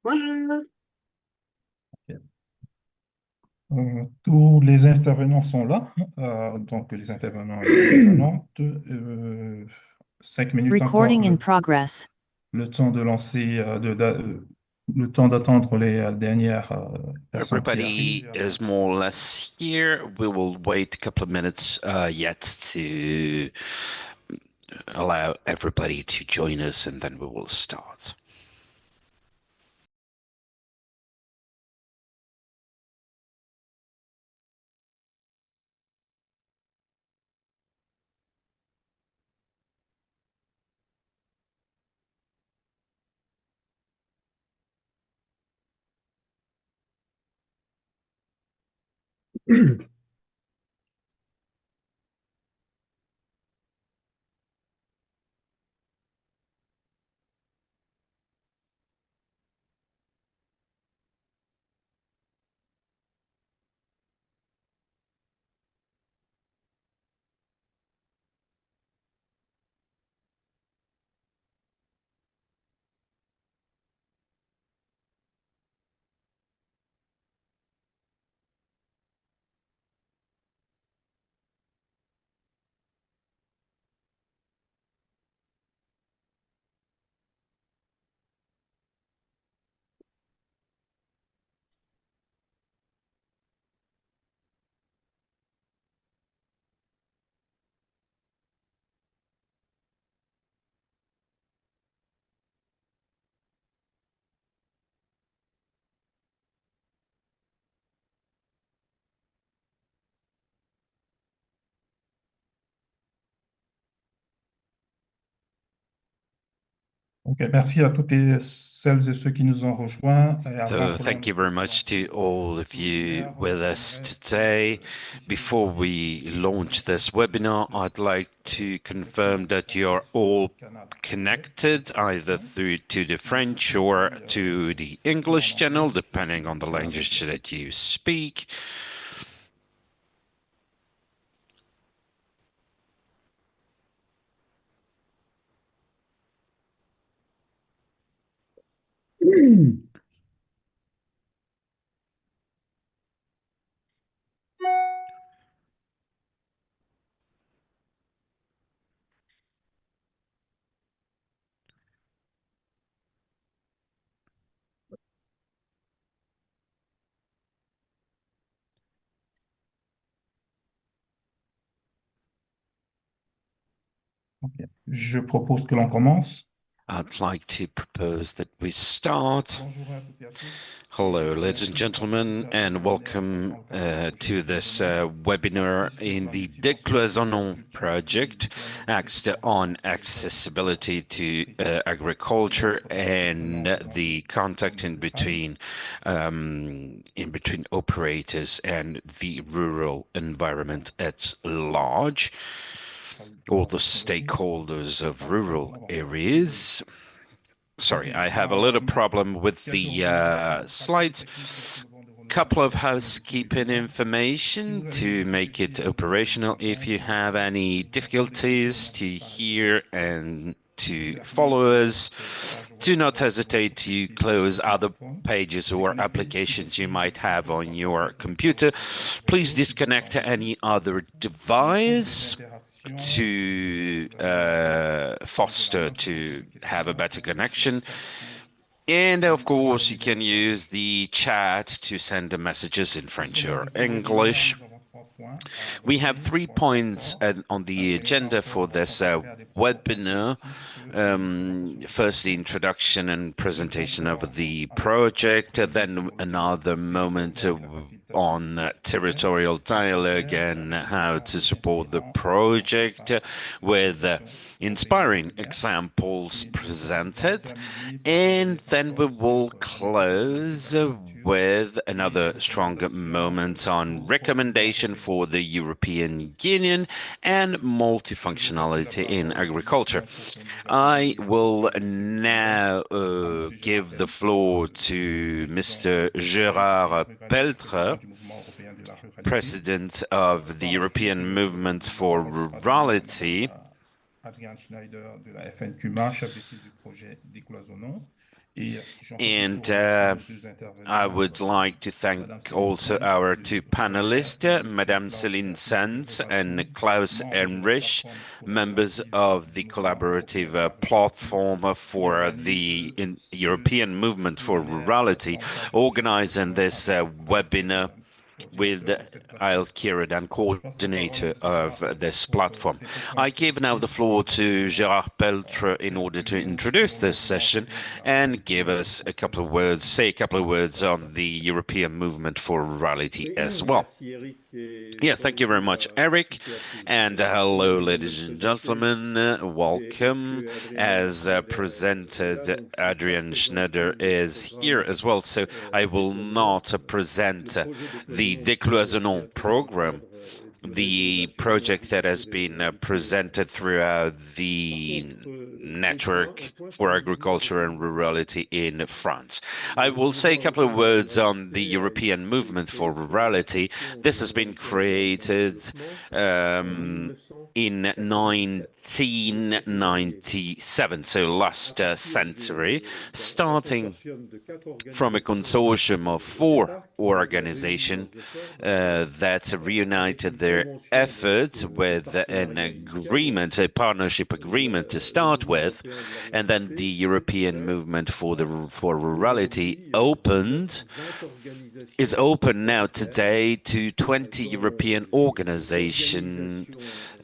Bonjour. Tous les intervenants sont là, donc les intervenants et les intervenantes. 5 minutes Recording encore, in progress. le temps de lancer, le temps d'attendre les dernières personnes qui Everybody arrivent. is more or less here. We will wait a couple of minutes yet to allow everybody to join us, and then we will start. Ok, merci à toutes celles et ceux qui nous ont rejoints. Et avant So, que l'on thank ne you very puisse much lancer to all le of you séminaire, with us j'aimerais que today. tous ceux qui Before sont we launch connectés this puissent webinar, I'd like to s'exprimer en confirm that français you're sur le all canal anglais de connected either traduction. through to the Et French or puis, to the ceux qui parlent English anglais channel, sur depending on le the canal language anglais. that you speak. Ok. Je propose que l'on commence. I'd like to propose that we start. Bonjour à toutes et à tous et Hello, ladies and merci de gentlemen, participer à ce and webinaire welcome dans le cadre du projet to this Décloisonnant, axé webinar sur in la the multifonctionnalité Décloisonnant culturelle du project, déploiement du axed territoire on territorial accessibility to précis agriculture entre parties and prenantes dans the le contact monde rural. in between operators and the rural environment at large, all the stakeholders of rural areas. Ok, Sorry, I have a little problem with quelques the recommandations pratiques et slides. techniques merci de prendre le relais Couple dans of l'optimisation du housekeeping webinar. Si information vous avez des to make difficultés it à nous operational. If you entendre have any ou vous entendez que nous difficulties to n'arrivons pas à lire hear and ou to que la follow fenêtre us, page do web de not votre hesitate to PC ou de close votre other smartphone pages est or déconnectée, si applications you possible, might have faites-le on par your contact avec computer. votre Please réseau si vous êtes disconnect en ligne. any other En cours device d'interaction, to vous allez lever la foster main pour poser to une have a question better ou utiliser le connection. chat And of pour course, you organiser can l'échange. use the chat to send the messages in Au French sommaire or de ce webinaire, English. nous avons 3 points à We have aborder. 3 points D'abord, on un the premier temps agenda for fort this consacré à des propos webinar. introductifs et une présentation du First, the projet. introduction and Un temps presentation of fort the avec project, précisé then sur le another moment territorial et la facilitation on du projet. territorial Un dialogue stagiaire and avec des how to exemples support the inspirants présentés project par with l'association Oreille inspiring Ouvrière. examples Et nous allons presented. terminer par And des then we rapports will sur les recommandations de close la culture with et des another strong recommandations moment on pour l'agriculture. recommendation for the European Union and Je vais laisser la multifunctionality in parole agriculture. immédiatement pour que nous I accédions au will sujet de ce webinar now à Monsieur Gérard give the Peltre, floor to président Mr. Territorial et Gérard président Peltre, du mouvement européen de la ruralité. President of the Par la suite, European Movement la for parole sera donnée à Madame Rurality. Adrienne Schneider de la FNQMA, chef d'équipe du projet Décloisonnons, Et j'en profite pour And remercier nos deux I intervenants, would like to thank Madame Céline also Sens our du two secrétariat panelists, et Monsieur Madame Klaus Céline Erlich de Sands and Liverpool, Klaus membre de la Enrich, plateforme members collaborative of du the mouvement européen collaborative de l'agriculture, platform qui for organise the ce European Movement for webinaire Rurality, dans le cadre du organizing Territorial this avec webinar with coordinateur de cette Al plateforme. Kiridan, Je passe la parole à coordinator Monsieur Gérard of Peltre this pour platform. répondre à I quelques give now the floor questions to concernant Gérard Peltre in order quelques to mots introduce sur this l'engouement session qu'a eu and give l'activité us a pour couple of cette words, say a couple of words conférence on the scientifique. European movement for rurality Oui, as well. merci Eric et Yes, thank you very bonjour much, à Eric. toutes et à tous. And Comme hello, vient de le ladies and présenter gentlemen. et Welcome. que Adrien As Schneider est là, presented, donc je ne vais pas Adrian Schneider présenter le is here programme as well. So I will décloisonnement, not le present projet the décloisonnement qui a Décloisonnant été dans le program, cadre du réseau the national project that has agricole et been rural. presented throughout Par the contre, un network point for sur l'engouement agriculture and européen. rurality in France. I Le will say a mouvement couple of européen de la words on the ruralité a European été movement for créé sous la rurality. direction de This has Madame been Territorial dans le created développement en um, in 1997 au siècle dernier, 1997, so à last partir century, d'un starting consortium de 4 from a organisations consortium of au four départ qui avaient réuni organizations leurs efforts d'abord that avec reunited une their convention, donc efforts un with an partenariat initial, agreement, a partnership agreement to le start mouvement with, européen de la and then the ruralité s'est European ouvert movement à for rurality aujourd'hui 19, opened 20 is organisations open now européennes, today to 20 dont European les organizations organisations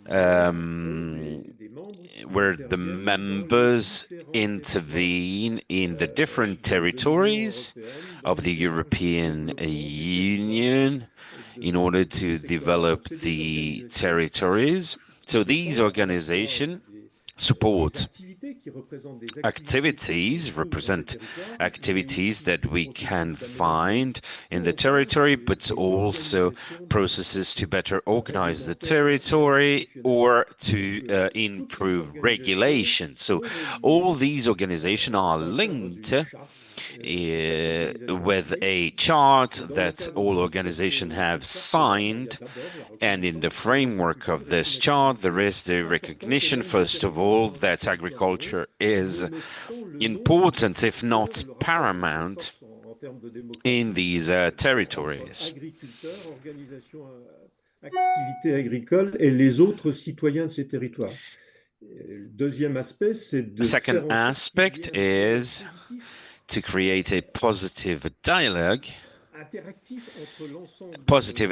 membres, donc um, des membres qui where the interviennent dans les members différents territoires intervene in the different de l'Union territories européenne dans of le the démarche de European développement des territoires Union in order de ces to secteurs-là. Donc, develop c'est des the organisations territories. qui So these défendent à la fois organizations des support activités qui représentent des activités qui se activities, retrouvent dans ces represent territoires, mais activities aussi that des we can processus d'aménagement find in ou the encore territory, but des also organisations de processes to better organize the réglementaires et territory institutionnelles. or Donc, to toutes ces improve organisations regulation. So sont reliées all these organizations are dans le cadre linked d'une charte que chaque organisation a with créée. a chart Et dans le that cadre all de organizations have cette charte-là, ben, il y a signed. d'abord la And in the reconnaissance de framework l'agriculture of est this une chart, there activité is the importante et recognition, même first of all, territoriale dans ces that territoires-là, agriculture is nonobstant le nombre important, if d'agriculteurs not et le rapport de paramount, force en termes de in démographie these entre territories. agriculteurs, organisations, activités agricoles et les autres citoyens de ces territoires. Le deuxième aspect, c'est A de second faire en sorte qu'il y aspect ait un dialogue is positif to create a positive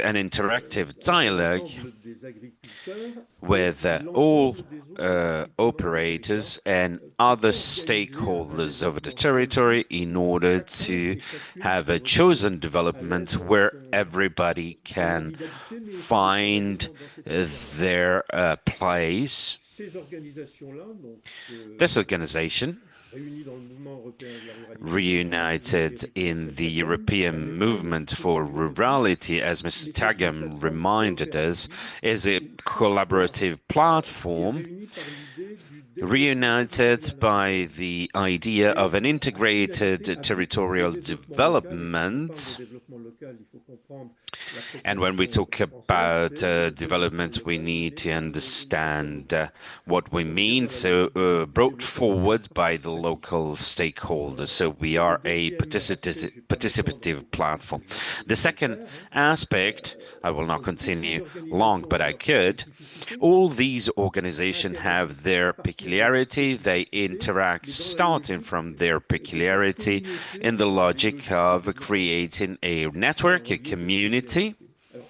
and interactive entre dialogue l'ensemble des agriculteurs et with all l'ensemble des autres parties prenantes du territoire operators and pour other organiser un stakeholders of the développement territory collectif in où order chacun to et chacune have se a retrouve chosen à development l'aise where everybody dans can l'individualité, mais aussi find démocratiquement dans ces territoires-là. their place. Ces organisations-là, donc, This organization, réunies dans le mouvement européen de la ruralité, comme l'a dit reunited Eric in the Tagan, ça European n'est pas une movement for structure directive, rurality, as Mr. mais c'est une Tagam plateforme reminded us, coopérative is a où chaque fois collaborative qui est platform réunie par l'idée du développement reunited territorial by intégré. the idea of Et an à finalité, integrated à but de territorial développement local, et quand on parle de development. développement local, il faut comprendre la And when we prestation talk française, about c'est le développement development, we local, need mais to à l'échelle understand locale. what we Donc on est bien mean. dans la So, logique du brought développement local forward by the participatif. local stakeholders. So, we Et le are a deuxième aspect, je ne vais pas m'étendre participative beaucoup plus que platform. je vais The déjà le second faire. aspect, I will not Donc toutes ces continue long, organisations but ont I leur could. spécificité, All these organizations have interagissent à their partir de leur peculiarity. They spécificité, interact mais dans la starting logique from their de faire peculiarity communauté in the dans une logic logique de of développement local. creating a C'est network, un a lieu de community. solidarité. Alors,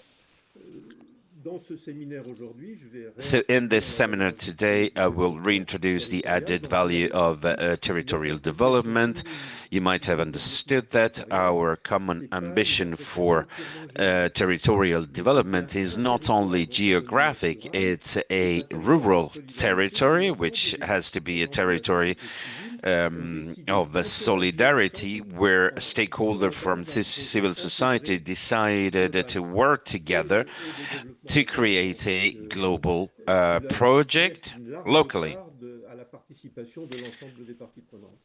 dans ce séminaire aujourd'hui, je vais So in this réintroduire la seminar valeur ajoutée today, du I will développement reintroduce the territorial added dans le value cadre of de notre territorial appréciation development. commune You might have du développement understood that territorial. our common C'est pas une ambition appréciation for purement géographique, territorial mais c'est qu'il y a development is un not territoire only dont on doit être geographic, rural, it's qui est a un territoire de rural solidarité où territory, l'ensemble which des has to parties be a prenantes de la territory société civile ont décidé of d'interagir solidarity, ensemble where a sur stakeholder la from base d'un projet civil society intégré decided to global work together et de développement to local, create donc a global qui laisse project une large locally. part à la participation de l'ensemble des parties prenantes.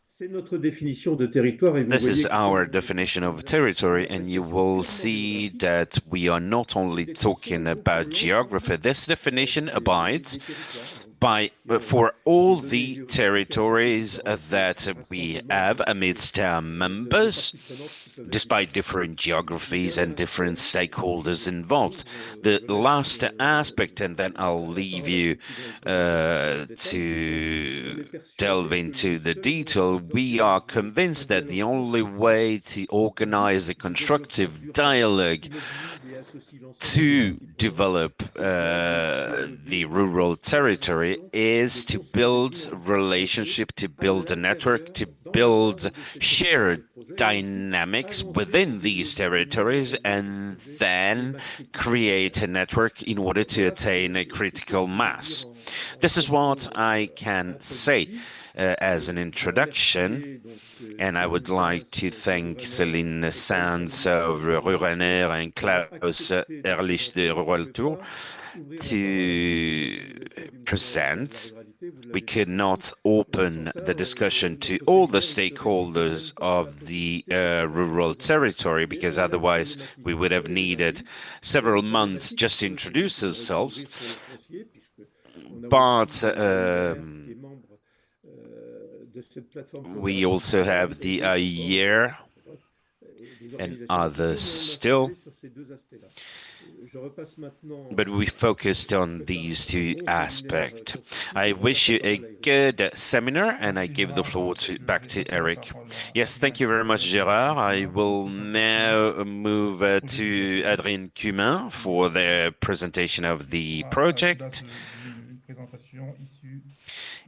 C'est notre définition de territoire et vous This is voyez que our comme definition nous of avons une territory, and you appréciation will purement see géographique, that we are not cette only définition talking vaut pour about l'ensemble geography. This definition abides des territoires. Donc, for all the territories that we have amidst our members, despite different geographies and different stakeholders involved. The last aspect, and then I'll leave you to delve into the detail, we are convinced that the only way to organize a constructive dialogue to develop the rural territory is to build relationship, to build a network, to build shared dynamics within these territories, and then create a network in order to attain a critical mass. This is what I can say as an introduction, and I would like to thank Céline Sands of Ruraner and Klaus Ehrlich de Rural Tour to present. We could not open the discussion to all the stakeholders of the rural territory because otherwise we would have needed several months just to introduce ourselves. But we also have the year and others still. But we focused on these two aspects. I wish you a good seminar, and I give the floor back to Eric. Yes, thank you very much, Gérard. I will now move to Adrien Cumin for the presentation of the project.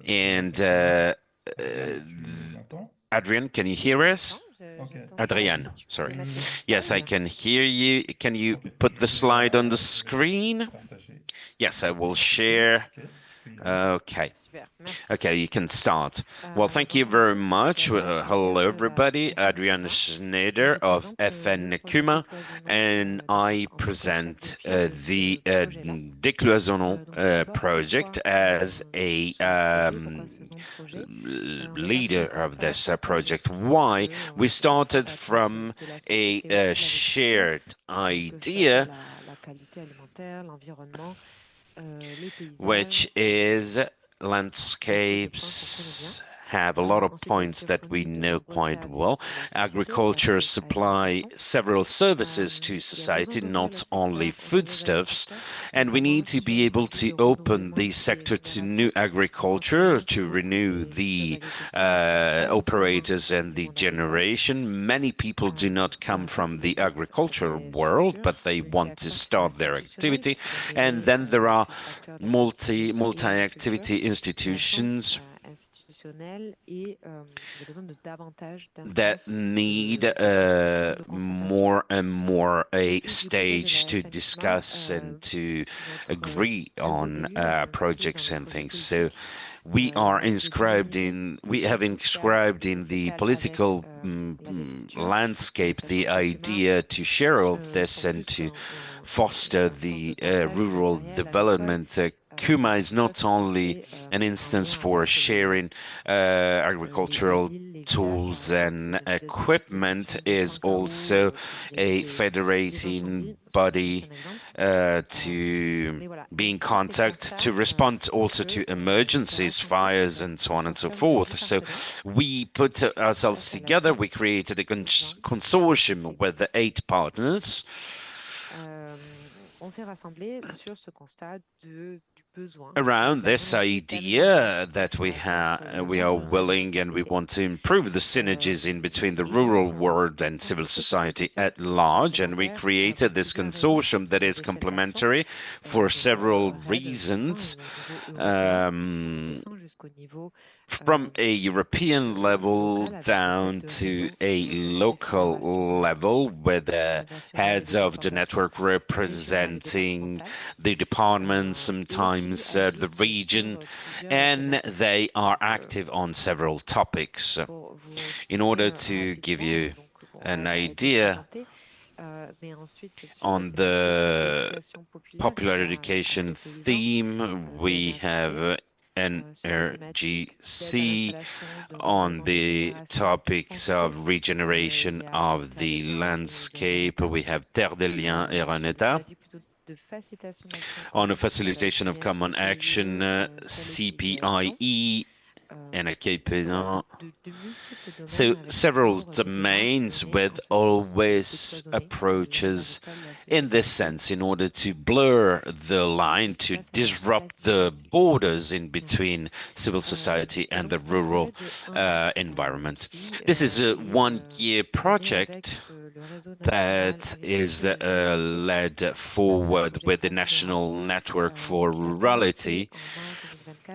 And Adrien, can you hear us? Adrienne, sorry. Yes, I can hear you. Can you put the slide on the screen? Yes, I will share. Okay. Okay, you can start. Well, thank you very much. Hello, everybody. Adrian Schneider of FN Kuma, and I present the Décloisonnons project as a leader of this project. Why? We started from a shared idea, which is landscapes have a lot of points that we know quite well. Agriculture supply several services to society, not only foodstuffs, and we need to be able to open the sector to new agriculture, to renew the operators and the generation. Many people do not come from the agricultural world, but they want to start their activity. And then there are multi-activity institutions that need more and more a stage to discuss and to agree on projects and things. So we have inscribed in the political landscape the idea to share all of this and to foster the rural development. Kuma is not only an instance for sharing agricultural tools and equipment, is also a federating body to be in contact, to respond also to emergencies, fires, and so on and so forth. So we put ourselves together, we created a consortium with the 8 partners. Around this idea that we are willing and we want to improve the synergies in between the rural world and civil society at large, and we created this consortium that is complementary for several reasons. From a European level down to a local level, with the heads of the network representing the department, sometimes the region, and they are active on several topics. In order to give you an idea on the popular education theme, we have NRGC on the topics of regeneration of the landscape. We have Terre des Liens et Reneta. on a facilitation of common action, CPIE, and a KP1. So several domains with always approaches in this sense in order to blur the line, to disrupt the borders in between civil society and the rural environment. This is a one-year project that is led forward with the National Network for Rurality.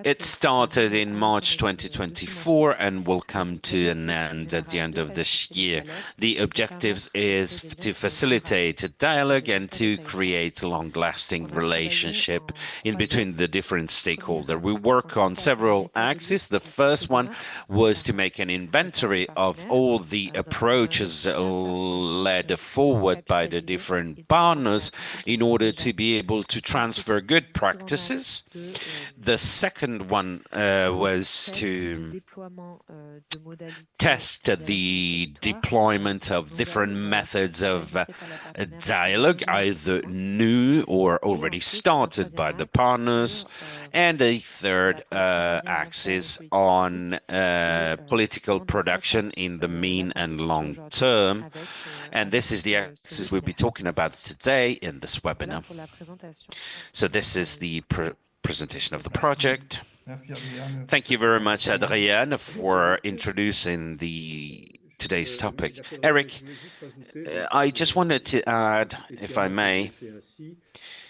It started in March 2024 and will come to an end at the end of this year. The objectives is to facilitate a dialogue and to create a long-lasting relationship in between the different stakeholders. We work on several axes. The first one was to make an inventory of all the approaches led forward by the different partners in order to be able to transfer good practices. The second one was to test the deployment of different methods of dialogue, either new or already started by the partners. And a third axis on political production in the mean and long term. And this is the axis we'll be talking about today in this webinar. So this is the presentation of the project. Thank you very much, Adrienne, for introducing today's topic. Eric, I just wanted to add, if I may,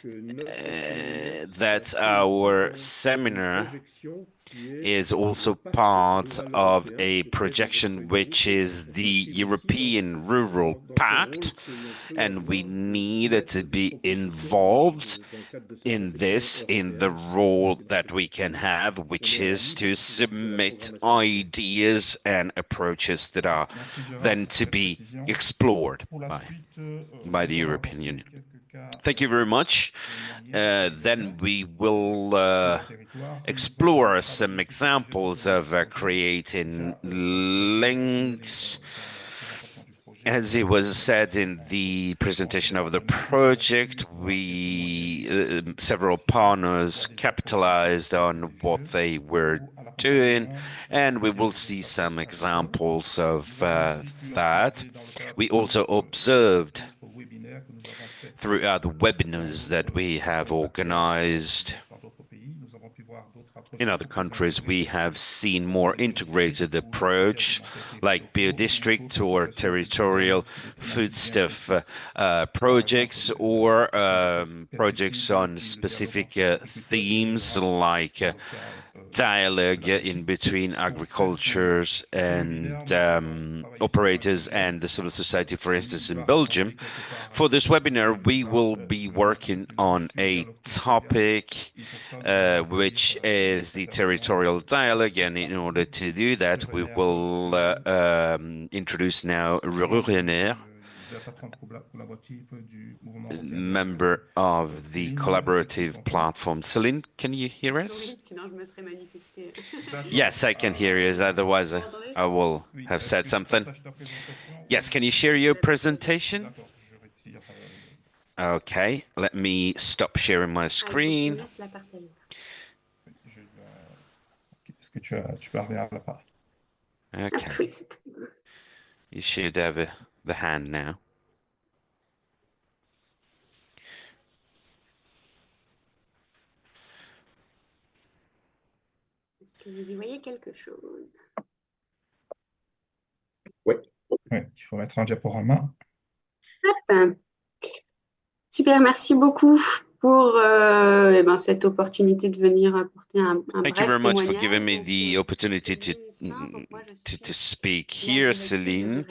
that our seminar is also part of a projection which is the European Rural Pact, and we needed to be involved in this, in the role that we can have, which is to submit ideas and approaches that are then to be explored by the European Union. Thank you very much. Then we will explore some examples of creating links. As it was said in the presentation of the project, several partners capitalized on what they were doing, and we will see some examples of that. We also observed throughout the webinars that we have organized in other countries, we have seen more integrated approach like biodistrict or territorial foodstuff projects or projects on specific themes like dialogue in between agricultures and operators and the civil society, for instance, in Belgium. For this webinar, we will be working on a topic which is the territorial dialogue, and in order to do that, we will introduce now Rurener, member of the collaborative platform. Celine, can you hear us? Yes, I can hear you. Otherwise, I will have said something. Yes, can you share your presentation? Okay, let me stop sharing my screen. Okay. You should have the hand now. Est-ce que vous y voyez quelque chose? Oui. Oui, il faut mettre un diaporama. Hop. Super, merci beaucoup pour cette opportunité de venir apporter un Thank you bref very much for témoignage. giving me the opportunity to speak here, Celine.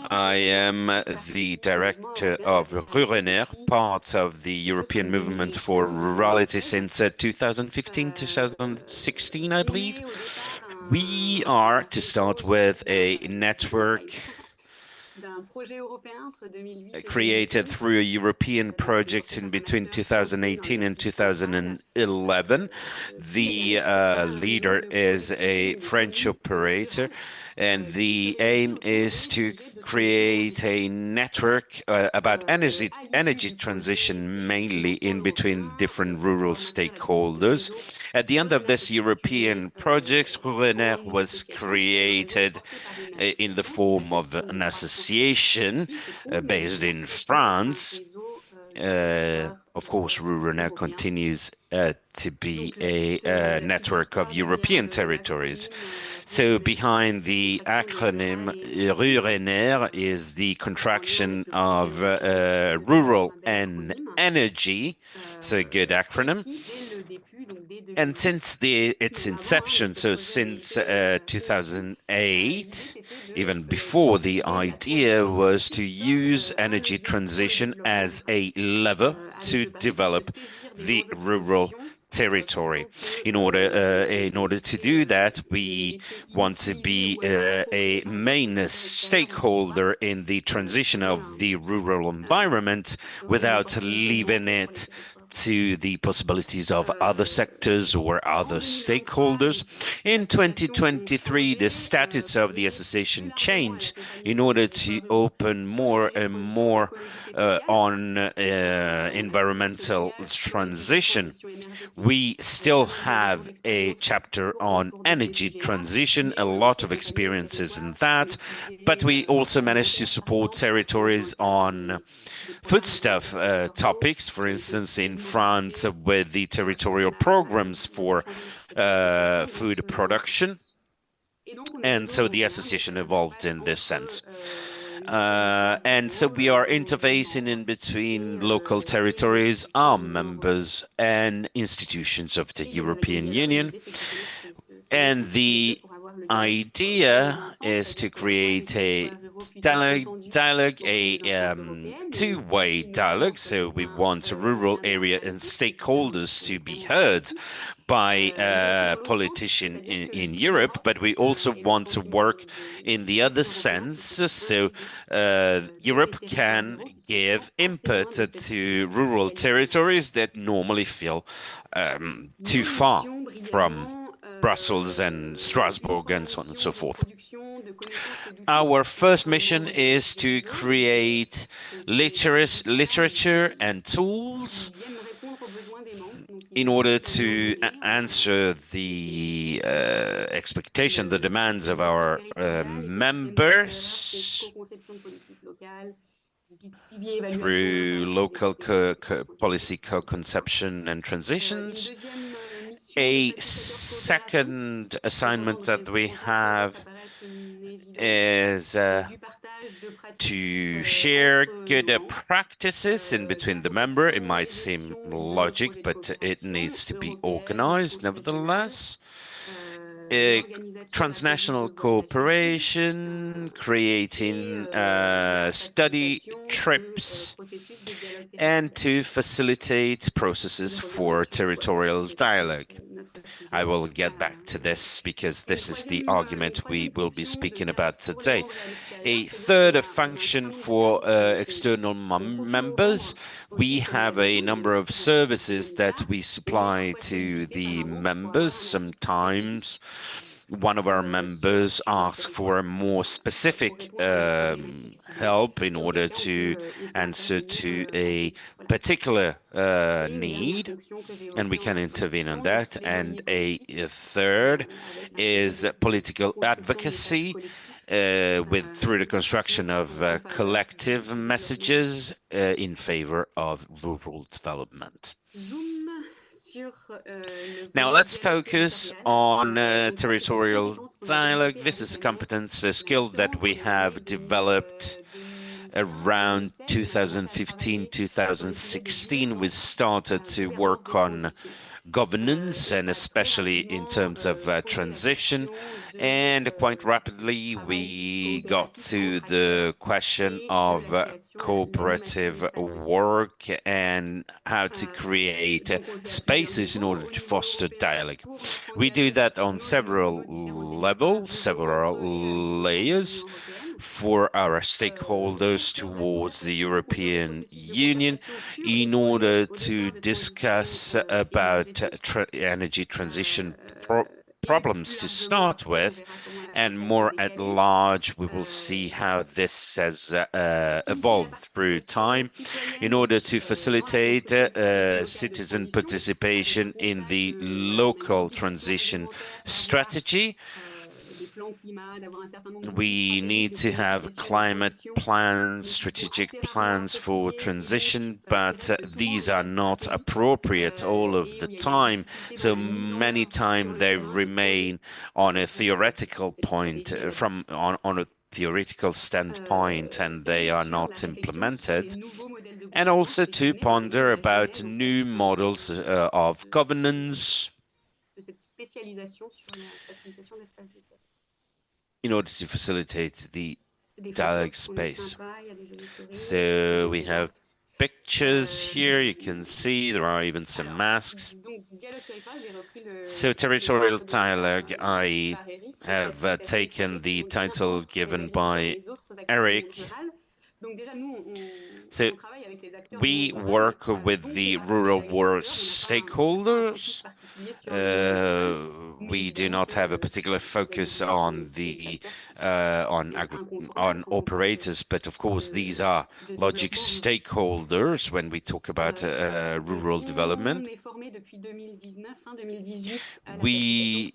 I am the director of Rurener, part of the European Movement for Rurality since 2015-2016, I believe. We are, to start with, a network created through a European project in between 2018 and 2011. The leader is a French operator, and the aim is to create a network about energy transition, mainly in between different rural stakeholders. At the end of this European project, Rurener was created in the form of an association based in France. Of course, Rurener continues to be a network of European territories. So behind the acronym Rurener is the contraction of rural and energy, so a good acronym. And since its inception, so since 2008, even before, the idea was to use energy transition as a lever to develop the rural territory. In order to do that, we want to be a main stakeholder in the transition of the rural environment without leaving it to the possibilities of other sectors or other stakeholders. In 2023, the status of the association changed in order to open more and more on environmental transition. We still have a chapter on energy transition, a lot of experiences in that, but we also managed to support territories on foodstuff topics, for instance, in France with the territorial programs for food production. And so the association evolved in this sense. And so we are interfacing in between local territories, our members, and institutions of the European Union. And the idea is to create a dialogue, a two-way dialogue. So we want rural area and stakeholders to be heard by politicians in Europe, but we also want to work in the other sense. So Europe can give input to rural territories that normally feel too far from Brussels and Strasbourg and so on and so forth. Our first mission is to create literature and tools in order to answer the expectation, the demands of our members through local policy co-conception and transitions. A second assignment that we have is to share good practices in between the member. It might seem logic, but it needs to be organized nevertheless. Transnational cooperation, creating study trips, and to facilitate processes for territorial dialogue. I will get back to this because this is the argument we will be speaking about today. A third function for external members, we have a number of services that we supply to the members. Sometimes one of our members asks for a more specific help in order to answer to a particular need, and we can intervene on that. And a third is political advocacy through the construction of collective messages in favor of rural development. Now let's focus on territorial dialogue. This is a competence, a skill that we have developed around 2015, 2016. We started to work on governance and especially in terms of transition, and quite rapidly we got to the question of cooperative work and how to create spaces in order to foster dialogue. We do that on several levels, several layers for our stakeholders towards the European Union in order to discuss about energy transition problems to start with, and more at large, we will see how this has evolved through time in order to facilitate citizen participation in the local transition strategy. We need to have climate plans, strategic plans for transition, but these are not appropriate all of the time. So many times they remain on a theoretical point, on a theoretical standpoint, and they are not implemented. And also to ponder about new models of governance in order to facilitate the dialogue space. So we have pictures here. You can see there are even some masks. So territorial dialogue, I have taken the title given by Eric. So we work with the rural world stakeholders. We do not have a particular focus on the on operators, but of course these are logic stakeholders when we talk about rural development. We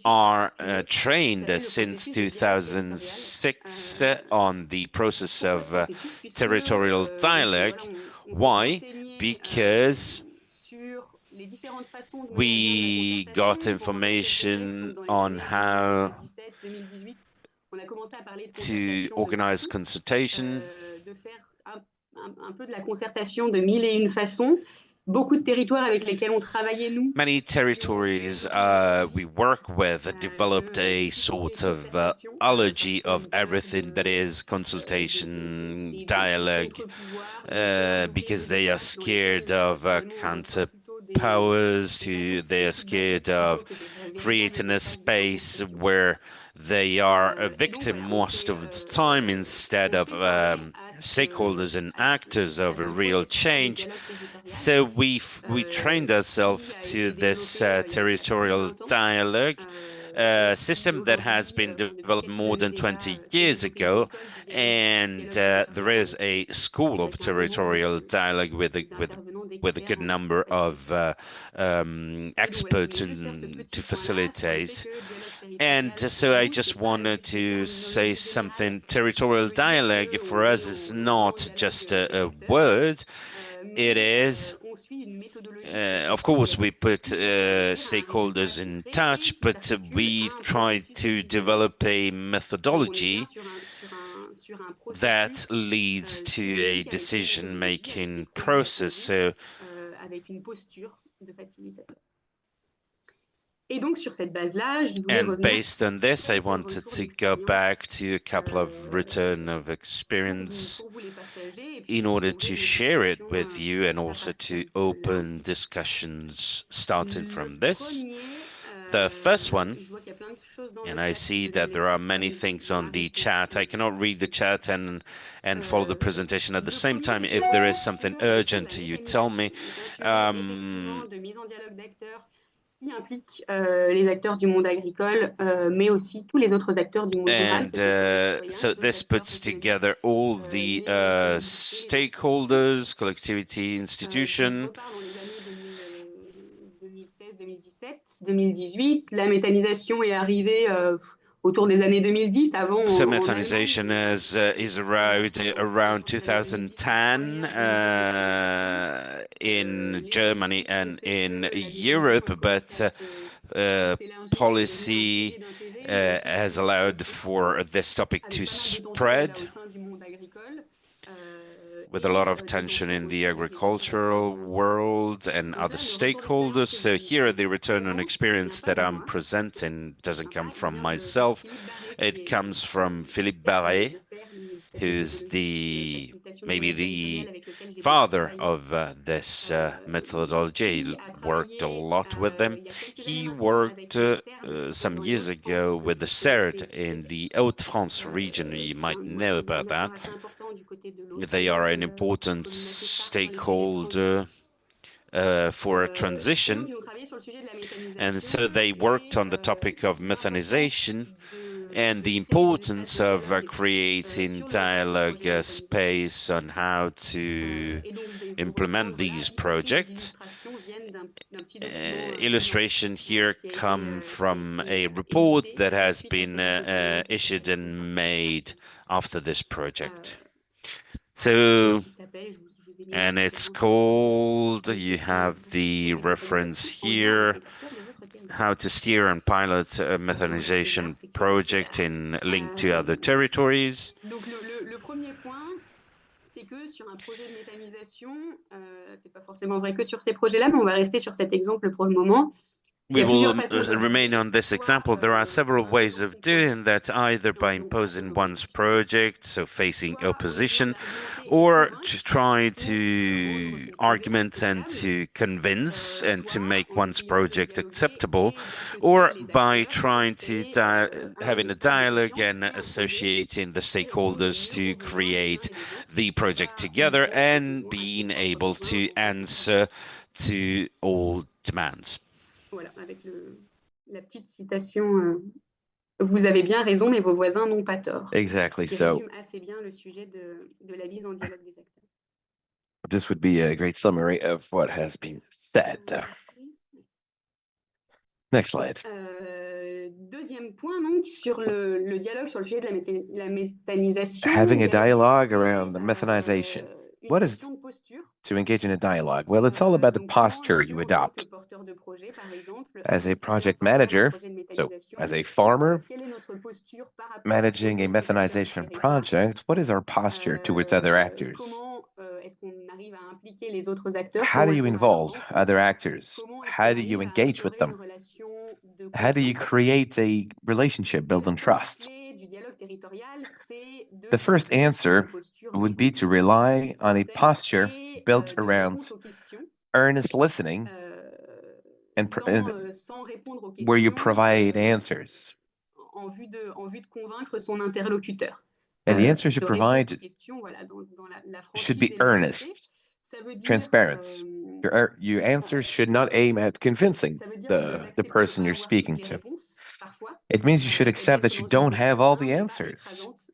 are trained since 2006 on the process of territorial dialogue. Why? Because we got information on how to organize consultation. Many territories we work with developed a sort of allergy of everything that is consultation, dialogue, because they are scared of counter powers, they are scared of creating a space where they are a victim most of the time instead of stakeholders and actors of a real change. So we trained ourselves to this territorial dialogue system that has been developed more than 20 years ago, and there is a school of territorial dialogue with a good number of experts to facilitate. And so I just wanted to say something. Territorial dialogue for us is not just a word. It is, of course, we put stakeholders in touch, but we try to develop a methodology that leads to a decision-making process. So, and based on this, I wanted to go back to a couple of return of experience in order to share it with you and also to open discussions starting from this. The first one, and I see that there are many things on the chat. I cannot read the chat and follow the presentation at the same time. If there is something urgent, you tell me. Qui implique les acteurs du monde agricole, mais aussi tous les autres acteurs du monde rural. So this puts together all the stakeholders, collectivity, institutions. 2016, 2017, 2018. La méthanisation est arrivée autour des années 2010. Avant, so methanization is around 2010 in Germany and in Europe, but policy has allowed for this topic to spread with a lot of tension in the agricultural world and other stakeholders. So here the return on experience that I'm presenting doesn't come from myself. It comes from Philippe Barret, who's maybe the father of this methodology. He worked a lot with them. He worked some years ago with the CERD in the Hauts-de-France region. You might know about that. They are an important stakeholder for a transition. And so they worked on the topic of methanization and the de créer des espaces importance de of dialogue creating sur le dialogue projet de méthanisation. space on how to Et donc, je vais vous implement reprendre là, these y compris les projects. illustrations viennent d'un petit document web Illustration here come qui a from a été report édité that has suite à been cet accompagnement que j'ai issued fait avec and un made partenaire after this project. et So, qui s'appelle, je vous ai mis la and it's référence ici, called, you Méthaniser have et the gestion de la reference méthanisation en lien avec here, les acteurs des autres how territoires. to steer and pilot a Et voilà, c'est vert methanization ce qui est passé project vert. in link to other territories. Donc le premier point, c'est que sur un projet de méthanisation, c'est pas forcément vrai que sur ces projets-là, mais on va rester sur cet exemple pour le moment. Il y We a plusieurs will façons de remain procéder, on this soit example. There are several en ways imposant of son point de doing vue, that, either en by faisant face aux imposing one's oppositions, project, so facing soit en essayant opposition, d'argumenter et de or convaincre to try pour rendre to son projet argument and acceptable, to convince and to soit make en one's essayant de project dialoguer acceptable, et d'associer or les by acteurs pour trying to créer un having a climat de dialogue confiance and et imposer associating the pour répondre au stakeholders mieux to aux besoins des uns create et des autres the et project pas together uniquement aux and besoins, à ses being propres able besoins to en tant que answer partenaire. to all demands. Voilà, avec la petite citation vous avez bien raison, mais vos voisins n'ont pas tort. Exactly. Qui So résume assez bien le sujet de la mise en dialogue des acteurs. this would be a great summary of what has been said. Merci. Next slide. Deuxième point, donc, sur le dialogue sur le sujet de la méthanisation. Having a il a été dialogue fixé, around the methanization. une What is question de posture. to engage in a dialogue? Well, it's all about the Donc, comment posture est-ce que, you en tant que adopt. porteur de projet, par exemple, As a qui vient project porter un manager, projet de so méthanisation, as a farmer quelle est notre posture par rapport aux managing a autres acteurs du methanization territoire? project, what is our posture towards other actors? Comment est-ce qu'on arrive à impliquer les autres acteurs How pour do you répondre à leurs involve enjeux? other actors? Comment est-ce How qu'on do you arrive à engage with instaurer une them? relation de How do you confiance? create a relationship Et built le on point trust? clé du dialogue territorial, c'est de The first s'appuyer sur une answer posture would be d'écoute to rely on a sincère posture et built de around réponse aux questions, earnest listening and sans répondre aux where you questions provide answers. en vue de convaincre son interlocuteur. And the answers you De réponse aux provide questions, voilà, dans la should franchise be et l'honnêteté. earnest, Ça veut dire, transparent. Your answers should not aim at convincing ça veut dire the d'accepter de ne person pas you're avoir toutes speaking les to. réponses, parfois, It means you should et accept d'être that you dans une don't have posture all the d'humble et pas answers. d'écrasante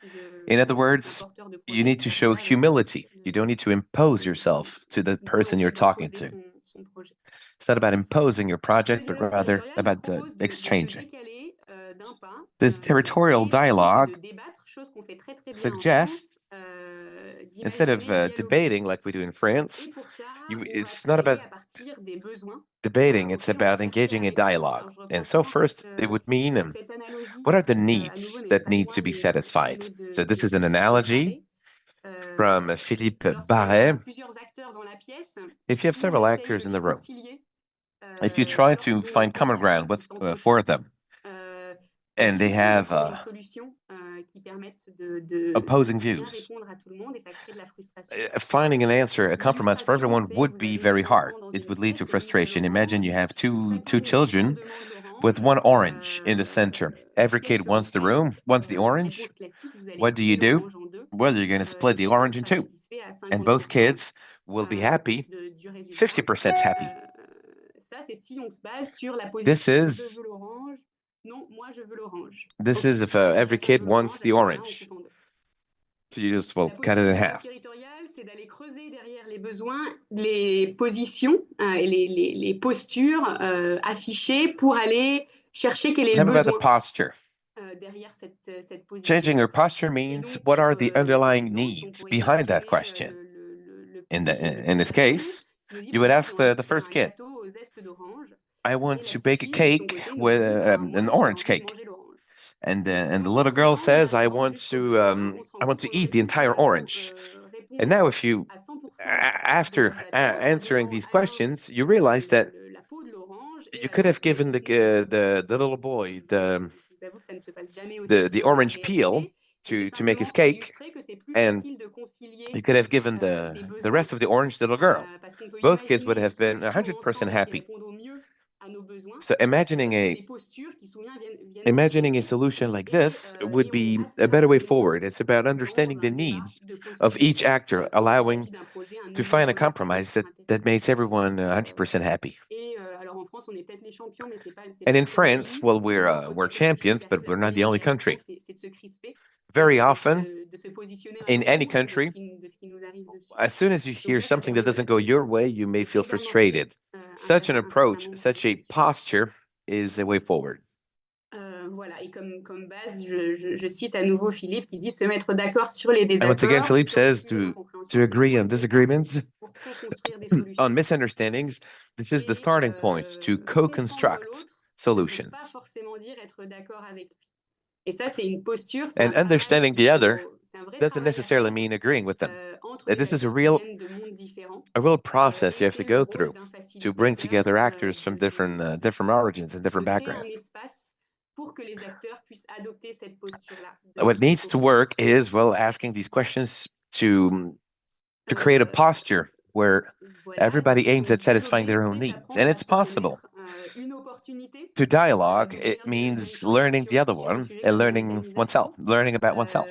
In other de words, porteur de you projet need qui to show arrive humility. You don't need to impose de, yourself to the de person you're volonté talking d'imposer to. son projet. It's not about imposing your Le project, but dialogue rather territorial nous about propose de se exchanging. décaler d'un pas This territorial et plutôt que de dialogue débattre, chose qu'on fait très très bien en France, suggests instead of d'imaginer dialoguer. debating like we do in France, Et pour ça, on va it's not travailler about à partir des besoins debating, it's auxquels on va about chercher à engaging in répondre. dialogue. Alors je reprends And so, souvent first, it would mean cette analogie what are the qui, à nouveau, needs n'est that pas need de to moi, be satisfied? mais So, this is an Philippe analogy from Philippe lorsqu'il y a Barret. plusieurs acteurs dans la pièce, If you have si on several essaye actors de in les the room, concilier, if you try alors to qu'ils ont un find point de common ground vue with entre for eux, them, et and qu'ils they essayent de have trouver une solution qui permette de opposing bien views, répondre à tout le monde et ça crée de la frustration. finding an answer, a compromise for L'illustration, everyone c'est would vous be avez very deux hard. enfants dans It une would lead pièce, to Louise et frustration. Laurent. Imagine you have Chacun two des enfants children demande l'orange. with one orange in the center. Every Qu'est-ce kid que vous wants the faites? room, wants the orange. Réponse classique, vous allez What do couper you do? l'orange en deux Well, you're going to split et the chacun orange in sera two, satisfait à and both 50% kids will be happy, du résultat. 50% happy. Ça, c'est si on se base sur la This position je is veux l'orange. Non, moi je veux l'orange. this Ok. is if Si every chacun kid veut wants l'orange, à the ce moment-là, on orange. coupe en deux. So you just La cut it position du in dialogue half. territorial, c'est d'aller creuser derrière les besoins, les positions et les postures affichées pour aller chercher quel est le Have about the besoin posture. derrière cette position. Changing your posture Et means donc, what are the par underlying exemple, on needs pourrait behind that imaginer question? le In petit this garçon case, qui nous dit, you bah, would moi j'ai ask envie the de faire first un kid, gâteau aux zestes d'orange. I Et want la to petite bake a fille, de son cake côté, nous with dit, bah, moi an j'ai orange envie de cake. manger l'orange. And Quand the on little coupe girl ensemble, says, là, I devant want jusqu'au to besoin, on se rend compte que eat the réponse entire nous allons orange. And répondre now, if you à 100% de after leurs attentes en answering donnant these à l'un questions, you realize that la peau de l'orange et you à could have l'autre le given contenu de l'orange. the little boy Je vous avoue que ça ne se passe jamais aussi the bien dans la orange peel réalité, mais c'est to make simplement his pour cake, illustrer que c'est plus and facile de concilier you could have given des the besoins rest of the orange to the little girl. parce qu'on peut Both kids would imaginer une have been solution 100% ensemble qui happy. réponde au mieux à nos besoins So que des postures qui souvent viennent imagining a s'opposer solution like et this would on est be assez a better way rapidement forward. It's about dans understanding the un débat needs de of each conciliation actor, allowing vis-à-vis d'un projet, un to nouveau find a projet qui arrive compromise sur un that territoire. makes everyone 100% happy. Et alors en France, on est peut-être les champions, mais c'est pas And pas in trop notre France, ligne. well, Souvent, quand we're il y a quelque chose champions, qui but arrive we're d'assez not the only intéressant, country. c'est de se crisper Very et often, de se positionner à in any l'encontre country, de ce qui nous arrive dessus. as soon as you Donc hear ça, ça something that permet doesn't go your way, you may feel désamorcer frustrated. Such an un certain approach, nombre de such a situations. posture is a way forward. Voilà, et comme base, je cite à nouveau Philippe qui dit se mettre d'accord sur les And once again, désaccords, Philippe sur les says flux de to l'incompréhension, c'est le agree point on de départ disagreements, pour co-construire des solutions. on misunderstandings. This is the Et starting point to comprendre co-construct l'autre, ça ne veut solutions. pas forcément dire être d'accord avec lui. Et ça, c'est une posture, c'est And un travail understanding qu'il the other faut, c'est un vrai doesn't travail à necessarily faire mean agreeing with them. entre les This is acteurs qui viennent de mondes différents. a real process you have to Et le go rôle through d'un to bring facilitateur together actors from different origins and different de créer un backgrounds. espace pour que les acteurs puissent adopter cette posture-là. What needs to work is, well, asking these questions to create a posture where Voilà, everybody aims at donc satisfying their dialoguer, own c'est needs. apprendre And à it's se possible. connaître, une opportunité To dialogue, d'ouvrir it de la means vérité learning the other sur un one sujet and comme la learning méthanisation. learning about oneself.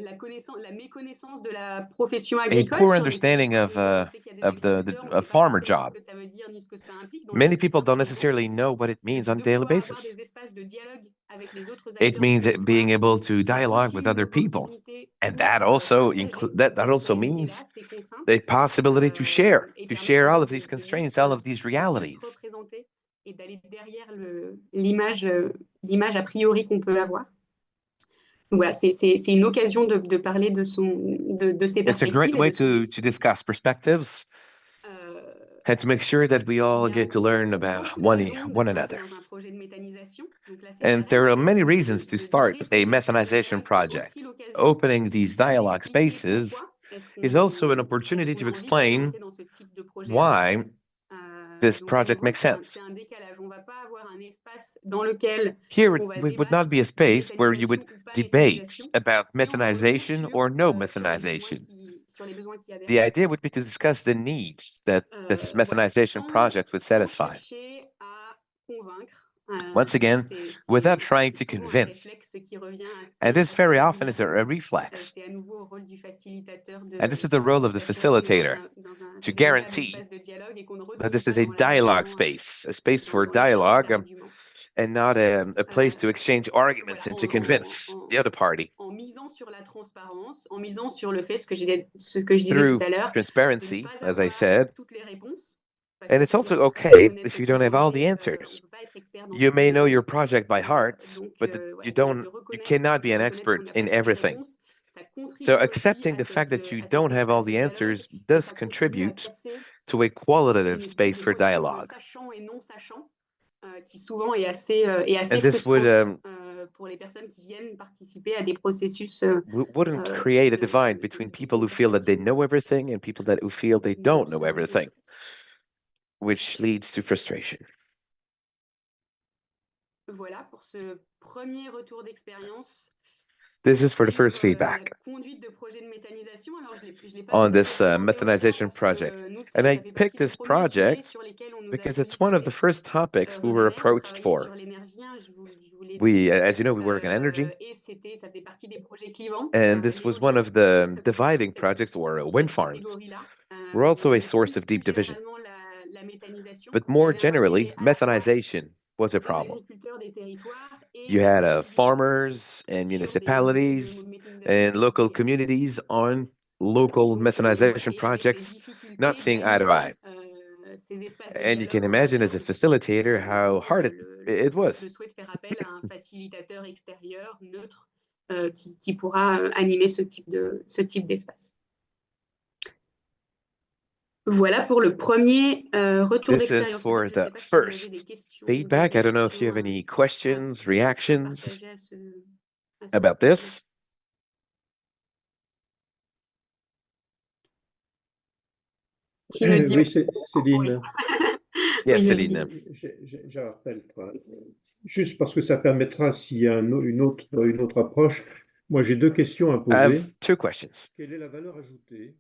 La méconnaissance de la profession A agricole poor sur les understanding territoires où on sait qu'il y a des agriculteurs, on ne a sait pas farmer forcément ce job. que ça veut dire ni ce que ça implique dans le Many people quotidien, don't par exemple. necessarily know what it means on a De daily pouvoir avoir basis. des espaces de dialogue avec les autres It acteurs du means it being territoire, able to c'est dialogue aussi with une other people. opportunité And pour that also partager that cette also réalité-là, means ces contraintes, the possibility to et to permettre share en all fait of these de mieux constraints, all of these se realities. représenter et d'aller derrière l'image a priori qu'on peut avoir. Donc voilà, c'est une occasion de parler de ses It's a great perspectives et way de son to discuss perspectives Euh, and to make sure that we all il y a get to learn about beaucoup de raisons de one se lancer another. dans un projet de méthanisation. Donc là, c'est And pareil, there are many c'est reasons to start d'ouvrir a ces espaces de methanization dialogue. C'est project. aussi l'occasion Opening these dialogue d'expliquer spaces pourquoi is also an est-ce opportunity qu'on to a envie de se explain lancer dans ce type de projet-là. why this Donc à project nouveau, makes sense. c'est un décalage. On ne va pas avoir un espace dans lequel Here, on va it would not débattre be a de space where you would méthanisation ou pas debate méthanisation, about mais on va revenir methanization or no methanization. sur les besoins qu'il y a The derrière. idea would be to discuss the needs that this Voilà, methanization project would sans satisfy. chercher à convaincre. Once again, without trying to souvent un convince. réflexe qui revient And this assez very often is a régulièrement. reflex. C'est à nouveau au rôle du facilitateur And this is the role of the d'assurer qu'on est facilitator dans un to véritable guarantee espace de dialogue et qu'on ne that retombe this pas is a dans dialogue l'alignement, space, a space for dans l'échange dialogue, d'arguments. and not a place to exchange arguments Voilà, and to convince the other party. en misant sur la transparence, en misant sur le fait, ce que je disais tout Through à l'heure, de ne transparency, pas as I avoir said. toutes les réponses. Parce And que it's c'est also bien beau de savoir okay connaître if le you don't have sujet, all the mais on answers. ne peut pas être expert dans You tout. may know your project by heart, Donc, but voilà, de you reconnaître, cannot be an qu'on expert n'a pas in toutes les everything. réponses, ça So contribue aussi accepting the fact that you à cet don't have all espace de the dialogue answers et does ça contribue à contribute casser to a qualitative space une for posture de dialogue. sachant et non sachant qui souvent est And this would frustrante pour les personnes qui viennent participer à des processus wouldn't create a divide between people who feel that they know everything and people who feel they don't know everything, which leads to frustration. Voilà pour ce premier retour d'expérience. This is for the first La feedback conduite de projet de méthanisation. Alors, je l'ai pas on tout à this fait présenté au methanization départ parce que project. nous, And ça I fait partie picked des this premiers sujets project sur lesquels on nous a because it's one of the sollicité. first topics we were Revenait, on approached travaillait for. sur l'énergie, hein, je vous l'ai dit. As you know, we work in energy, Et ça faisait partie des projets clivants. and this was one of the dividing projects or wind Cette farms. catégorie-là. We're also a Mais source of plus deep division. généralement, la méthanisation But more avait un generally, intérêt à la fois methanization was a des problem. agriculteurs des territoires et You des had pouvoirs publics farmers and sur des projets de municipalities méthanisation and local particuliers. communities on local methanization Et avec des projects not difficultés seeing eye to eye. ces espaces de And you can dialogue en imagine as a sachant facilitator how hard it was. le souhait de faire appel à un facilitateur extérieur, neutre, qui pourra animer ce type d'espace. Voilà pour le premier retour This is d'expérience. for Peut-être, je ne sais the pas si vous avez des first questions ou des feedback. I don't know if you have réactions any questions, reactions partager à ce about sujet. this. Qui nous dit Oui, Céline. Yes, Oui, Céline. Je rappelle, juste parce que ça permettra, s'il y a une autre approche, moi j'ai deux questions à I poser. have two questions. Quelle est la valeur ajoutée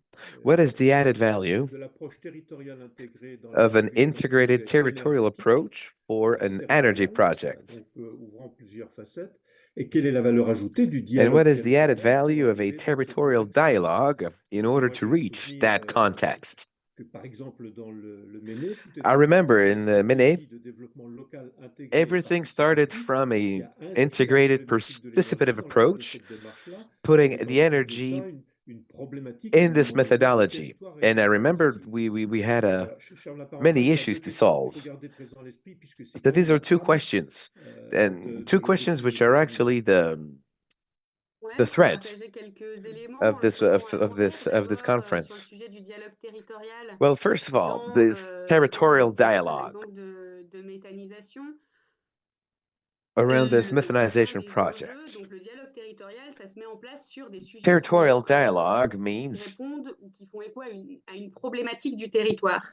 What is the added value de l'approche territoriale intégrée dans of an la integrated politique territorial énergétique approach for an energy project? donc, ouvrant plusieurs facettes. Et quelle est la valeur ajoutée du And dialogue what is the added territorial pour value of a arriver dans ce territorial contexte-là? dialogue in order Moi, to j'ai le reach souvenir that context? que que, par exemple, dans le Méné, tout est I parti remember d'une in the Mene, stratégie de développement local intégré et everything started participatif from qui a a inscrit la integrated problématique de l'énergie participative dans le cadre de approach, cette démarche-là, putting étant the dans un premier temps energy une problématique in qui this demandait que le methodology. territoire ait And I une remember consensus. we had Voilà, je ferme la many parenthèse. Il y a issues deux to questions qu'il faut solve. garder présent à l'esprit puisque c'est So quand même these la are two trame questions, de, and two de questions which are l'exécution du actually projet. Ouais, the je peux thread partager quelques éléments of en le this prenant à l'envers. of this D'abord, sur le conference. sujet du dialogue territorial Well, first of all, dans, this dans un territorial projet, par dialogue exemple, de méthanisation. around this L'un methanization des enjeux, project. donc le dialogue territorial, ça se met en place sur des sujets Territorial souvent dialogue qui means répondent ou qui font écho à une problématique du territoire.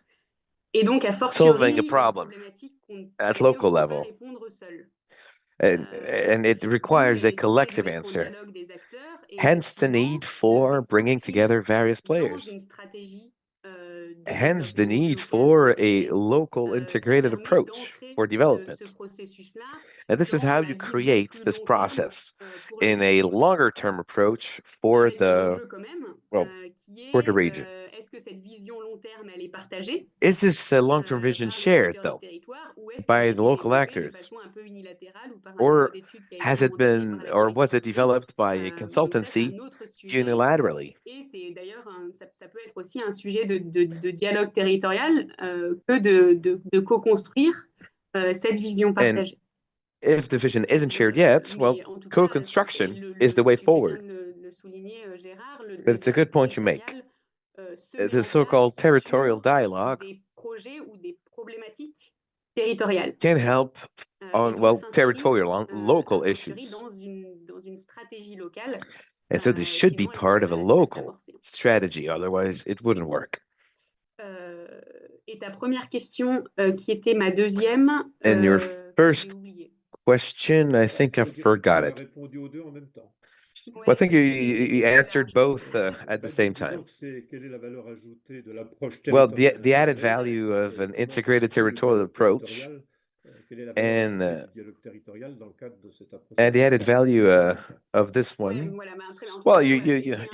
Et donc, a solving a fortiori, une problem problématique qu'on at pourrait ou local peut pas level, répondre seul. and it D'où requires la a nécessité de collective mettre au answer. dialogue des acteurs et Hence the souvent, need le for fait de bringing s'inscrire together various dans players. une stratégie de Hence the développement need local for a intégré, local ça integrated permet approach d'ancrer for ce development. processus-là And this is dans how la you vision create plus this long terme process pour le in a territoire. longer term approach Il y a un for élément the, d'enjeu quand même, well, qui for the est region. est-ce que cette vision long terme, elle est partagée Is this long-term vision par les shared, acteurs du though, territoire ou est-ce qu'elle a by the été local développée de actors? façon un peu unilatérale ou par un bureau Or d'études qui a été has it mandaté par been, la or was it collectivité? developed by a Donc ça, c'est consultancy un autre sujet. unilaterally? Et c'est d'ailleurs, ça peut être aussi un sujet de dialogue territorial que de co-construire cette vision And partagée. if the vision isn't shared yet, well, Mais en tout cas, co-construction is the way tu fais bien forward. de le souligner, Gérard, But le it's a good dialogue point you make. territorial se met The en so-called place territorial sur dialogue des projets ou des problématiques territoriales. can help Et on, donc well, s'inscrit territorial, on local a fortiori issues. dans une stratégie locale. And so this should be Sinon, elle serait part of pas a assez local amorcée. strategy, otherwise it wouldn't work. Et ta première question, qui était ma deuxième, And your que j'ai first oubliée. question, I think I On dirait forgot qu'il a it. répondu aux deux en même temps. Well, I Ouais, think you answered both at the same Disons time. que c'est quelle est la valeur ajoutée de l'approche Well, territoriale the added intégrée value of et an comment integrated s'inscrit le territorial dialogue approach territorial, quelle est la valeur and ajoutée du dialogue territorial dans le cadre de cette approche and the added territoriale. value of this ouais, one. voilà, très bien. En tout Well, cas, voilà.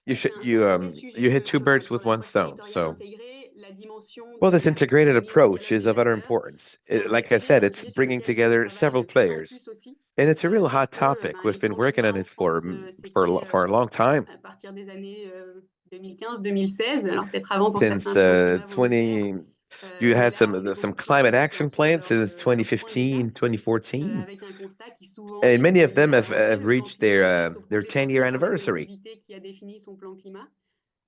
Et c'est un vrai sujet you hit two sur birds sur with one l'approche stone. territoriale So, intégrée, la dimension well, de this integrated l'organisme de approach dialogue is des of utter acteurs. importance. C'est un vrai Like I sujet, said, un it's sujet sur bringing lequel nous, on together travaille several de plus en players, plus aussi. and it's a real Parce hot que topic. les We've been plans working climat on en it France, c'était for a long time. à partir des années 2015-2016, alors peut-être avant pour Since certains plans climat volontaires. 20, you Mais had là, on fait some beaucoup de climate focus action sur plans since leurs points de départ, 2015, 2014. avec un constat qui souvent And est many qu'on of devait them avancer have le plan reached climat grâce au their projet 10-year porté par la anniversary. collectivité qui a défini son plan climat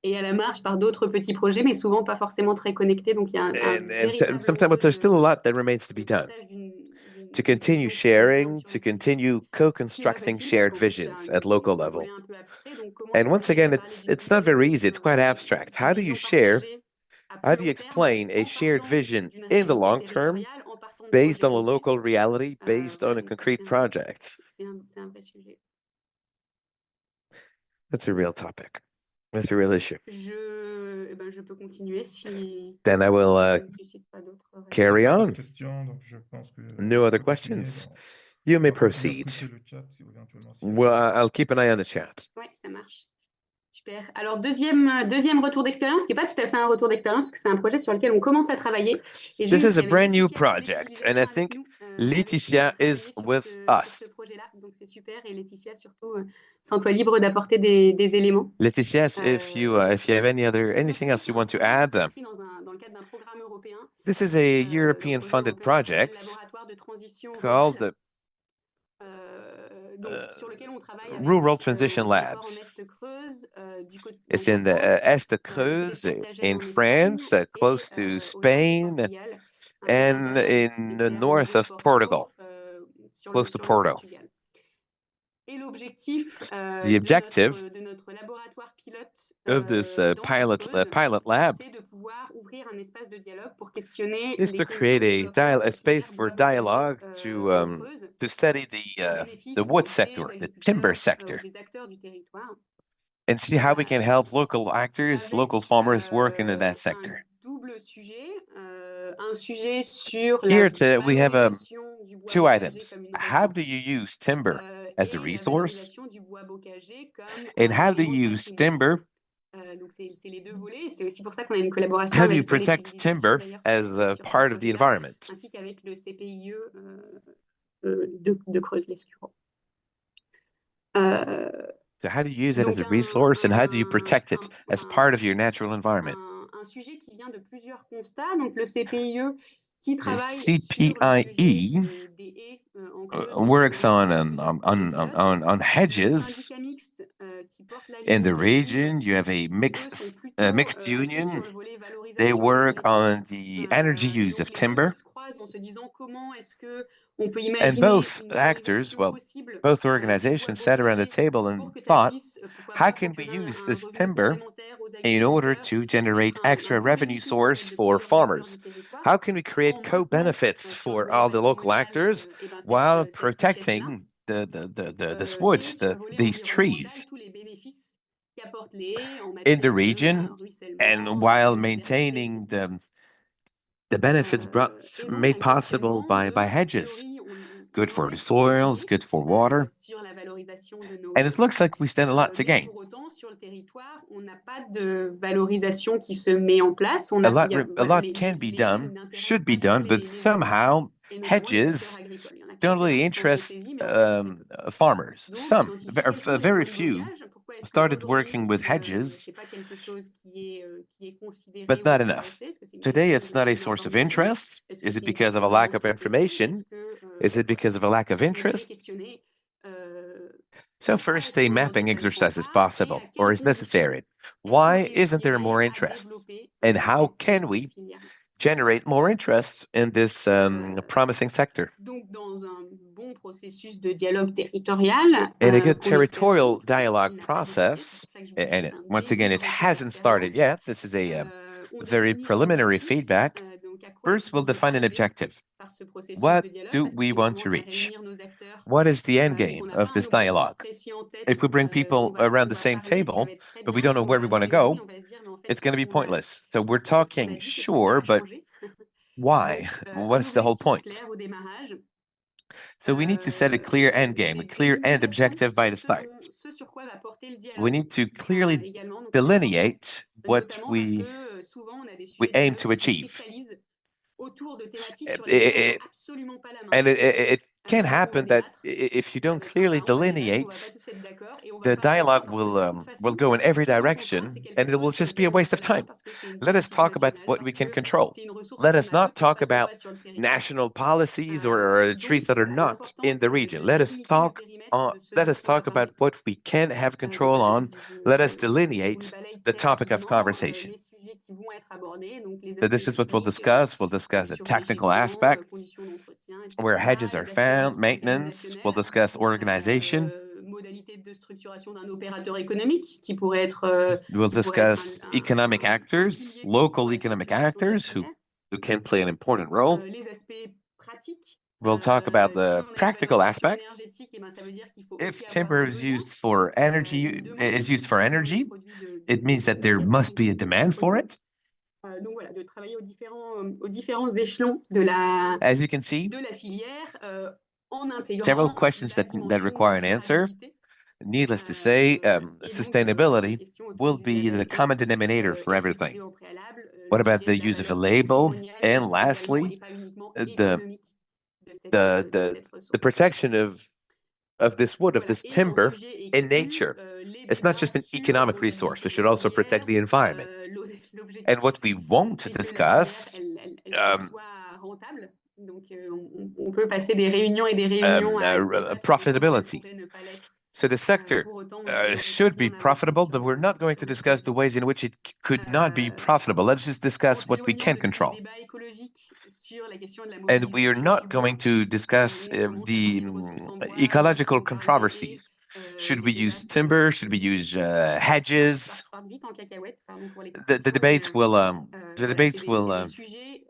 et à la marge par d'autres petits projets, mais souvent pas forcément très connectés. Donc il y a un véritable Sometimes, but enjeu there's still a lot that remains to de be done. partage To d'une continue vision plus long terme sharing, sur to le territoire. continue Ce qui n'est pas co-constructing facile parce shared qu'en plus c'est visions at local un level. volet un peu abstrait. Donc comment And est-ce qu'on once arrive à again, parler it's not very easy. It's quite abstract. d'une How do you vision share? partagée à How plus do you long terme explain a en shared partant vision d'une in the réalité long term territoriale, en partant de based projets on a concrets? local reality, based on Voilà, a donc ça concrete project? c'est un vrai sujet. That's a real topic. That's a real issue. Je peux continuer si Then I will ça ne suscite pas d'autres carry Pas on. d'autres questions, donc je pense que No on other peut continuer. questions? Bon, You on may va continuer à proceed. scruter le chat si éventuellement s'il y a Well, des questions. I'll keep an eye on the chat. Oui, ça marche. Super. Alors, deuxième retour d'expérience, qui n'est pas tout à fait un retour d'expérience, parce que c'est un projet sur lequel on commence à travailler. Et This juste, is il y a avait brand new Laetitia de project, and I l'ex-utilisation avec think nous, avec qui on a Laetitia travaillé is sur with ce us. projet-là. Donc, c'est super. Et Laetitia, surtout, sens-toi libre d'apporter des éléments. Laetitia, if you have anything else you want to add, Dans le cadre d'un programme européen. this is a Donc, European-funded projet qui s'appelle project Laboratoire de transition called rurale. Donc, sur lequel on travaille avec Rural un Transition territoire en Labs. Est-Creuse, It's donc en in the France, Est de du côté de Creuse Carthagène in en Espagne France, close et to au large du Spain, Portugal, un peu à and l'intérieur in the des terres north de of Portugal, close to sur le Porto. Portugal. Et l'objectif The objective de notre laboratoire pilote of this dans la Creuse, pilot lab c'est de pouvoir ouvrir un espace de dialogue pour questionner is les to conditions create de développement de a la space filière for bois bocager dialogue en Creuse to study au the bénéfice wood des sector, the timber agriculteurs ou sector, des acteurs du territoire, and see how we can help local actors, local avec farmers work into that un sector. double sujet, un sujet sur la Here we have valorisation du bois two bocager items. comme une How do ressource you use timber as a et la resource? valorisation du bois bocager comme And un how do élément de you use patrimoine. timber Donc, c'est les deux volets. C'est aussi pour ça qu'on a une collaboration How do avec you protect Civilisations, timber d'ailleurs, as a sur ce part of the projet-là, environment? ainsi qu'avec le CPIE de Creuse-les-Sureaux. So how do you use it as Donc, a resource, and how do you protect it as part of your natural environment? un sujet qui vient de plusieurs constats. Donc, le CPIE qui The travaille sur le sujet CPIE des haies en Creuse, donc works des on plusieurs pilotes. Le hedges. syndicat mixte qui porte là In the l'initiative, region, you have a qui, eux, sont plutôt mixed axés union. sur le volet They valorisation work énergétique. on the energy use Donc, of les deux qui timber. se croisent en se disant comment est-ce que on peut And imaginer both une actors, valorisation well, possible both du bois organizations sat around the bossager table pour and que ça thought, puisse, pourquoi how pas, can we procurer use un this revenu timber complémentaire aux in order agriculteurs to et generate être extra un revenue bénéfice en fait, source de for plusieurs acteurs du farmers? territoire, How can we en create maintenant co-benefits sur le for volet all the local patrimonial actors while cette richesse-là. protecting this wood, Et sur le volet these environnemental, trees tous les bénéfices qu'apportent les haies en in the matière de region, ruissellement, and while biodiversité, maintaining etc. the benefits Et donc, made un possible questionnement de, by a hedges. priori, Good on for the aurait tout à soils, gagner good for water. sur la valorisation de nos And it haies. looks like we stand a lot to Mais gain. pour autant, sur le territoire, on n'a pas de valorisation qui se met en place. On A a, lot, il y a, a voilà, lot can be les haies done, n'intéressent should pas be trop done, but les agriculteurs, somehow et notamment les acteurs hedges agricoles. Il y en a don't really quelques-uns qui sont interest saisis, mais encore très peu. farmers. Donc, Some, identifier quels sont les very points de few, blocage. Pourquoi est-ce started working qu'aujourd'hui, with hedges, c'est pas quelque chose qui est considéré but ou not enough. intéressé? Est-ce que c'est une Today, question it's not a source of d'information? interest. Est-ce que Is it c'est une because of question a lack of d'infrastructure? Est-ce information? que Is it because of a lack of donc, on allait interest? questionner So pourquoi first, est-ce a qu'aujourd'hui mapping ça ne prend exercise is pas et à possible or quelles is conditions necessary. est-ce qu'on Why isn't there réussirait more à interest? développer And how can cette we filière? generate more interest in this promising sector? Donc, dans un bon processus de dialogue territorial In a good qu'on espère territorial qui dialogue n'a pas débuté, c'est process, pour ça que je vous dis and c'est un once again, début it de retour hasn't started d'expérience. yet. This is a On very définit un preliminary objectif, feedback. donc à quoi est-ce First, qu'on we'll veut define an arriver objective. par ce processus What de dialogue, do parce que we si on want to commence à reach? réunir nos acteurs What is the end et qu'on game n'a pas of un this objectif dialogue? précis en tête, If we bring people around on the va same parler, ça va table, être très but we bien, don't puis know on where va we want to arriver au bout et go, on va se dire, mais en fait, it's going to qu'est-ce be qu'on a pointless. So we're qu'est-ce qu'on a talking, dit, qu'est-ce que ça sure, va but changer? why? Donc, What un is the whole objectif point? clair au démarrage. So we need to set a clear end game, a Des clear end indications objective by sur the start. ce sur quoi va porter le We dialogue need to clearly également, donc c'est important. delineate what Notamment parce que souvent on a des we sujets de aim dialogue to qui se achieve. cristallisent autour de thématiques It, sur lesquelles on n'a it, absolument pas la main. and it can Donc on va happen that débattre if you don't avec clearly certains, on va débattre, on va pas delineate, tous être d'accord et on va the pas avancer dialogue parce que de toute will façon, go in every si on s'entend pas, c'est direction, quelque and it will chose sur just be lequel a on va waste of faire la main time. parce que c'est une Let us politique talk about nationale, what we parce can que control. c'est une ressource Let us qu'on a, eux not qui ne talk passent about pas sur le territoire. national policies or trees Donc that are voilà not in l'importance the region. de délimiter le périmètre de ce Let dont us on va talk about parler. what we can have Donc control voilà, on. Let us je vous le delineate balaye the très topic of rapidement. conversation. Les sujets qui vont être abordés, donc les So aspects this is what we'll techniques discuss. We'll discuss the sur les technical gisements, aspects, conditions d'entretien, where etc. hedges are Les aspects found, maintenance. We'll organisationnels, discuss organization. modalités de structuration d'un opérateur économique We'll qui pourrait être discuss economic un actors, pilier local pour la economic structuration de la actors filière. who can play an important role. Les aspects pratiques. We'll talk about Si the on a une practical valorisation aspects. énergétique, eh ben, ça veut dire qu'il faut aussi If avoir timber un is besoin, used for energy, une demande is used for sur les energy, produits it means that there des must be a produits demand for produits. it. Donc voilà, de travailler aux différents échelons As you can see, de la filière en several intégrant questions la that dimension require an answer. durabilité. Needless to say, Et donc, la sustainability question autour will du be the label common E denominator for et je le disais everything. au préalable, What le about sujet the de la use of a valeur label? patrimoniale And également lastly, et pas uniquement the économique de the cette the ressource. protection of this wood, of Voilà. this Et un timber sujet in exclu, nature. les It's not débats just an sur la economic resource. We rentabilité de should la also protect filière. the environment. And L'objectif, what we won't c'est que la filière, discuss, elle soit rentable. Donc, on peut passer des réunions et des réunions à débattre sur comment elle profitability. pourrait ne pas l'être. So the sector Pour autant, on n'aurait pas should bien be avancé profitable, sur but we're not going to sur le discuss sujet. the ways in which it could not be profitable. Let's just En discuss what we s'éloignant can de tous les control. débats écologiques sur la question de la And we are mobilisation du not bois, going to discuss où notamment sur the les ressources en bois, ecological sans parler des haies. controversies. Should we Les débats use timber? Should we use hedges? partent vite en cacahuète, pardon pour The l'expression. debates will Voilà, c'est des sujets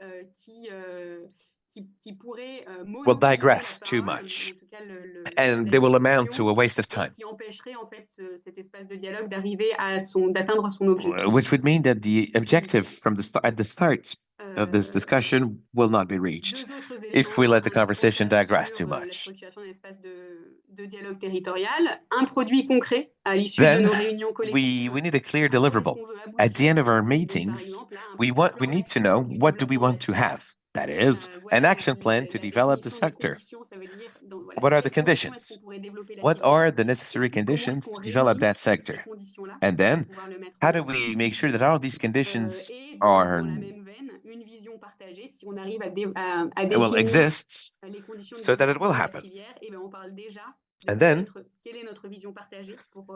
qui pourraient will monopoliser digress la too parole, much, en tout cas and la they will amount discussion, to a waste of et time. qui empêcherait en fait cet espace de dialogue d'atteindre son objectif. Which would mean that the objective from at the start of this discussion will not be reached Deux autres if we éléments let the conversation indispensables digress sur too la much. structuration d'un espace de dialogue territorial, un produit concret à l'issue de nos réunions collectives. We need a clear deliverable. At the end of our meetings, we need to know what do we want to have. That is, an action plan to develop the sector. What are the conditions? What are the necessary conditions to develop that sector? And then, how do we make sure that all these conditions are exists so that it will happen? And then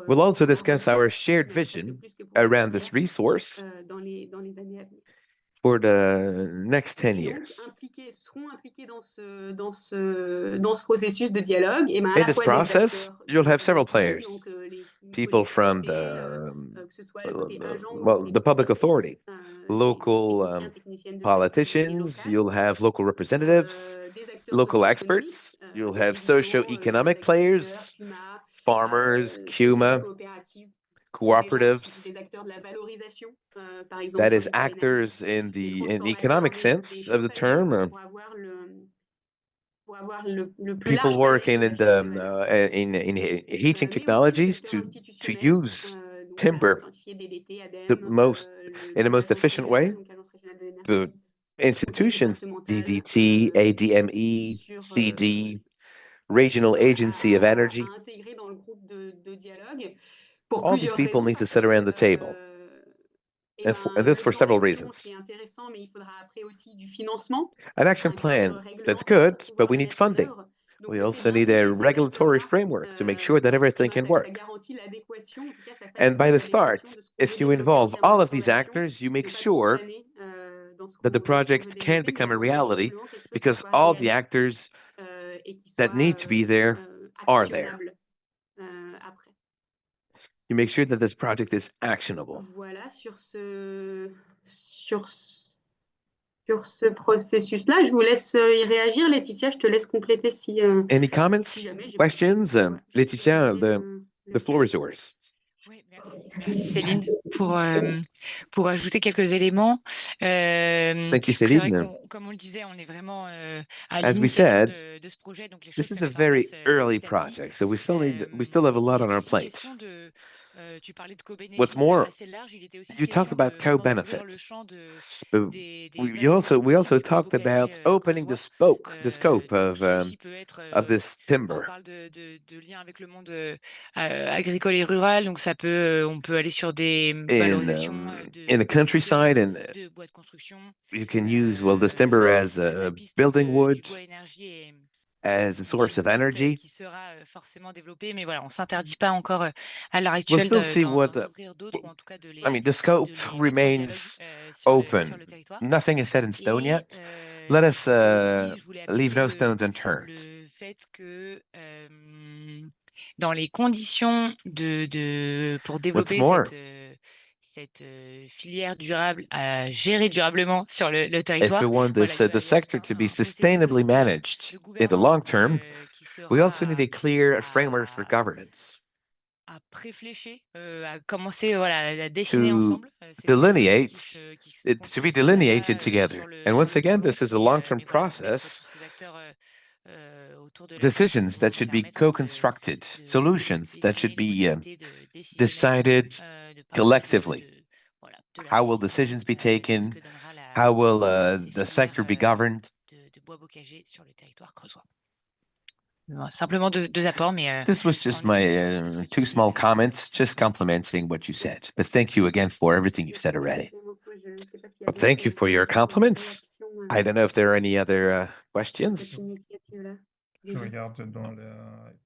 we'll also discuss our shared vision around this resource for the next 10 years. In this process, you'll have several players, people from the public authority, local politicians, you'll have local representatives, local experts, you'll have socio-economic players, farmers, CUMA, cooperatives, that is actors in the economic sense of the term, people working in heating technologies to use timber in the most efficient way. The institutions, DDT, ADME, CD, Regional Agency of Energy, all these people need to sit around the table. And this for several reasons. An action plan, that's good, but we need funding. We also need a regulatory framework to make sure that everything can work. And by the start, if you involve all of these actors, you make sure that the project can become a reality because all the actors that need to be there are there. You make sure that this project is actionable. Voilà, sur ce processus-là, je vous laisse y réagir. Laetitia, je te laisse compléter si... Any comments, questions? Laetitia, the floor is yours. Oui, merci Céline pour ajouter quelques éléments. Thank you, C'est vrai Céline. comme on le disait, on est vraiment à As we l'initiation said, de ce projet, donc les choses this is se a mettent en very place early petit à petit. project, so we still have a lot Il on était our aussi plate. question de, tu parlais de co-bénéfices What's more, assez large, il était aussi you talked question about vraiment d'ouvrir le co-benefits. champ But des we also possibles talked bois about bocagers opening the scope qui aussi peut être, of this on timber. parle de lien avec le monde agricole et rural, donc ça peut, on peut aller sur des valorisations In the countryside, and de bois de construction. you can use this timber as a building wood, Du bois énergie as a source of energy. qui sera forcément développée, mais voilà, on s'interdit pas encore à l'heure We'll actuelle still see d'ouvrir d'autres, ou en tout cas de les. I mean, the scope de les mettre en remains dialogue, open. sur le territoire. Nothing is set in stone Et, yet. Let us aussi, je voulais leave appuyer no stones unturned. le fait que dans les conditions pour développer more? cette filière durable à gérer durablement sur le If territoire, we want voilà, this, il va the y avoir sector to be un processus sustainably aussi de managed in the long term, qui we also need sera a clear framework for governance à préflécher, à commencer voilà, à dessiner to ensemble. C'est des choses delineate, qui se to be construisent déjà, delineated together. sur And sur once le again, terrain. this is a Et, long-term mais voilà, mettre process. tous ces acteurs autour de la table Decisions pour that should be permettre co-constructed, solutions that should dessiner be les modalités decided de collectively. voilà, de How will l'arrondissement, decisions be de ce taken? que donnera How will ces the sector be filières, governed? de bois bocager sur le territoire creusois. Simplement deux apports, mais This was just my two small comments, just complimenting what you said. But thank you again for everything you've said already. Well, thank you for your compliments. I don't know if there are any other questions. Je regarde dans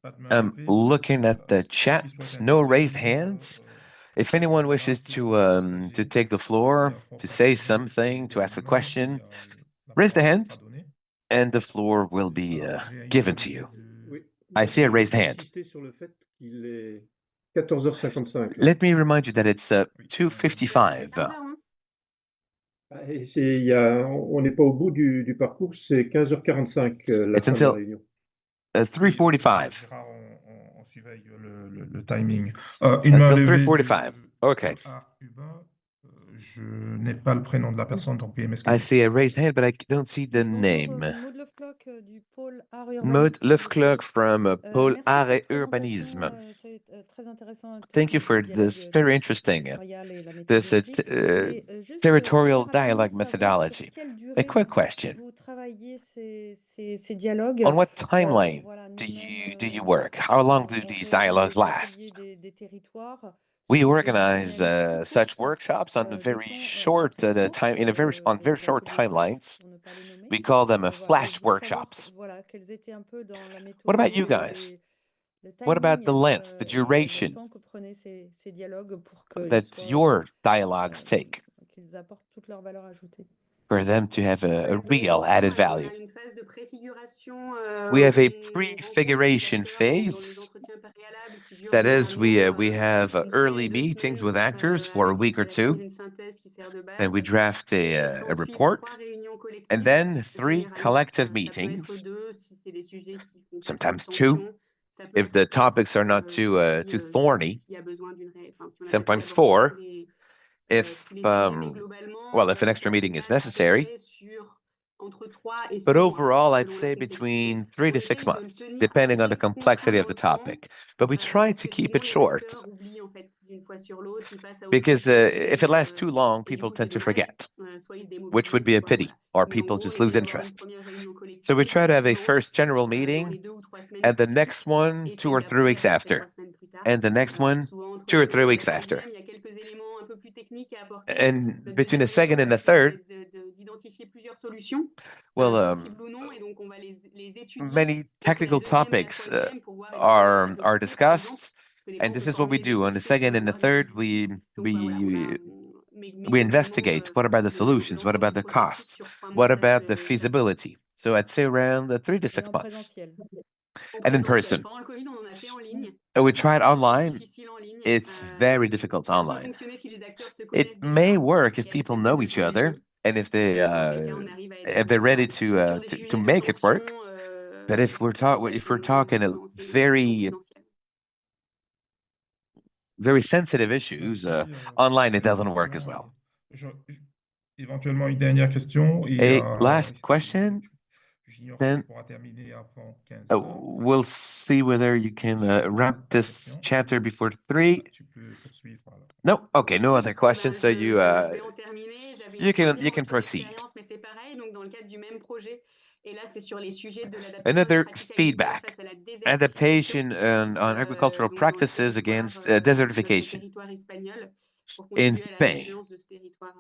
pas de main I'm levée, looking at the qui chat. souhaite No intervenir, raised hands. If anyone wishes to take the floor, to say something, to ask a question, raise the hand, and the floor will be given to you. Oui, I see a raised hand. insister sur le fait qu'il est 14h55. Let me remind you that it's 2:55. On n'est pas au bout du parcours, c'est 15h45 la It's fin de la until réunion. 3:45. On surveille le timing. Une main Until levée 3:45. Okay. Je n'ai pas le prénom de la personne, donc veuillez I m'excuser. see a raised hand, but I don't see the Oui, bonjour, name. Maud Lefloc du pôle art Maud urbanisme. Lefclerc from Pôle Merci de Art cette et Urbanisme. présentation, c'est très intéressant. Thank you for le dialogue this very interesting, territorial et la this méthodologie. Et juste territorial très rapidement dialogue savoir sur methodology. quelle A durée quick question. vous travaillez ces dialogues. On what timeline Voilà, do nous-mêmes, you work? How long do on these fait dialogues des ateliers last? des territoires We sur des organize périnées toutes such courtes. workshops on very Des-t-on short assez courts time on very des short ateliers flash, timelines. pour ne pas les nommer. We call them Voilà, flash je voulais savoir, workshops. voilà, quels étaient un peu dans la What about méthode you guys? le What about timing the length, the et le duration temps que prenaient ces dialogues pour qu'ils that soient, your dialogues take qu'ils apportent toute leur valeur ajoutée? for them to have a Pour real l'instant, added on value? a une phase de préfiguration. We have a On rencontre les prefiguration acteurs dans les phase. entretiens préalables qui durent That is, we généralement have une early semaine, 2 meetings with semaines, actors for a avec week or rédaction two. d'une synthèse qui sert de Then we base. draft Et a s'ensuivent report, 3 réunions collectives. and then Donc 3 généralement, collective ça peut être meetings, 2 si c'est des sujets qui font pas trop de sometimes 2 tension. Ça peut if être the 4 topics are not too si, thorny, s'il y a besoin d'une enfin, si on a besoin sometimes d'aborder 4 tous if les sujets, mais globalement, well, if an extra ça se meeting is passe à peu necessary. près sur entre 3 et But 6 mois, overall, I'd selon la say complexité. between 3 On to 6 essaye de le months, tenir depending on the assez contraint complexity of dans the le temps, topic. But we try parce to que keep sinon it les short acteurs oublient en fait d'une fois sur l'autre, ils passent à autre because chose pour if it oublier, lasts too long, et du people coup c'est tend to dommage. forget, Soit ils se which would démobilisent, be a soit pity, voilà. or Mais en people gros, on just lose essaye d'avoir une interest. première réunion So we collective try to have a rapidement, first general dans les meeting, 2 ou 3 semaines and qui the suivent, next one et 2 celle or 3 d'après weeks à peu près after, 3 semaines plus tard. and the next one Souvent entre 2 la or 3 seconde et weeks la after. deuxième, il y a quelques éléments un peu plus techniques à apporter. And Notre between deuxième the second réunion and va the être third, d'identifier plusieurs solutions well, possibles ou non, et donc on va les étudier many entre la technical deuxième et la topics troisième pour voir évidemment le are fond, par exemple, discussed, parce que des fois and on this peut is what we formuler des do. On the solutions sans second and the avoir third, d'idée. Donc voilà, mais we globalement, investigate what about the solutions, what l'ensemble about du the processus costs, sur 3 mois, what about the ça se fait. feasibility. So I'd say around 3 to Et 6 en months. présentiel. En And in présentiel. person. Pendant le Covid, on en a fait en ligne. We tried C'est online. difficile en ligne. It's very difficult Ça peut online. fonctionner si les acteurs se connaissent It déjà may work if et people acceptent know de each faire des other liens. and if Dans quel cas on arrive à être they're ready sur des to sujets de make it tension, work. But if we're talking a very sensitive issues, Merci, online it monsieur le doesn't work as président. well. Éventuellement, une dernière question. A last question, J'ignore si on then pourra terminer avant 15 heures. we'll see whether you can wrap this chapter before 3. Tu peux poursuivre. Alors. No, okay, no other questions. So je vais en terminer. J'avais une troisième you can retour proceed. d'expérience, mais c'est pareil, donc dans le cadre du même projet. Et là, c'est sur les sujets de l'adaptation des Another pratiques agricoles feedback, face à la adaptation désertification, on agricultural donc dans le practices territoire, against notre desertification. territoire espagnol, pour In contribuer à la Spain, résilience de ce territoire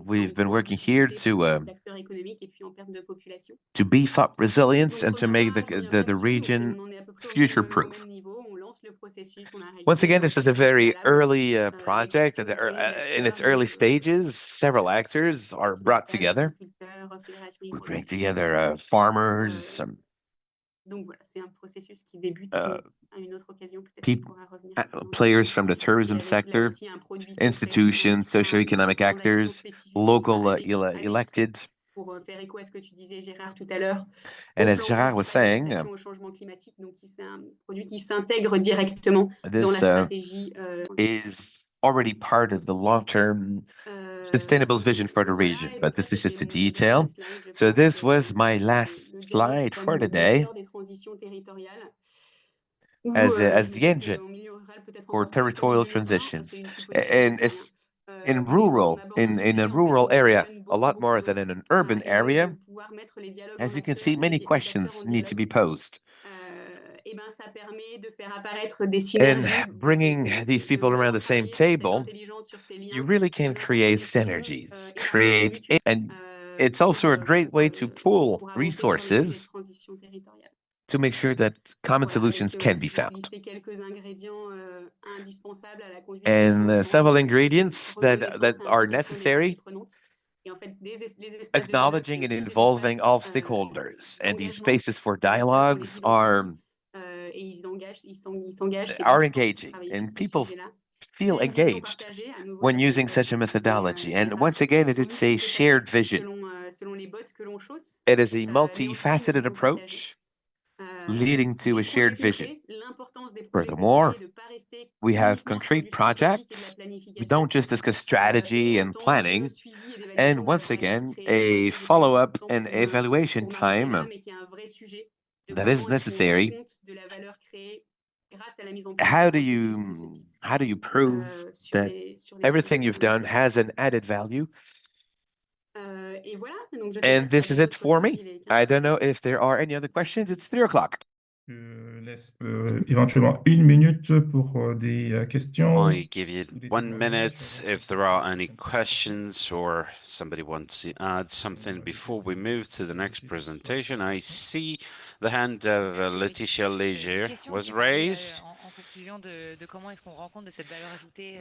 we've been working here acteurs économiques et puis en perte de population. to beef up resilience Donc, and to make the region future-proof. On lance le processus, on a Once again, this is a very early avec project. tous les In its acteurs, early stages, several actors are brought together. We bring together farmers, Donc voilà, c'est un processus qui débute, à une autre occasion, peut-être qu'on people, pourra revenir players from the et tourism avec là sector, aussi un produit concret, institutions, socioeconomic un plan d'action actors, spécifique qui local sera elected. pour faire écho à ce que tu disais, Gérard, tout à l'heure, And au as plan Gérard was principal saying, d'adaptation au changement climatique. Donc, c'est un produit qui s'intègre directement dans la this stratégie. is already part of the long-term sustainable vision for the region, but this is just a detail. So this was my last slide for today Des transitions territoriales. as the engine for territorial transitions. And it's in a rural area, a lot more than in an urban area. As you can see, many questions need to be posed. And bringing these people around the same table, you really can create synergies, and it's also a great way to pool resources to make sure that common solutions can be found. And several ingredients that are necessary, acknowledging and involving all stakeholders. And these spaces for dialogues are engaging, and people feel engaged when using such a methodology. And once again, it's a shared vision. It is a multifaceted approach leading to a des projets shared vision. concrets, l'importance des projets Furthermore, concrets et de pas rester we have uniquement concrete focus sur le théorique et la projects. We planification. don't just discuss strategy Et and autant de planning. suivi et d'évaluation And de la once valeur again, créée, a sur lequel j'ai pas eu follow-up beaucoup de temps and pour evaluation m'arrêter là, time mais qui est un vrai sujet de that is comment est-ce qu'on rend necessary. compte de la valeur créée grâce à la mise en place How d'un do processus de ce type you prove sur that sur les everything projets you've done has an added value? Et voilà, donc je sais pas And s'il y this a is it d'autres for choses, me. il est I 15. don't know if there are any other questions. It's 3 o'clock. Je laisse éventuellement 1 minute pour des questions I give you ou des 1 témoignages minute avant de if there passer à are la any prochaine présentation. questions or somebody wants to add something before we move to the next presentation. I see the hand of Laetitia Une Léger question was qui parlait raised. en conclusion de comment est-ce qu'on rend compte de cette valeur ajoutée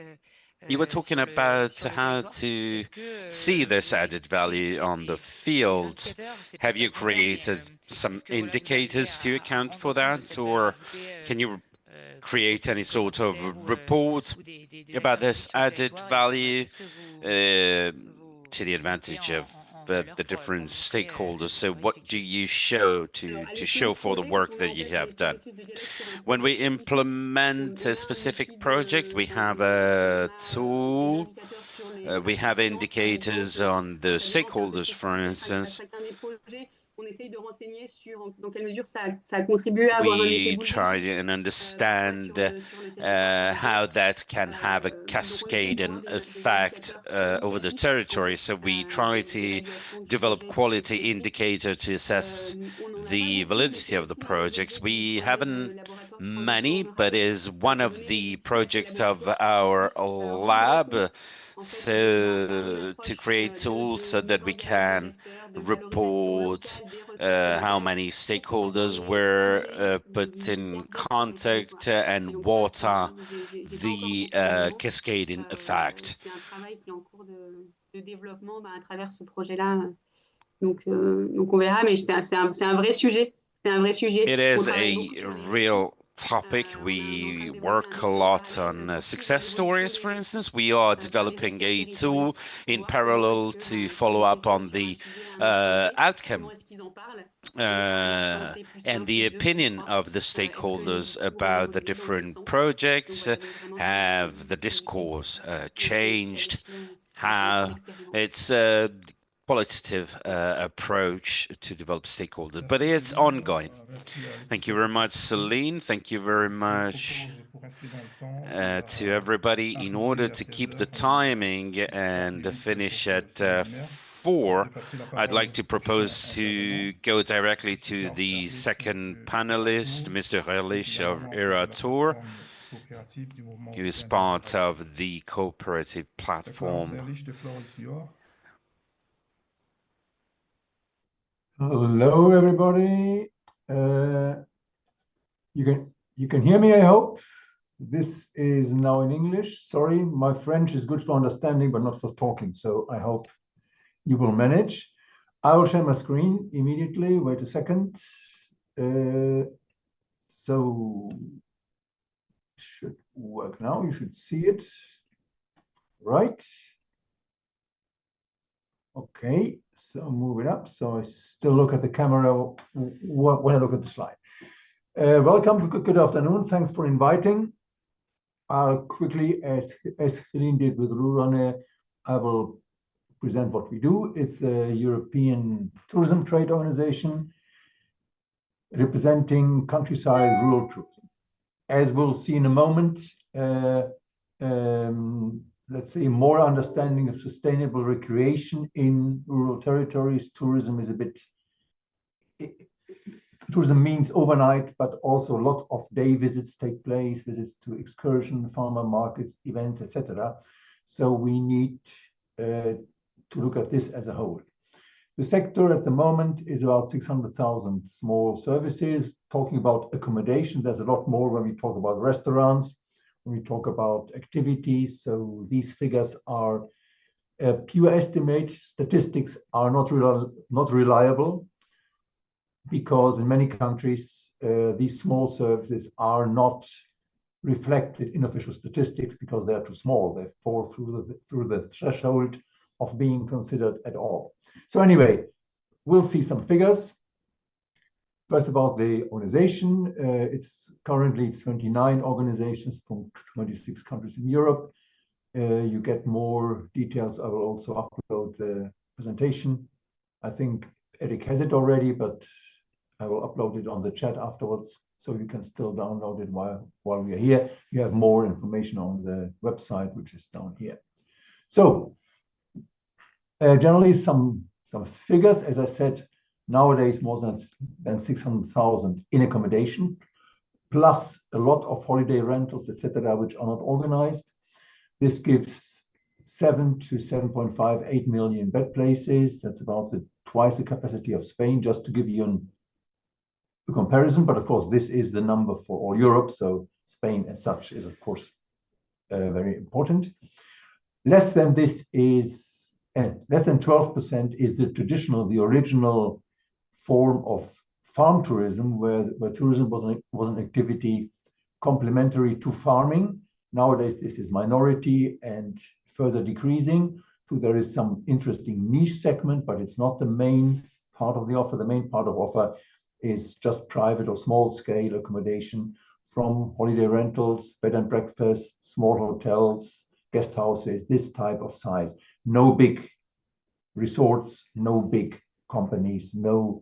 You were talking about sur le how territoire. to Est-ce que see this vous avez added trouvé value on the des field. indicateurs? C'est Have peut-être you pas le bon terme, mais created some est-ce que voilà, vous arrivez indicators to à account rendre for compte de that, cette valeur or ajoutée can you que ce soit create any pour sort of commanditaire report ou des about acteurs publics this sur le added territoire et voilà, value qu'est-ce que to the vous mettez advantage of en the valeur pour different montrer stakeholders? le So travail what do effectué. you show Alors, à to l'échelon show for the projet, quand work on met that en you place des have done? processus de dialogue sur un When projet we spécifique, implement on a a un specific outil project, we have on a a des tool. indicateurs sur We à have chaque séance, par indicators exemple. on the Alors, ça dépend en termes de stakeholders, for spécificité à instance. chacun des projets. On essaye de renseigner sur dans quelle mesure ça a contribué à avoir un effet We boule de try neige and parfois understand sur le territoire, par how exemple. that can have a Donc, on essaye cascade d'avoir and des effect indicateurs over the qualitatifs en territory. fait, So we try to d'évaluation du develop projet et de suivi quality spécifique. indicator to assess On n'en a pas the beaucoup, mais validity c'est of the aussi l'un des projects. objets du We projet haven't de laboratoire de transition many, en but Europe, is one de of donner des the outils à ces projects of laboratoires pour qu'ils our puissent rendre lab. compte en fait d'un So to approche create tools so de mise that en we dialogue des can acteurs, de valorisation report locale des ressources how locales many pour pouvoir dans stakeholders dans were les put in garder sur le contact territoire. Et and donc ça, what are j'ai pas encore the beaucoup d'éléments. cascading effect. C'est un travail qui est en cours de développement à travers ce projet-là. Donc on verra, mais c'est un vrai sujet. C'est un vrai sujet. It On is travaille a beaucoup sur les récits. real topic. On est en train We de développer un work a outil en lot parallèle on pour suivre success l'évolution stories, des for récits instance. We are par les developing acteurs a territoriaux tool pour in voir comment est-ce parallel que to s'ils follow up réfléchissent on sur un the sujet à un instant T, outcome comment est-ce qu'ils en parlent et à l'instant T plus 1, and the plus 2, plus opinion 3. of the Est-ce que les stakeholders discours ont about the évolué dans quel different sens? Donc projects. voilà, donc vraiment sur Have the du qualitatif discourse à changed? l'échelon How d'expérience. it's a qualitative approach to develop stakeholders, but Merci it's Céline, ongoing. merci à Thank you Laetitia very pour cette much, question. Celine. Thank you very Je much propose, pour rester dans le temps, on to va everybody. In order arriver à to 16 keep the heures. timing On va and rappeler vite finish pour at ce webinaire. Avant 4, de passer la I'd parole like au to prochain propose to intervenant, go directly ceux qui to ont the observé c'est second que panelist, Erato Mr. est Herrlich également of membre de la Erator, plateforme coopérative du Mouvement who is européen de la part ruralité. of the cooperative Mr. Klaus platform. Ehrlich, the floor is yours. Hello, everybody. You can hear me, I hope. This is now in English. Sorry, my French is good for understanding, but not for talking. So I hope you will manage. I will share my screen immediately. Wait a second. So it should work now. You should see it. Right. Okay, so move it up. So I still look at the camera when I look at the slide. Welcome, good afternoon. Thanks for inviting. I'll quickly, as Celine did with Rurone, I will present what we do. It's a European tourism trade organization representing countryside rural tourism. As we'll see in a moment, let's say more understanding of sustainable recreation in rural territories. Tourism is a bit, tourism means overnight, but also a lot of day visits take place, visits to excursion, farmer markets, events, etc. So we need to look at this as a whole. The sector at the moment is about 600,000 small services. Talking about accommodation, there's a lot more when we talk about restaurants, when we talk about activities. So these figures are pure estimate. Statistics are not reliable because in many countries, these small services are not reflected in official statistics because they are too small. They fall through the threshold of being considered at all. So anyway, we'll see some figures. First, about the organization. It's 29 organizations from 26 countries in Europe. You get more details. I will also upload the presentation. I think Eric has it already, but I will upload it on the chat afterwards, so you can still download it while we are here. You have more information on the website, which is down here. So generally some figures. As I said, nowadays more than 600,000 in accommodation, plus a lot of holiday rentals, etc., which are not organized. This gives 7 to 7.5, 8 million bed places. That's about twice the capacity of Spain, just to give you a comparison. But of course, this is the number for all Europe. So Spain as such is, of course, very important. Less than 12% is the original form of farm tourism, where tourism was an activity complementary to farming. Nowadays, this is minority and further decreasing. So there is some interesting niche segment, but it's not the main part of the offer. The main part of offer is just private or small scale accommodation, from holiday rentals, bed and breakfast, small hotels, guest houses, this type of size. No big resorts, no big companies, no,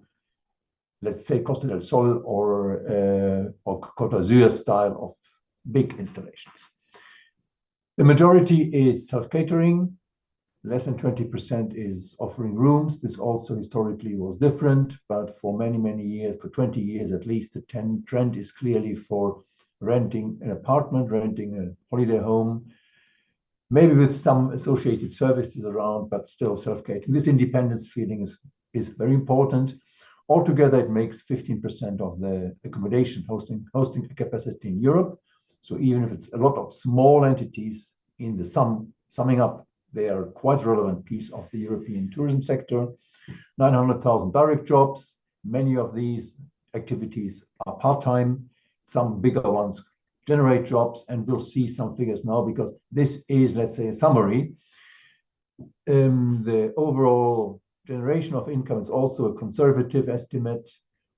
let's say, Costa del Sol or Côte d'Azur style of big installations. The majority is self-catering. Less than 20% is offering rooms. This also historically was different, but for many, many years, for 20 years at least, the trend is clearly for renting an apartment, renting a holiday home, maybe with some associated services around, but still self-catering. This independence feeling is very important. Altogether, it makes 15% of the accommodation hosting capacity in Europe. So even if it's a lot of small entities, in the summing up, they are quite a relevant piece of the European tourism sector. 900,000 direct jobs. Many of these activities are part-time. Some bigger ones generate jobs, and we'll see some figures now, because this is, let's say, a summary. The overall generation of income is also a conservative estimate,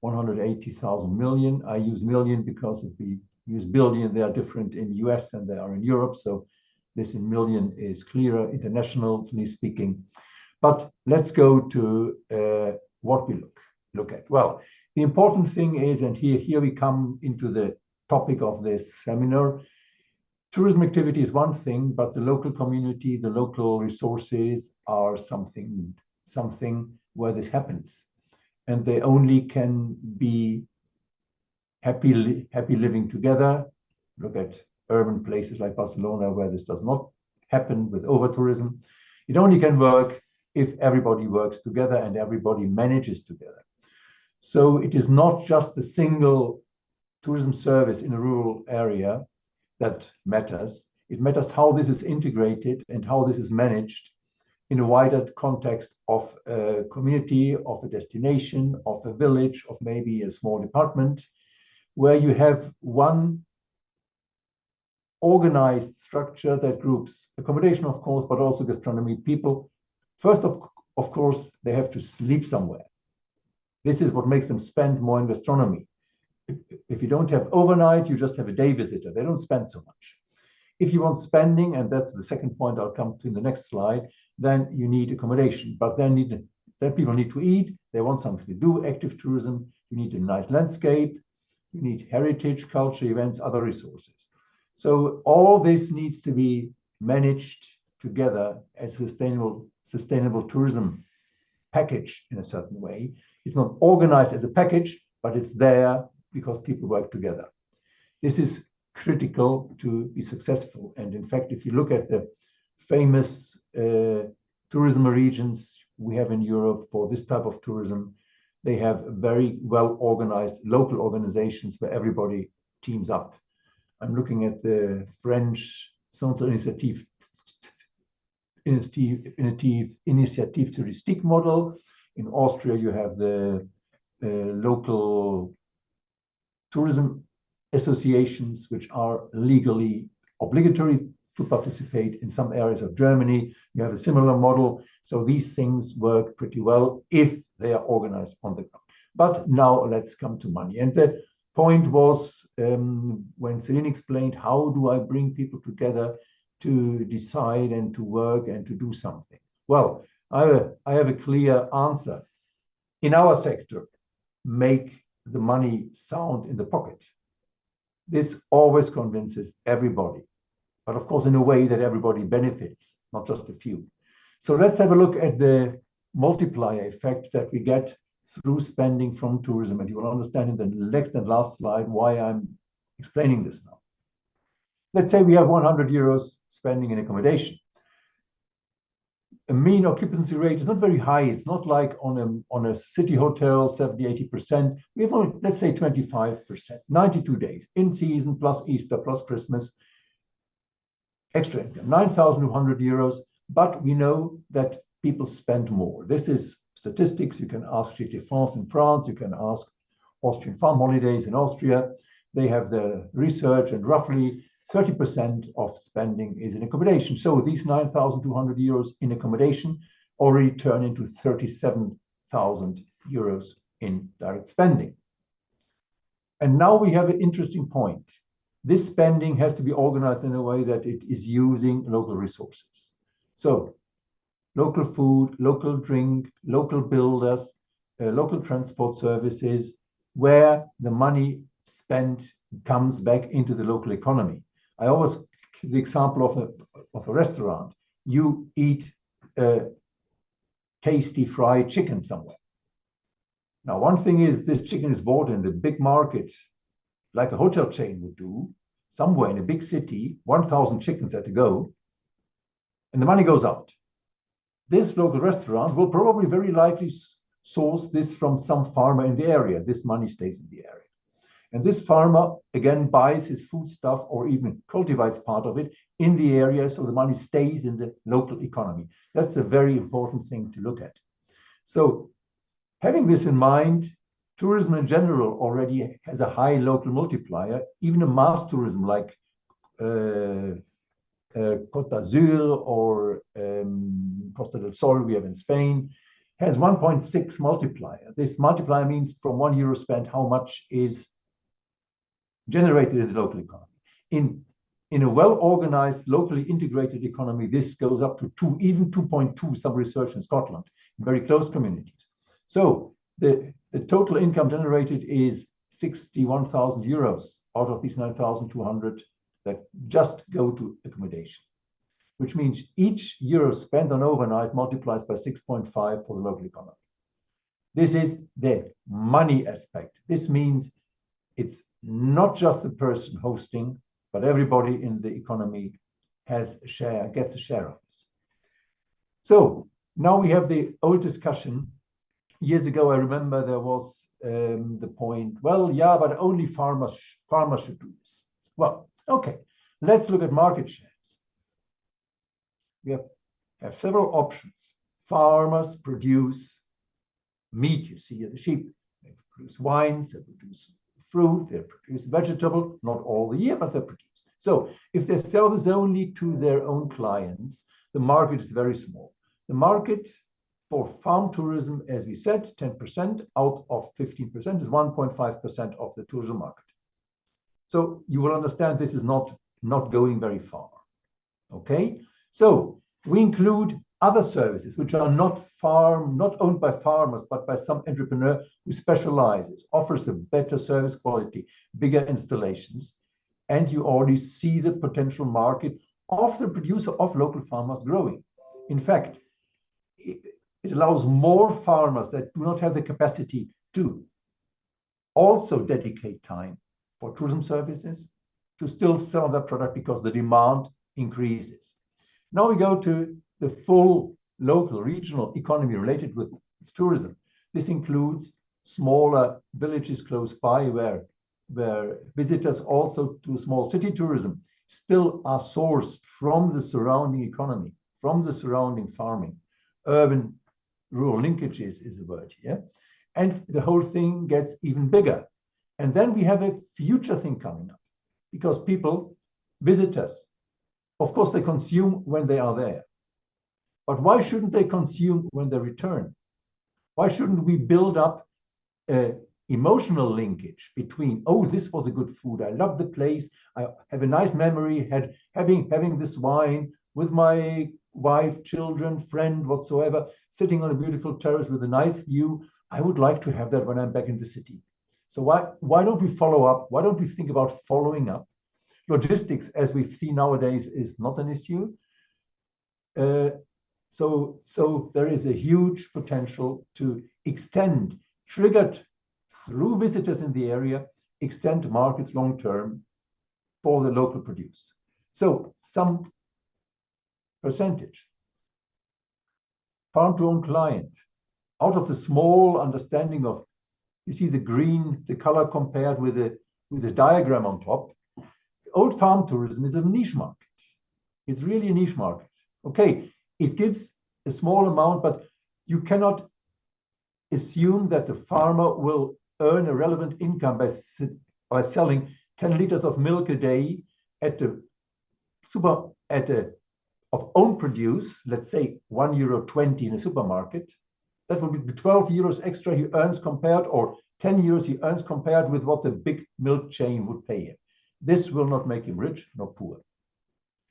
180,000 million. I use million because if we use billion, they are different in US than they are in Europe. So this in million is clearer, internationally speaking. But let's go to what we look at. Well, the important thing is, and here we come into the topic of this seminar, tourism activity is one thing, but the local community, the local resources are something where this happens. And they only can be happy living together. Look at urban places like Barcelona, where this does not happen with over-tourism. It only can work if everybody works together and everybody manages together. So it is not just a single tourism service in a rural area that matters. It matters how this is integrated and how this is managed in a wider context of a community, of a destination, of a village, of maybe a small department, where you have one organized structure that groups accommodation, of course, but also gastronomy. People, first of course, they have to sleep somewhere. This is what makes them spend more in gastronomy. If you don't have overnight, you just have a day visitor. They don't spend so much. If you want spending, and that's the second point I'll come to in the next slide, then you need accommodation. But then people need to eat. They want something to do, active tourism. You need a nice landscape. You need heritage, culture, events, other resources. So all this needs to be managed together as a sustainable tourism package in a certain way. It's not organized as a package, but it's there because people work together. This is critical to be successful. And in fact, if you look at the famous tourism regions we have in Europe for this type of tourism, they have very well organized local organizations where everybody teams up. I'm looking at the French Centre Initiative Touristique model. In Austria, you have the local tourism associations, which are legally obligatory to participate. In some areas of Germany, you have a similar model. So these things work pretty well if they are organized on the ground. But now let's come to money. And the point was when Celine explained, how do I bring people together to decide and to work and to do something? Well, I have a clear answer. In our sector, make the money sound in the pocket. This always convinces everybody, but of course in a way that everybody benefits, not just a few. So let's have a look at the multiplier effect that we get through spending from tourism. And you will understand in the next and last slide why I'm explaining this now. Let's say we have 100 euros spending in accommodation. A mean occupancy rate is not very high. It's not like on a city hotel, 70, 80%. We have only, let's say 25%, 92 days in season plus Easter plus Christmas. Extra income, 9,200 euros. But we know that people spend more. This is statistics. You can ask GT France in France. You can ask Austrian Farm Holidays in Austria. They have the research, and roughly 30% of spending is in accommodation. So these 9,200 euros in accommodation already turn into 37,000 euros in direct spending. And now we have an interesting point. This spending has to be organized in a way that it is using local resources. So local food, local drink, local builders, local transport services, where the money spent comes back into the local economy. I always give the example of a restaurant. You eat tasty fried chicken somewhere. Now, one thing is this chicken is bought in the big market, like a hotel chain would do, somewhere in a big city, 1,000 chickens at a go, and the money goes out. This local restaurant will probably very likely source this from some farmer in the area. This money stays in the area. And this farmer, again, buys his food stuff or even cultivates part of it in the area, so the money stays in the local economy. That's a very important thing to look at. So having this in mind, tourism in general already has a high local multiplier. Even a mass tourism like Côte d'Azur or Costa del Sol we have in Spain has 1.6 multiplier. This multiplier means from €1 spent, how much is generated in the local economy. In a well-organized, locally integrated economy, this goes up to 2, even 2.2, some research in Scotland, in very close communities. So the total income generated is 61,000 euros out of these 9,200 that just go to accommodation, which means each euro spent on overnight multiplies by 6.5 for the local economy. This is the money aspect. This means it's not just the person hosting, but everybody in the economy has a share, gets a share of this. So now we have the old discussion. Years ago, I remember there was the point, well, yeah, but only farmers should do this. Well, okay, let's look at market shares. We have several options. Farmers produce meat. You see here the sheep. They produce wines, they produce fruit, they produce vegetable, not all the year, but they produce. So if they sell this only to their own clients, the market is very small. The market for farm tourism, as we said, 10% out of 15% is 1.5% of the tourism market. So you will understand this is not going very far. Okay, so we include other services which are not owned by farmers, but by some entrepreneur who specializes, offers a better service quality, bigger installations, and you already see the potential market of the producer of local farmers growing. In fact, it allows more farmers that do not have the capacity to also dedicate time for tourism services to still sell their product because the demand increases. Now we go to the full local regional economy related with tourism. This includes smaller villages close by where visitors also to small city tourism still are sourced from the surrounding economy, from the surrounding farming. Urban rural linkages is the word here. And the whole thing gets even bigger. And then we have a future thing coming up because people, visitors, of course, they consume when they are there. But why shouldn't they consume when they return? Why shouldn't we build up emotional linkage between, oh, this was a good food, I love the place, I have a nice memory, having this wine with my wife, children, friend, whatsoever, sitting on a beautiful terrace with a nice view. I would like to have that when I'm back in the city. So why don't we follow up? Why don't we think about following up? Logistics, as we've seen nowadays, is not an issue. So there is a huge potential to extend, triggered through visitors in the area, extend markets long term for the local produce. So some percentage, farm to own client, out of the small understanding of, you see the green, the color compared with the diagram on top. Old farm tourism is a niche market. It's really a niche market. Okay, it gives a small amount, but you cannot assume that the farmer will earn a relevant income by selling 10 liters of milk a day at the of own produce, let's say €1.20 in a supermarket. That would be 12 euros extra he earns compared, or 10 euros he earns compared with what the big milk chain would pay him. This will not make him rich nor poor.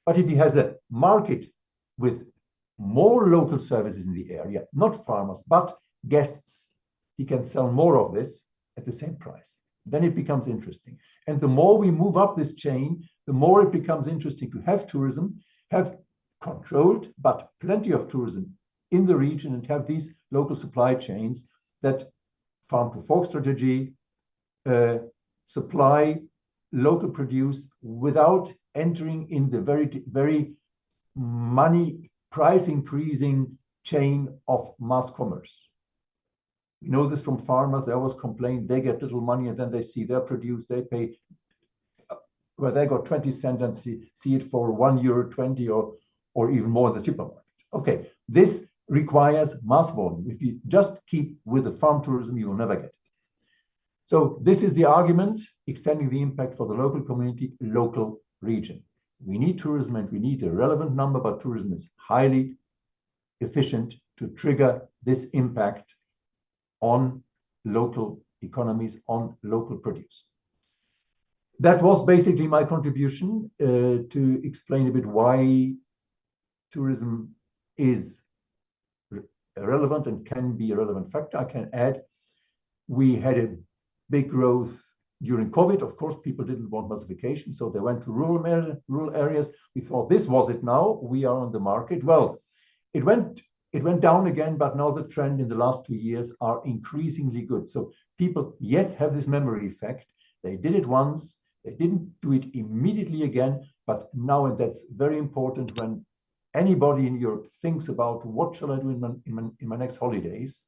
But if he has a market with more local services in the area, not farmers, but guests, he can sell more of this at the same price. Then it becomes interesting. And the more we move up this chain, the more it becomes interesting to have tourism, have controlled, but plenty of tourism in the region, and have these local supply chains that farm to fork strategy, supply local produce without entering in the very money price increasing chain of mass commerce. You know this from farmers. They always complain they get little money, and then they see their produce, they pay where they got 20 cents and see it for €1.20 or even more in the supermarket. Okay, this requires mass volume. If you just keep with the farm tourism, you will never get it. So this is the argument, extending the impact for the local community, local region. We need tourism, and we need a relevant number, but tourism is highly efficient to trigger this impact on local economies, on local produce. That was basically my contribution to explain a bit why tourism is relevant and can be a relevant factor. I can add, we had a big growth during COVID. Of course, people didn't want massification, so they went to rural areas. We thought this was it now. We are on the market. Well, it went down again, but now the trend in the last 2 years are increasingly good. So people, yes, have this memory effect. They did it once. They didn't do it immediately again, but now, and that's very important when anybody in Europe thinks about what shall I do in my next holidays,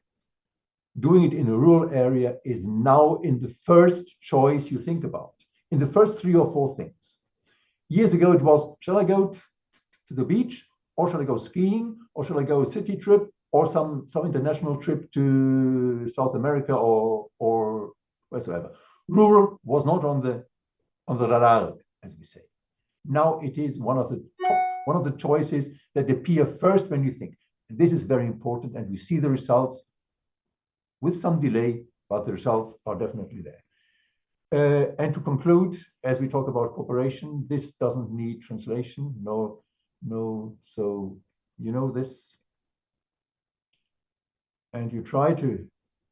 doing it in a rural area is now in the first choice you think about, in the first 3 or 4 things. Years ago, it was, shall I go to the beach, or shall I go skiing, or shall I go a city trip, or some international trip to South America or wheresoever. Rural was not on the radar, as we say. Now it is one of the choices that appear first when you think. And this is very important, and we see the results with some delay, but the results are definitely there. And to conclude, as we talk about cooperation, this doesn't need translation. No. So you know this, and you try to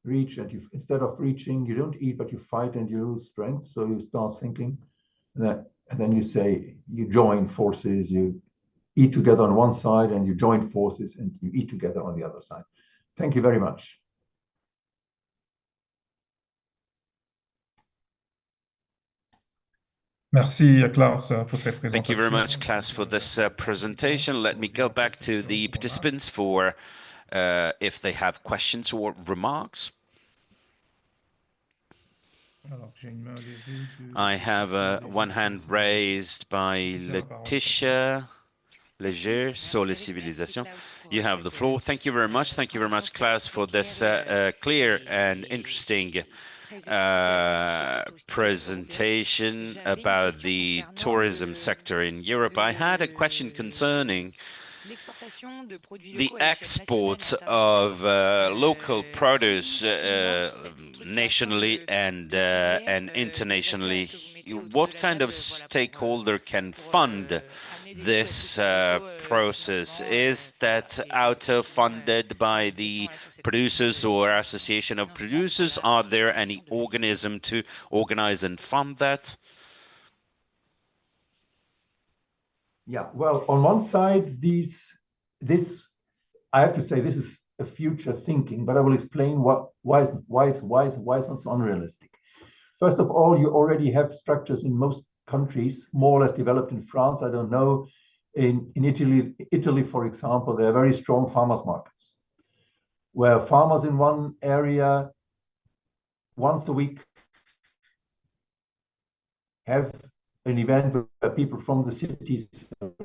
reach, and instead of reaching, you don't eat, but you fight and you lose strength. So you start thinking that, and then you say you join forces, you eat together on one side, and you join forces and you eat together on the other side. Thank you very much. Merci, Klaus, pour cette présentation. Thank you very much, Klaus, for this presentation. Let me go back to the participants for if they have questions or remarks. I have one hand raised by Laetitia Léger sur les civilisations. You have the floor. Thank you very much. Thank you very much, Klaus, for this clear and interesting presentation about the tourism sector in Europe. I had a question concerning the export of local produce nationally and internationally, what kind of stakeholder can fund this process? Is that auto-funded by the producers or association of producers? Are there any organism to organize and fund that? Yeah, well, on one side, this I have to say this is a future thinking, but I will explain why it's not so unrealistic. First of all, you already have structures in most countries, more or less developed in France. I don't know. In Italy, for example, there are very strong farmers markets where farmers in one area once a week have an event where people from the cities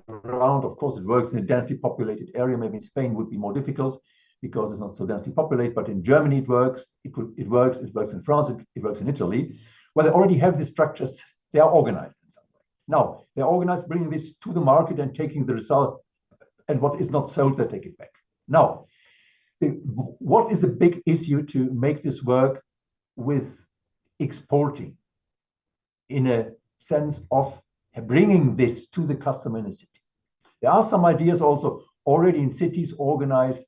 around, of course, it works in a densely populated area. Maybe in Spain would be more difficult because it's not so densely populated, but in Germany it works. It works in France, it works in Italy, where they already have the structures. They are organized in some way. Now, they're organized bringing this to the market and taking the result, and what is not sold, they take it back. Now, what is a big issue to make this work with exporting in a sense of bringing this to the customer in a city? There are some ideas also already in cities, organized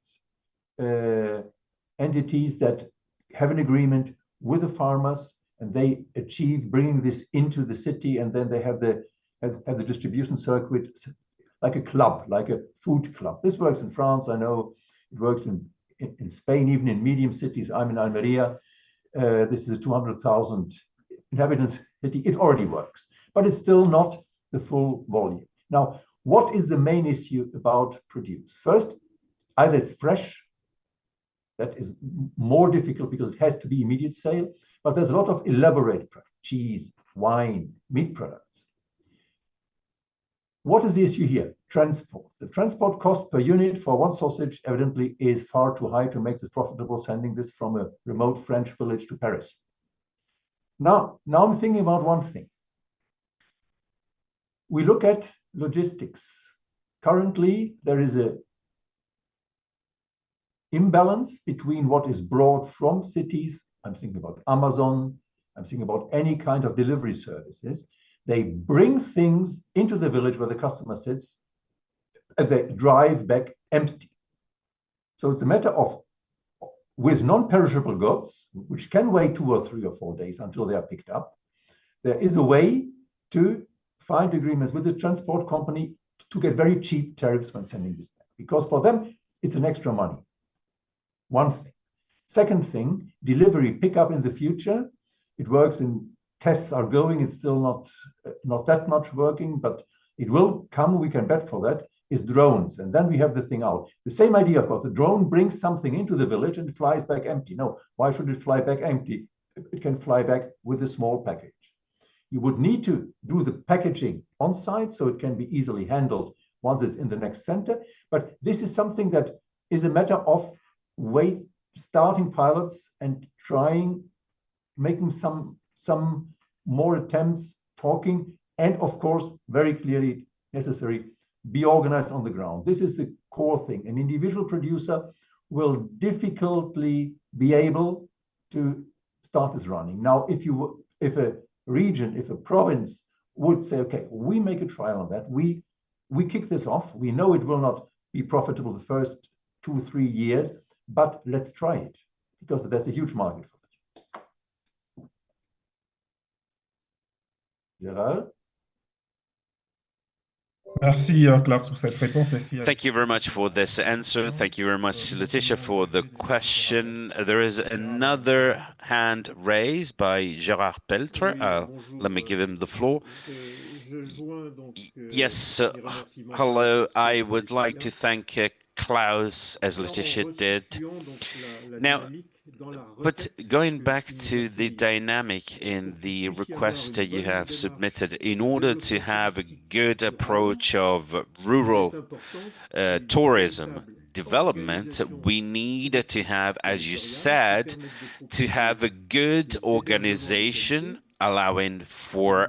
entities that have an agreement with the farmers, and they achieve bringing this into the city, and then they have the distribution circuit like a club, like a food club. This works in France. I know it works in Spain, even in medium cities. I'm in Almeria. This is a 200,000 inhabitants city. It already works, but it's still not the full volume. Now, what is the main issue about produce? First, either it's fresh, that is more difficult because it has to be immediate sale, but there's a lot of elaborate products, cheese, wine, meat products. What is the issue here? Transport. The transport cost per unit for one sausage evidently is far too high to make this profitable, sending this from a remote French village to Paris. Now I'm thinking about one thing. We look at logistics. Currently, there is an imbalance between what is brought from cities. I'm thinking about Amazon. I'm thinking about any kind of delivery services. They bring things into the village where the customer sits, and they drive back empty. So it's a matter of, with non-perishable goods, which can wait 2 or 3 or 4 days until they are picked up, there is a way to find agreements with the transport company to get very cheap tariffs when sending this back, because for them, it's an extra money. One thing. Second thing, delivery pickup in the future. It works in tests are going. It's still not that much working, but it will come. We can bet for that. Is drones, and then we have the thing out. The same idea, of course. The drone brings something into the village and it flies back empty. No, why should it fly back empty? It can fly back with a small package. You would need to do the packaging on site so it can be easily handled once it's in the next center. But this is something that is a matter of starting pilots and making some more attempts, talking, and of course, very clearly necessary, be organized on the ground. This is the core thing. An individual producer will difficultly be able to start this running. Now, if a region, if a province would say, okay, we make a trial on that, we kick this off. We know it will not be profitable the first 2 or 3 years, but let's try it because there's a huge market for it. Gerald? Merci, Clark, pour cette réponse. Merci. Thank you very much for this answer. Thank you very much, Laetitia, for the question. There is another hand raised by Gérard Peltre. Let me give him the floor. Yes, hello. I would like to thank Klaus, as Laetitia did. Now, but going back to the dynamic in the request that you have submitted, in order to have a good approach of rural tourism development, we need to have, as you said, to have a good organization allowing for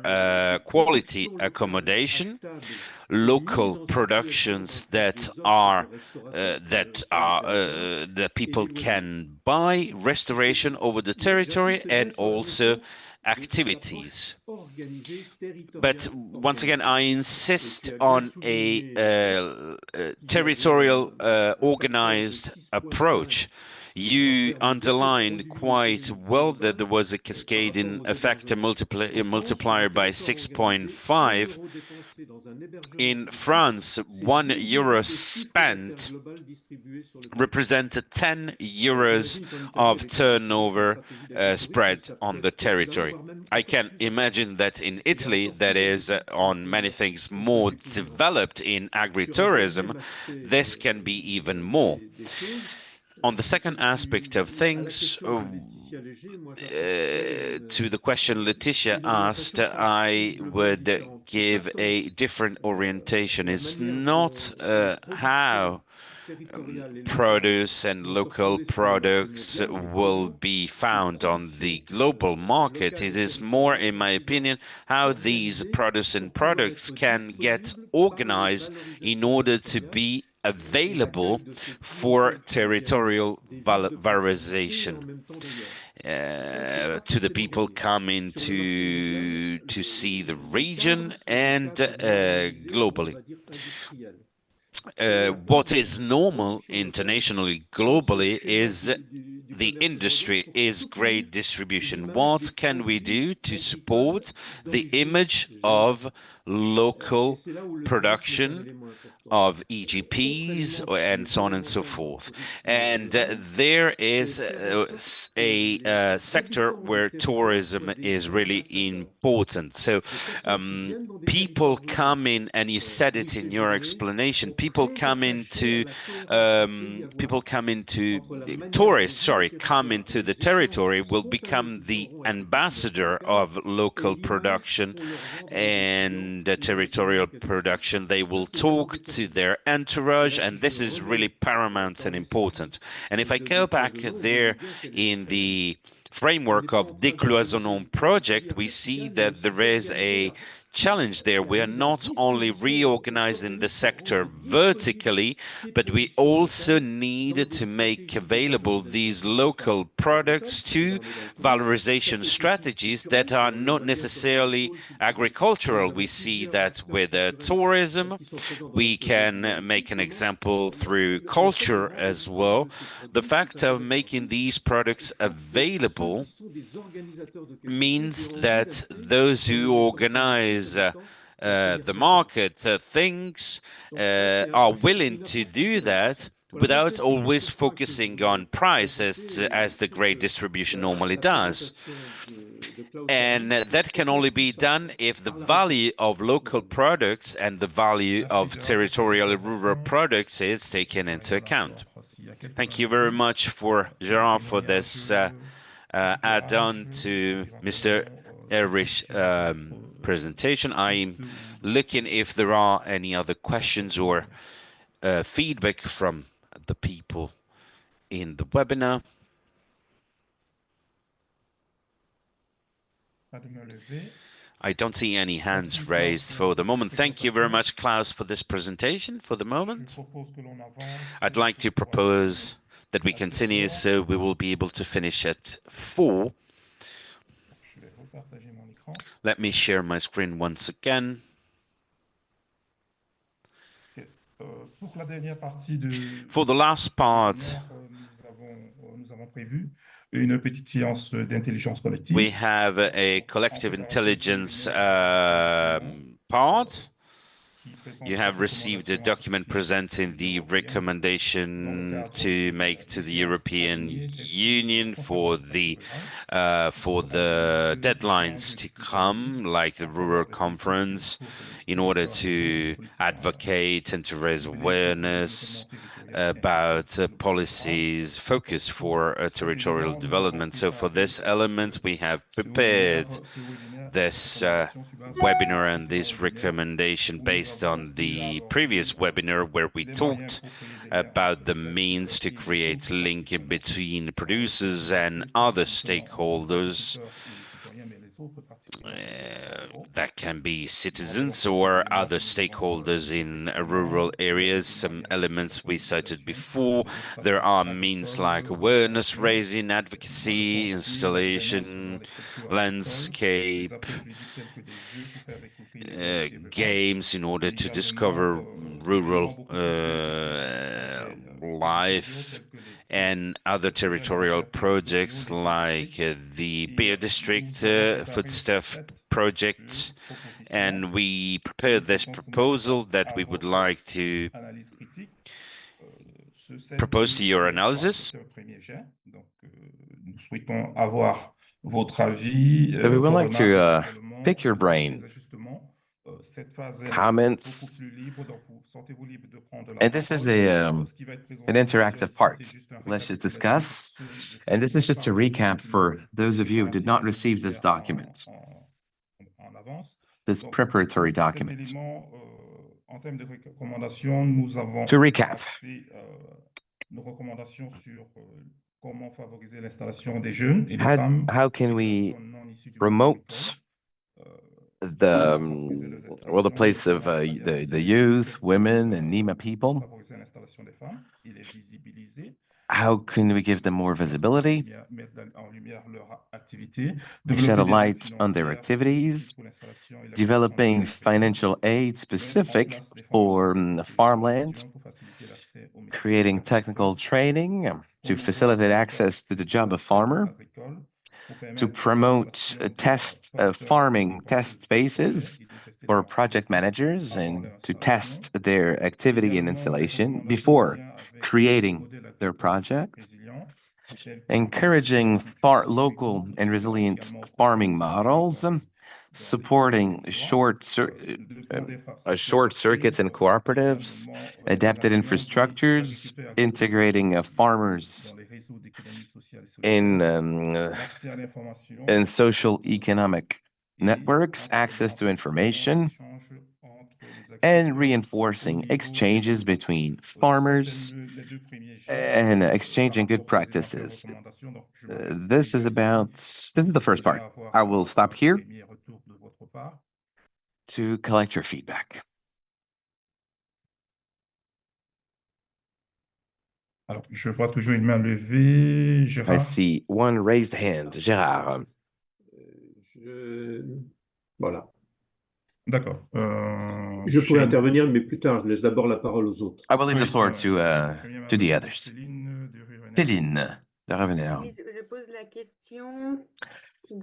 quality accommodation, local productions that people can buy, restoration over the territory, and also activities. But once again, I insist on a territorial organized approach. You underlined quite well that there was a cascading effect, a multiplier by 6.5. In France, €1 spent represented 10 euros of turnover spread on the territory. I can imagine that in Italy, that is on many things more developed in agritourism, this can be even more. On the second aspect of things, to the question Laetitia asked, I would give a different orientation. It's not how produce and local products will be found on the global market. It is more, in my opinion, how these produce and products can get organized in order to be available for territorial valorization. To the people coming to see the region and globally. What is normal internationally, globally, is the industry is great distribution. What can we do to support the image of local production of EGPs and so on and so forth? And there is a sector where tourism is really important. So people come in, and you said it in your explanation, tourists, come into the territory, will become the ambassador of local production and territorial production. They will talk to their entourage, and this is really paramount and important. And if I go back there in the framework of Décloisonnons project, we see that there is a challenge there. We are not only reorganizing the sector vertically, but we also need to make available these local products to valorization strategies that are not necessarily agricultural. We see that with tourism. We can make an example through culture as well. The fact of making these products available means that those who organize the market things are willing to do that without always focusing on price as the great distribution normally does. And that can only be done if the value of local products and the value of territorial and rural products is taken into account. Thank you very much for Gerard for this add-on to Mr. Erwich's presentation. I'm looking if there are any other questions or feedback from the people in the webinar. I don't see any hands raised for the moment. Thank you very much, Klaus, for this presentation for the moment. I'd like to propose that we continue, so we will be able to finish at 4. Let me share my screen once again. For the last part, we have a collective intelligence part. You have received a document presenting the recommendation to make to the European Union for the deadlines to come, like the Rural Conference, in order to advocate and to raise awareness about policies focused for territorial development. So for this element, we have prepared this webinar and this recommendation based on the previous webinar where we talked about the means to create link in between producers and other stakeholders That can be citizens or other stakeholders in rural areas. Some elements we cited before. There are means like awareness raising, advocacy, installation, landscape, games in order to discover rural life, and other territorial projects like the Beer District Foodstuff project. And we prepared this proposal that we would like to propose to your analysis. So we would like to pick your brain, comments, and this is an interactive part. Let's just discuss. And this is just a recap for those of you who did not receive this document, this preparatory document. To recap, how can we promote the place of the youth, women, and NEMA people? How can we give them more visibility? Shed a light on their activities, developing financial aid specific for farmland, creating technical training to facilitate access to the job of farmer, to promote farming test spaces for project managers and to test their activity and installation before creating their project, encouraging local and resilient farming models, supporting short circuits and cooperatives, adapted infrastructures, integrating farmers in social economic networks, access to information, and reinforcing exchanges between farmers and exchanging good practices. This is the first part. I will stop here to collect your feedback. Alors, je vois toujours une main levée. Gérard. I see one raised hand. Gérard. Voilà. D'accord. Je pourrais intervenir, mais plus tard. Je laisse d'abord la parole aux autres. I will leave the floor to the others. Céline, de Revenir. Oui, je pose la question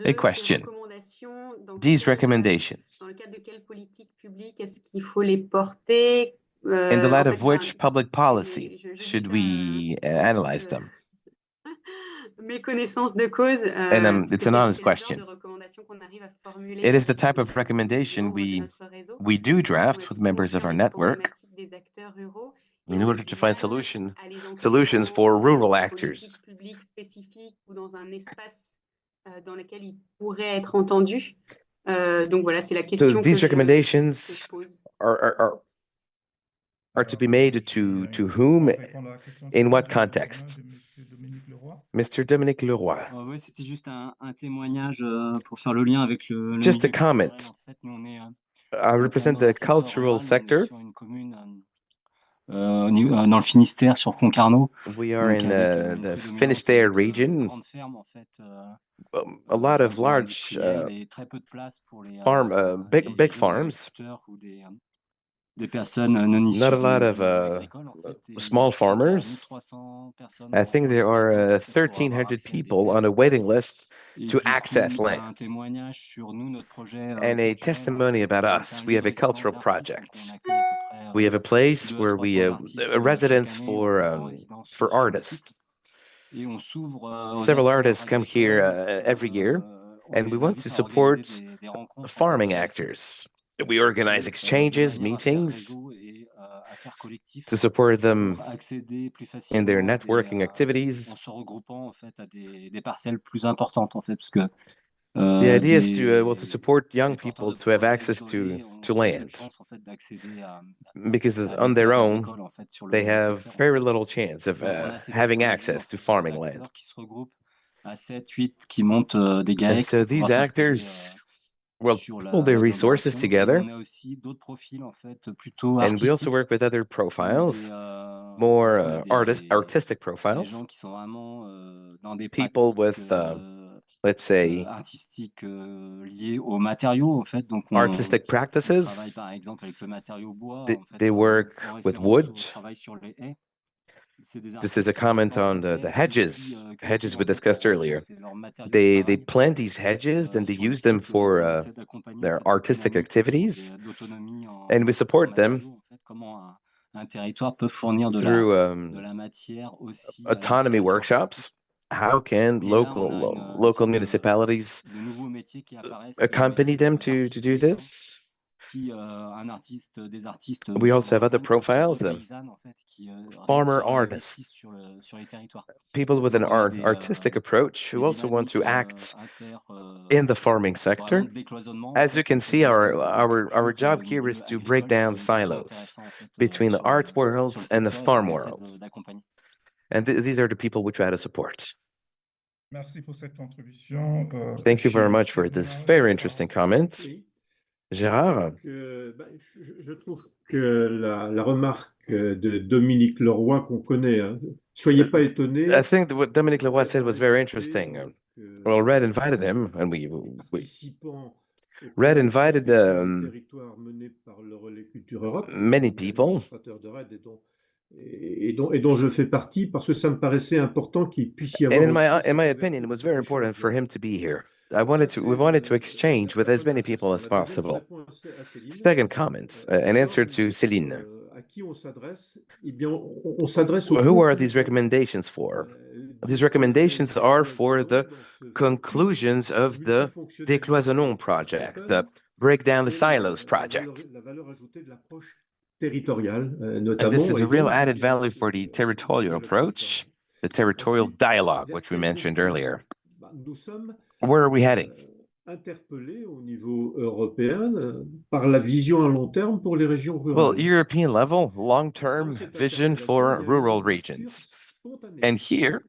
A question. Dans These recommendations. Dans le cadre de quelle politique publique est-ce qu'il faut les porter? In the light of which public policy should we analyze them? Mes connaissances de cause. And it's an honest question. It is the type of recommendation we do draft with members of our network in order to find solutions for rural actors. Dans lesquels ils pourraient être entendus. Donc voilà, c'est la question. So these recommendations are to be made to whom, in what context? Mr. Dominique Leroy. Oui, c'était juste un témoignage pour faire le lien avec le Just a milieu comment. culturel. En fait, nous, on est I represent the cultural sector. sur une commune dans le Finistère, sur Concarneau. We are Donc, in avec the prédominance Finisterre de region. grandes fermes, en fait, A lot of pour large industriels et très peu de place pour les big jeunes farms. agriculteurs ou des personnes non issues Not a lot du of milieu agricole, en fait. Et small je crois qu'il y a farmers. 1300 personnes I think there en are attente, en fait, pour avoir 1,300 accès à des people on terres. a waiting list Et to du coup, access un land. témoignage sur nous, notre projet And a culturel, testimony en fait, about c'est us. un We lieu have de a résidence cultural d'artistes. Donc, project. on accueille à peu près We have a place 200 à where we 300 artistes a residence chaque année, en for fait, en résidence for sur le site. artists. Et on s'ouvre aux Several acteurs artists come here agricoles. every year, On and we les want invite to à organiser support des rencontres, en fait, farming sur le site. actors. We organize Et, de exchanges, manière à faire meetings réseau et à faire collectif to support pour them accéder plus in their facilement à networking activities. en se regroupant, en fait, à des parcelles plus importantes, en fait, parce que The idea is to support young des porteurs people de to have projets access isolés ont to très peu de land, chance, en fait, d'accéder because à on des their terres own agricoles, en fait, sur they le have secteur, en very fait. little chance of Donc on a cette having typologie, access en to fait, farming land. d'acteurs qui se regroupent à 7, 8 qui montent des And GAEC so pour pouvoir these s'installer actors will sur pool their resources l'agglomération. Et together. on a aussi d'autres profils en fait plutôt And we also artistiques, work with other donc profiles, more artistic des profiles, gens qui sont vraiment dans des people pratiques with, let's say, artistiques liées aux matériaux en fait. Donc artistic on travaille practices. par exemple avec le matériau bois en fait They work en with référence wood. au travail sur les haies. C'est des This is a artistes qui comment plantent on la the haie et qui hedges, cultivent we en fait discussed leur rocher. earlier. C'est leur matériau de They travail plant these hedges, then they sur les use them sites. Donc on for essaie d'accompagner en their fait cette artistic dynamique activities, d'autonomie and we en support them matériaux. En fait, comment un territoire peut fournir through de la matière aussi à la autonomy création artistique. workshops. How can Et là, on a une local sorte municipalities de nouveaux métiers qui apparaissent, c'est le accompany métier them to d'artiste do paysan, this? des artistes We sur also la have other montagne qui se profiles, repaysanent en fait, qui farmer réinvestissent artists, sur les territoires. people with an Donc on a artistic approach des who also want to dynamiques act in the farming vraiment sector. de décloisonnement en As you fait can entre see, our culture job et here is milieu to break agricole down qui est très silos intéressant en fait between the art sur le worlds and the secteur et farm qu'on essaie worlds. d'accompagner. And these are the people we try to support. Merci pour cette contribution. Thank you very much for this very Gérard interesting aussi. comment. Oui. Gérard? Donc, je trouve que la remarque de Dominique Leroy qu'on connaît, hein, soyez pas étonnés. I think that what Dominique Leroy Red said a was very invité, interesting. donc, Red invited him, and les participants au Red processus invited du territoire mené par le Relais Culture Europe, many dont people, l'administrateur de Red et dont je fais partie, parce que ça me paraissait important qu'il puisse y avoir and aussi in cette my opinion, it was very ouverture important for d'échange-là. him to be here. Donc ça, We c'est wanted to exchange with la as many première people section. as La deuxième, je possible. réponds à Céline. Second comment, an answer D'abord, to Céline. à qui on s'adresse? Eh bien, on s'adresse aux Who are these conclusions recommendations for? These des projets recommendations are for territoriaux the dans ce conclusions of the Décloisonnement project, the Break Down the c'est Silos project. la valeur ajoutée de l'approche territoriale, And this notamment, is a et real donc je added viens value for the du territorial dialogue territorial. approach, the territorial Ensuite, dialogue, vers which we quelle mentioned destination? earlier. Nous sommes Where are we heading? interpellés au niveau européen par la vision à long terme pour les régions Well, rurales. European level, Dans long-term cette vision interpellation, il for y a une rural ouverture regions. spontanée And here,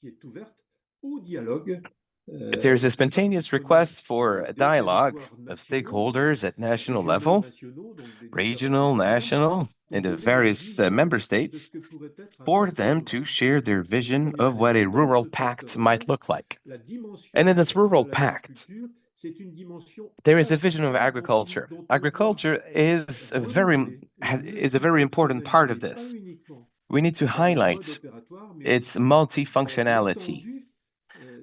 qui est ouverte au dialogue there's a des parties spontaneous prenantes request for a des dialogue territoires of nationaux, stakeholders at national régionaux, level, nationaux, donc des différents regional, États membres, national, pour and the donner leur various vision member de ce states que pourrait être un for pacte them to rural. share their C'est le vision premier of what a élément. Dans rural ce pacte pact might rural, look like. la And in dimension this de rural pact, l'agriculture, c'est une dimension there is a vision of fondamentale agriculture. dont on doit Agriculture is relever la is a very important part of multifonctionnalité, pas this. uniquement We need to dans le mode highlight opératoire, mais its aussi dans multifunctionality, l'étendue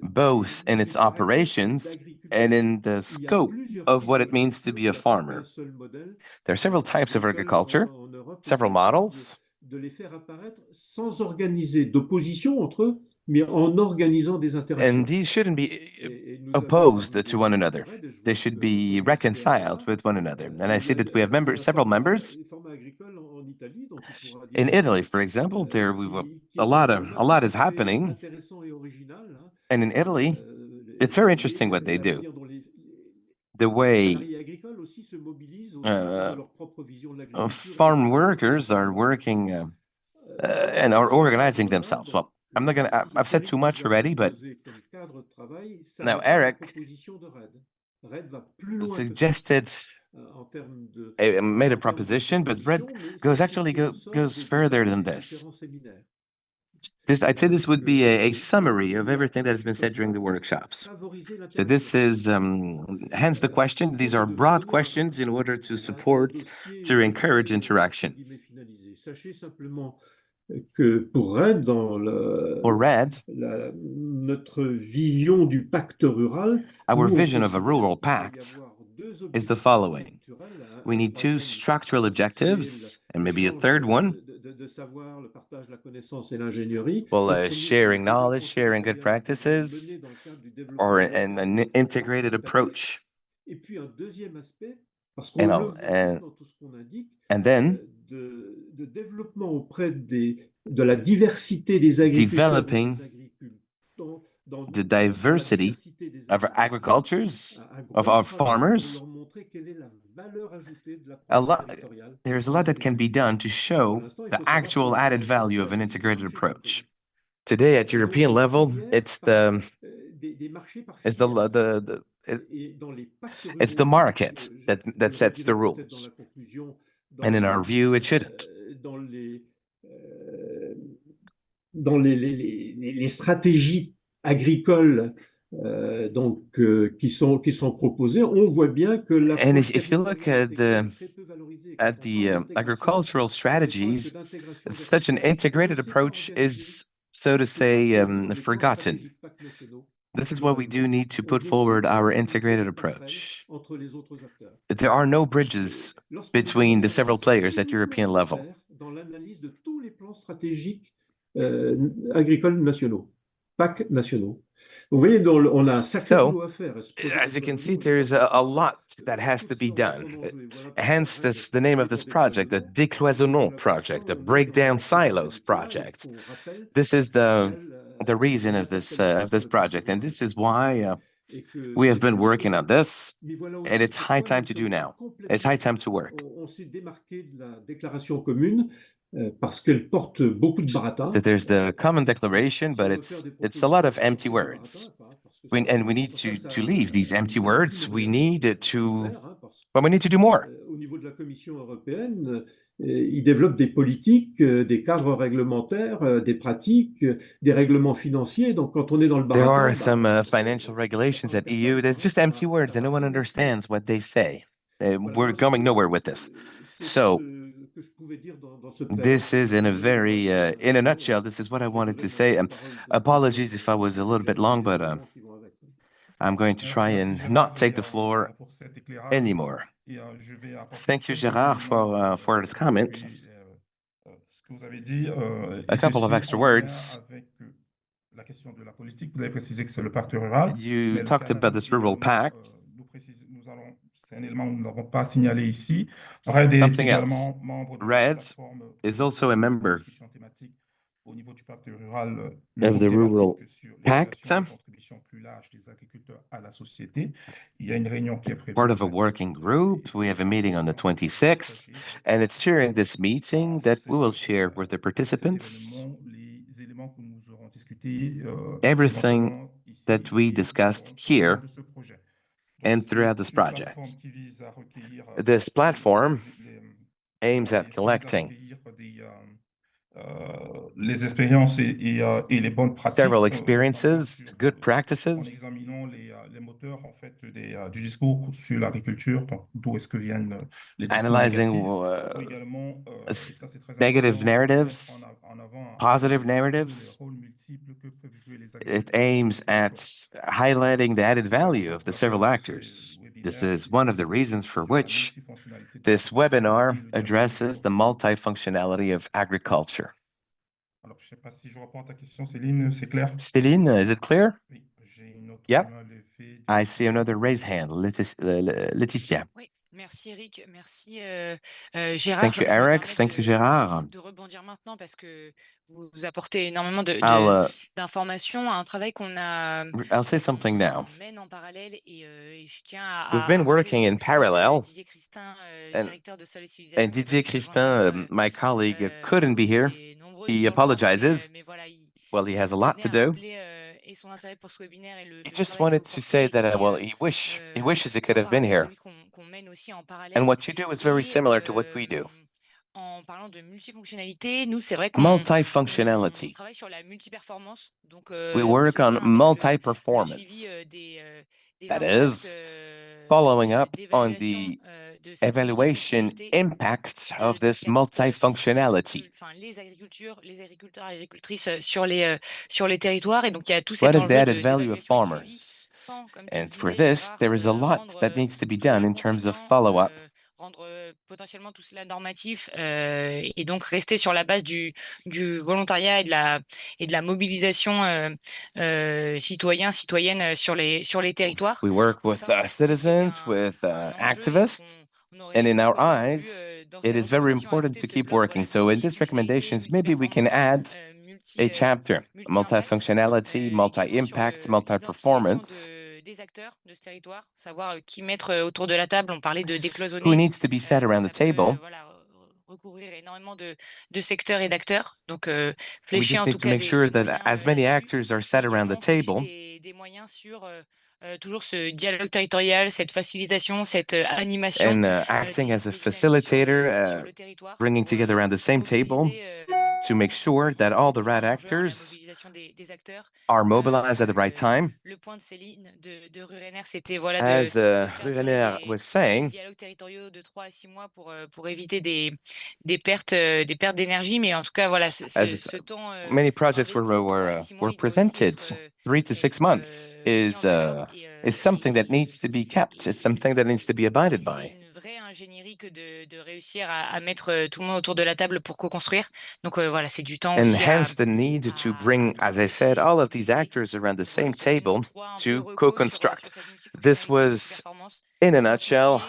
both in its des pratiques operations and d'agriculture. in the Il y a scope plusieurs of types what it means to d'agriculture, be il a n'y a pas qu'un farmer. seul modèle There are several types of agricole agriculture, en Europe, et several qu'il est temps models, de les faire apparaître sans organiser d'opposition entre eux, mais en organisant des interactions. and these shouldn't be Et nous avons opposed to one au sein de another. RAID, et je They vois should que be Antonio Sudera est reconciled là, with one another. And I il y see a that we have several members. des formats agricoles en Italie, dont il pourra dire In un Italy, mot, for example, there we will qui est un format a tout lot à is fait happening. intéressant et original, hein. And in Italy, it's very interesting what they La do. manière dont The les way salariés agricoles aussi se mobilisent autour de leur propre vision de l'agriculture et farm des projets workers are territoriaux. working and are Dans ce organizing cadre-là, themselves. donc, Well, I'm not gonna. I've said qu'Éric too much nous a already, but proposé comme cadre de travail, ça now n'est pas la Eric proposition de RAID. RAID va plus loin que ça suggested en termes de, made a en termes de proposition, but Red proposition, mais goes c'est ce actually qui ressort goes des further débats than des this. différents séminaires. I'd say this Donc, would be a summary of il y a everything that has been said comme during ça the workshops. favoriser So this l'interaction. is hence the question. These Faute are de broad fournir questions in order to un support, dossier to encourage entre interaction. guillemets finalisé. Sachez simplement que pour RAID, dans For Red, notre vision du pacte rural, our nous, on vision of a considère rural qu'il doit y pact avoir deux is the objectifs following. structurels. We need two troisième, structural ce qui est objectives and maybe a l'échange third one. de savoir, le partage de la connaissance et l'ingénierie. Well, Le premier, c'est sharing l'atelier knowledge, sharing good transterritorial practices, mené dans le cadre du développement or rural an integrated participatif. approach. Et puis un deuxième aspect, parce qu'on le voit bien dans tout ce qu'on indique, and then de développement auprès de la diversité des agriculteurs, developing the diversity of our agricultures, of our farmers. pour leur montrer quelle est la valeur ajoutée de A l'approche lot, territoriale. there's a lot that can be done to show the actual added value of an integrated approach. Today, at European level, it's the is it's the market that sets the rules. And in our view, it shouldn't. Dans les stratégies agricoles qui sont proposées, on voit bien que And if you look at the agricultural strategies, such an integrated approach is, so to say, forgotten. This is why we do need to put forward our integrated approach. There are no bridges between the several players at European level. Dans l'analyse de tous les plans stratégiques agricoles nationaux, PAC nationaux. Vous voyez, on a un sacré boulot à faire. As you can see, there's a lot that has to be done. Hence, the name of this project, the Décloisonnons project, the Breakdown Silos project. This is the reason of this project, and this is why we have been working on this, and it's high time to do now. It's high time to work. On s'est démarqué de la déclaration commune parce qu'elle porte beaucoup de baratin. So there's the common declaration, but it's a lot of empty words. We need to leave these empty words. We need to do more. Au niveau de la Commission européenne, ils développent des politiques, des cadres réglementaires, des pratiques, des règlements financiers. Donc, quand on est dans le baratin, there are some financial regulations at EU that's just empty words, and no one understands what they say. We're going nowhere with this. So this is in a nutshell, this is what I wanted to say. Apologies if I was a little bit long, but I'm going to try and not take the floor anymore. Thank you, Gérard, for this comment. A couple of extra words. You talked about this rural pact. Something else. Red is also a member of the Rural Pact, part of a working group. We have a meeting on the 26th, and it's during this meeting that we will share with the participants everything that we discussed here and throughout this project. This platform aims at collecting several experiences, good practices, analyzing negative narratives, positive narratives. It aims at highlighting the added value of the several actors. This is one of the reasons for which this webinar addresses the multifunctionality of agriculture. Céline, is it clear? Yeah. I see another raised hand. Laetitia. Merci Eric, merci Gérard. Thank you, Eric. Thank you, Gérard. De rebondir maintenant parce que vous apportez énormément d'informations à un travail qu'on a. I'll say something now. Mène en parallèle et je tiens à. We've been working in parallel. Didier Christin, directeur de Sol et Civilisation. And Didier Christin, my colleague, couldn't be here. He apologizes. Well, he has a lot to do. He just wanted to say that, well, he wishes he could have been here. And what you do is very similar to what we do. En parlant de multifonctionnalité, nous, c'est vrai multifunctionality. Travaille sur la multiperformance. Donc, we work on multi-performance. That is, following up on the evaluation impact of this multifunctionality. Les agriculteurs et agricultrices sur les territoires. Et donc, il y a tout cet What is enjeu the added value of farmers? And for this, there is a lot that needs to be done in terms of follow-up. Rendre potentiellement tout cela normatif et donc rester sur la base du volontariat et de la mobilisation citoyenne sur les territoires. We work with citizens, with activists, and in our eyes, it is very important to keep working. So in these recommendations, maybe we can add a chapter, multifunctionality, multi-impact, multi-performance. Des acteurs de ce territoire, savoir qui mettre autour de la table. On parlait de décloisonner. Who needs to be sat around the table? Voilà, recourir énormément de secteurs et d'acteurs. Donc, we just need to make sure that as many actors are sat around the table, des moyens sur toujours ce dialogue territorial, cette facilitation, cette animation and acting as a des dynamiques sur facilitator, le territoire bringing pour together around the same table mobiliser to make sure that all the right la actors mobilisation des acteurs. are mobilized at the right time. Le point de Céline de Rurener, c'était voilà, As de faire Rurener durer was des saying, dialogues territoriaux de 3 à 6 mois pour éviter des pertes d'énergie. Mais en tout cas, voilà, ce temps many projects investi de 3 à 6 mois, were il doit aussi presented, être 3 to 6 months mis en valeur. is something that needs to be kept. It's something that needs to be abided C'est by. une vraie ingénierie que de réussir à mettre tout le monde autour de la table pour co-construire. Donc voilà, c'est du temps And aussi hence the need to bring, as I said, all of these actors around the same table to co-construct. This was, in a nutshell,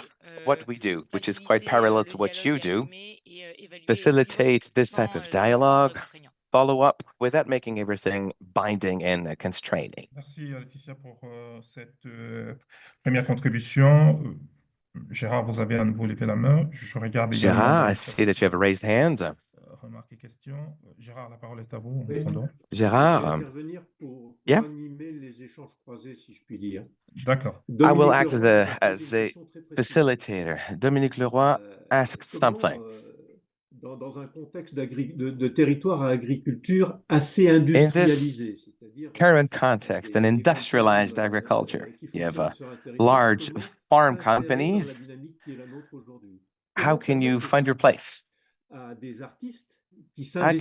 what we do, which is quite parallel to what you do. Facilitate this type of dialogue, follow up without making everything binding and constraining. Merci Laetitia pour cette première contribution. Gérard, vous avez à nouveau levé la main. Je regarde également dans Gérard, le I see that you have a raised hand. remarques et questions. Gérard, la parole est à vous. Oui. Entendons. Gérard, Je vais intervenir pour yeah. animer les échanges croisés, si je puis dire. D'accord. I will Dominique act Leroy m'a posé as une a question très précise. facilitator. Dominique Leroy asked Comment, something. dans un contexte de territoire à agriculture assez In industrialisé, this c'est-à-dire current context, an industrialized agriculture, you have large farm companies. How can you find your place? How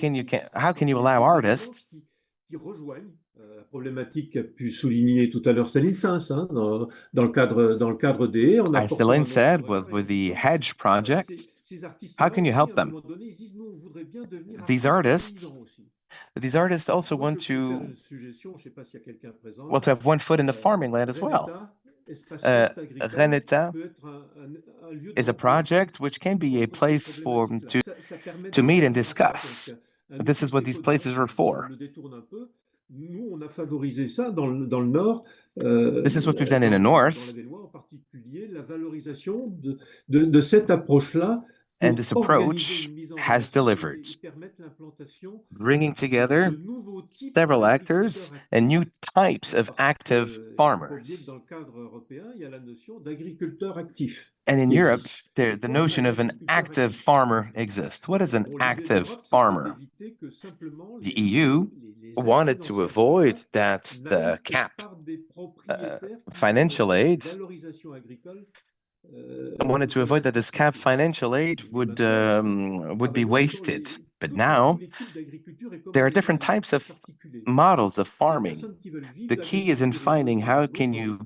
can you allow artists qui rejoignent la problématique qu'a pu souligner tout à l'heure Céline Sins, hein, dans le cadre des haies. As Céline said, with the hedge project, how can you help them? These artists also want to, well, to have one foot in the farming land as well. Reneta is a project which can be a place for to meet and discuss. This is what these places are for. Nous, on a favorisé ça dans le Nord. This is what we've done in the North. En particulier, la valorisation de cette approche-là. And this approach has delivered, bringing together several actors and new types of active farmers. And in Europe, the notion of an active farmer exists. What is an active farmer? The EU wanted to avoid that the cap financial aid wanted to avoid that this cap financial aid would be wasted. But now there are different types of models of farming. The key is in finding how can you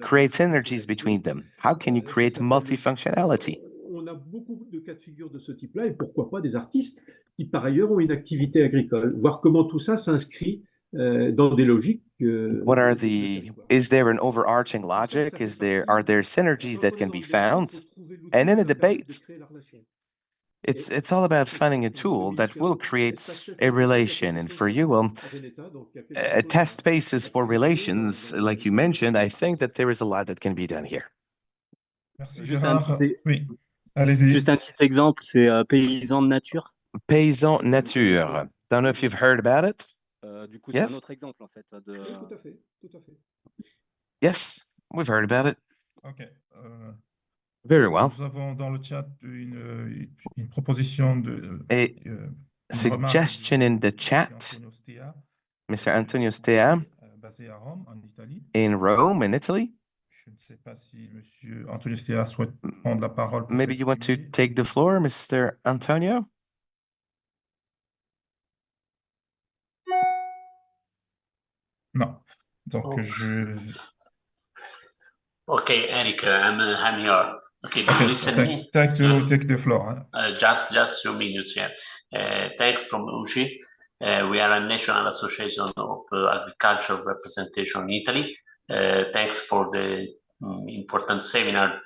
create synergies between them? How can you create multifunctionality? On a beaucoup de cas de figure de ce type-là, et pourquoi pas des artistes qui par ailleurs ont une activité agricole. Voir comment tout ça s'inscrit dans des logiques. What are is there an overarching logic? Are there synergies that can be found? And in a debate, it's all about finding a tool that will create a relation. And for you, a test basis for relations, like you mentioned, I think that there is a lot that can be done here. Merci Gérard. Oui, allez-y. Juste un petit exemple, c'est Paysan de nature. Paysan nature. Don't know if you've heard about it. Du coup, c'est un autre exemple en fait. Oui, tout à fait, tout à fait. Yes, we've heard about it. Ok. Very well. Nous avons dans le chat une proposition de suggestion in the chat. Mr. Antonio Stea, basé à Rome, en Italie. In Rome, in Italy. Je ne sais pas si Monsieur Antonio Stea souhaite prendre la parole. Maybe you want to take the floor, Mr. Antonio? Non. Donc, Okay, Eric, I'm here. Okay, do you listen thanks, me? Thanks to take the floor. Just 2 minutes here. Thanks from UCI. We are a national association of agricultural representation in Italy. Thanks for the important seminar.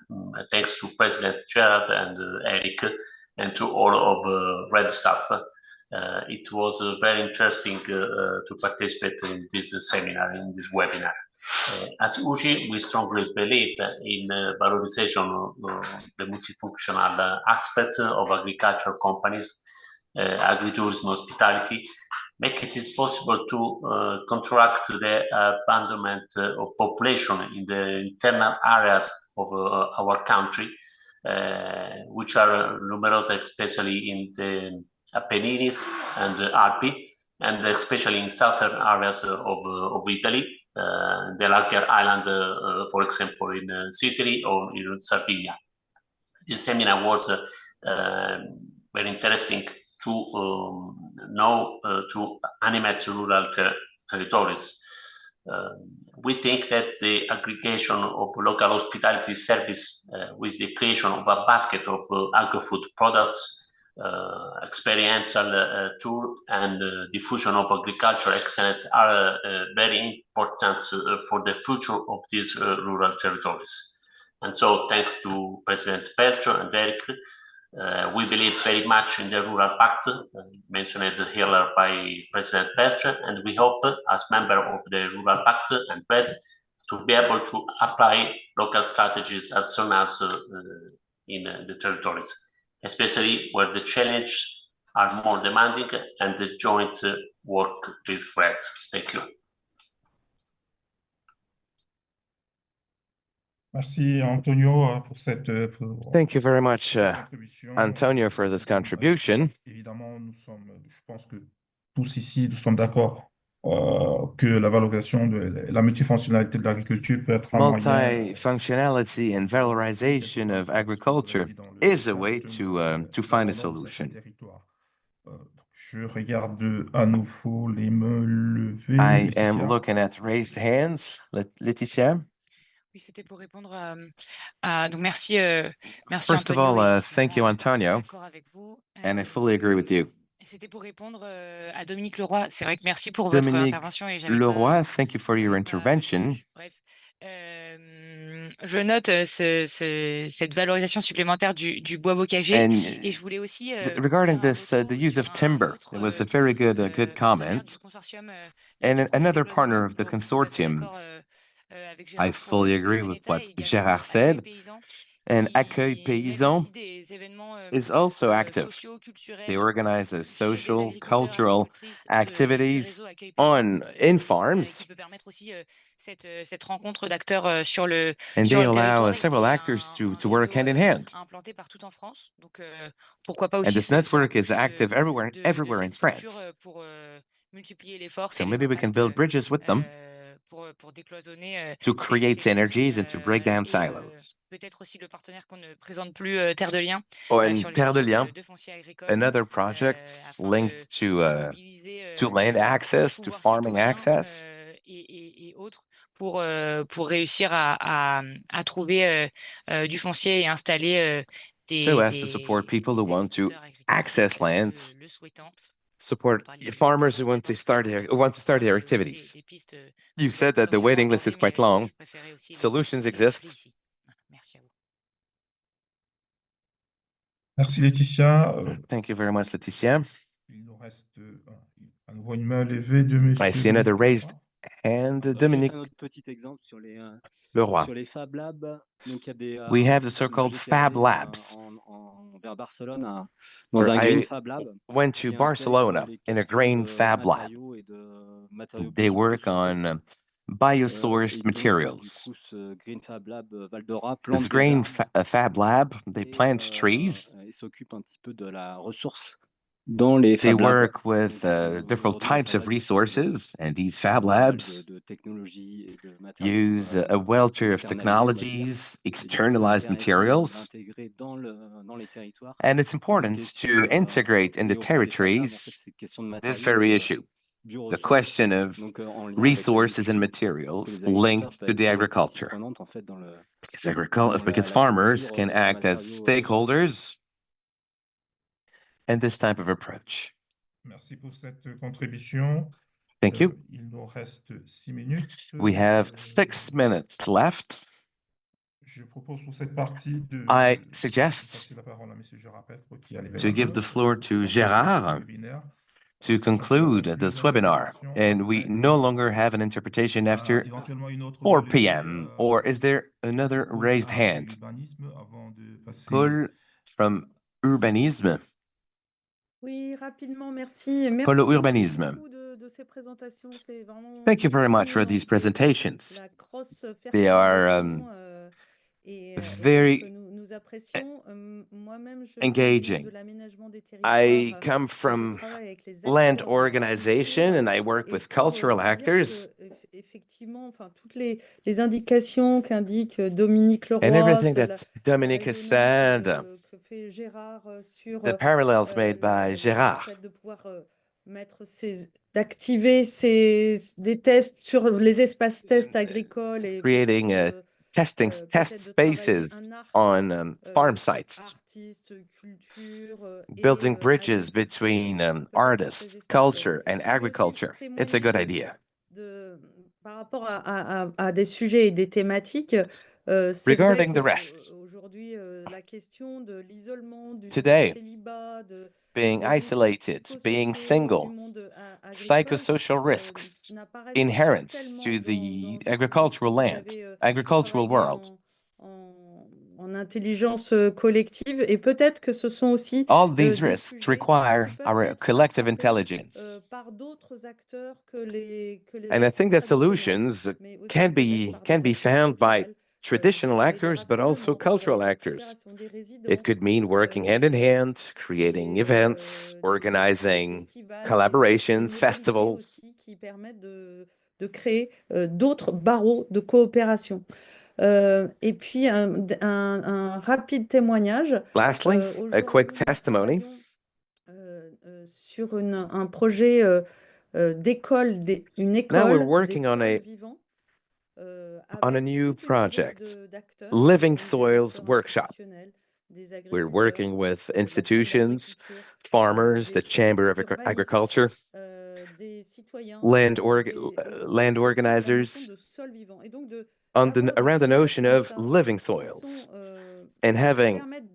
Thanks to President Gerard and Eric and to all of Red staff. It was very interesting to participate in this seminar, in this webinar. As UCI, we strongly believe in valorization of the multifunctional aspect of agricultural companies, agritourism, hospitality, make it is possible to counteract the abandonment of population in the internal areas of our country, which are numerous, especially in the Apennines and the Alpi, and especially in southern areas of Italy, the larger island, for example, in Sicily or in Sardinia. This seminar was very interesting to know, to animate rural territories. We think that the aggregation of local hospitality service with the creation of a basket of agri-food products, experiential tour, and diffusion of agricultural excellence are very important for the future of these rural territories. And so thanks to President Beltran and Eric, we believe very much in the Rural Pact, mentioned here by President Beltran, and we hope, as member of the Rural Pact and BRED, to be able to apply local strategies as soon as in the territories, especially where the challenges are more demanding and the joint work with friends. Thank you. Merci Antonio pour cette. Thank you very much, Antonio, for this contribution. Évidemment, je pense que tous ici, nous sommes d'accord que la valorisation de la multifonctionnalité de l'agriculture peut être un moyen. Multifunctionality and valorization of agriculture is a way to find a solution. Je regarde à nouveau les mains levées. I am looking at raised hands. Laetitia? Oui, c'était pour répondre à donc merci First of Antonio. all, thank you, Antonio, D'accord avec vous. and I fully agree with you. C'était pour répondre à Dominique Leroy. C'est vrai que merci pour votre Dominique intervention et j'avais Leroy, thank you for your intervention. Bref, je note cette valorisation supplémentaire du bois bocager And et je voulais aussi regarding this, the use of timber, it was a very good comment. And another partner of the consortium, I fully agree with what Gérard said. And Accueil Paysan is also active. They organize social, cultural activities in farms. Cette rencontre d'acteurs sur le And they allow territoire several actors to work hand in hand. Implanté partout en France. Donc pourquoi pas aussi And this network is active everywhere in France. Pour multiplier les forces. So maybe we can build bridges with them pour décloisonner to create synergies and to break down silos. Peut-être aussi le partenaire qu'on ne présente plus, Terre de Liens. Terre de Liens, another project linked to land access, to farming access. Et autres pour réussir à trouver du foncier et installer So as to support people who want to access land, support farmers who want to start their activities. You said that the waiting list is quite long. Solutions exist. Merci Laetitia. Thank you very much, Laetitia. Il nous reste à nouveau une main levée de monsieur. I see another raised hand, Dominique. Un autre petit exemple sur Leroy. Sur les Fab Labs. Donc, il y a des, We have the so-called Fab Labs. Vers Barcelone, dans un Green Fab Lab. Went to Barcelona in a grain Fab Lab. They work on biosourced materials. This grain Fab Lab, they plant trees. They work with different types of resources, and these Fab Labs use a welter of technologies, externalized materials, and it's important to integrate in the territories this very issue, the question of resources and materials linked to the agriculture. Because farmers can act as stakeholders and this type of approach. Merci pour cette contribution. Thank you. Il nous reste 6 minutes. We have 6 minutes left. Je propose pour cette partie I suggest to give the floor to Gérard to conclude this webinar. And we no longer have an interpretation after 4 p.m. Or is there another raised hand? Paul from Urbanisme. Oui, rapidement, merci. Merci Pour le beaucoup, urbanisme. beaucoup de ces présentations. C'est vraiment Thank you very much for stimulant. these C'est presentations. la They are cross-fertilisation et donc very nous apprécions. Moi-même, je viens du monde engaging. de l'aménagement des I territoires come et je from travaille avec les land acteurs de organization and I work et with pour cultural dire actors. que effectivement, enfin toutes les indications qu'indique Dominique And Leroy, everything that Dominique has said, que fait Gérard sur the parallels made by le Gérard, fait de pouvoir d'activer des tests sur les espaces tests agricoles et creating peut-être test peut-être de travailler spaces un arc on farm sites, artiste, culture building et bridges between peut-être sur ces artists, espaces culture, and tests. Je voulais aussi agriculture. It's a témoigner good idea. par rapport à des sujets et des thématiques. C'est vrai Regarding the rest, qu'aujourd'hui, la question de l'isolement, du today, célibat, being des risques isolated, being psychosociaux du single, monde agricole psychosocial risks n'apparaissent pas inherent tellement to dans the ce que agricultural vous land, avez agricultural travaillé world. en intelligence collective. Et peut-être que ce sont aussi All these des risks sujets require qui peuvent our être collective abordés intelligence. par d'autres acteurs que les And I acteurs think that traditionnels, solutions mais aussi can peut-être be par can des be acteurs found by culturels. Vous traditional parlez de actors, but also rassemblement, vous parlez cultural de actors. récupération des It résidences, could mean working hand in hand, creating events, des organizing festivals, des collaborations, modalités festivals. aussi qui permettent de créer d'autres barreaux de coopération. Et puis un rapide témoignage. Lastly, a quick Aujourd'hui, nous testimony. travaillons sur un projet d'école, une Now we're école des working sols vivants on a avec new toute une série project, d'acteurs, Living donc des Soils acteurs Workshop. institutionnels, des We're agriculteurs, working with de la Chambre institutions, d'agriculture, farmers, the Chamber of des urbanistes, Agriculture, des citoyens, land autour de la notion organizers, de sol vivant. Et donc around the notion comme of ça, living qui soils, sont, and qui having permettent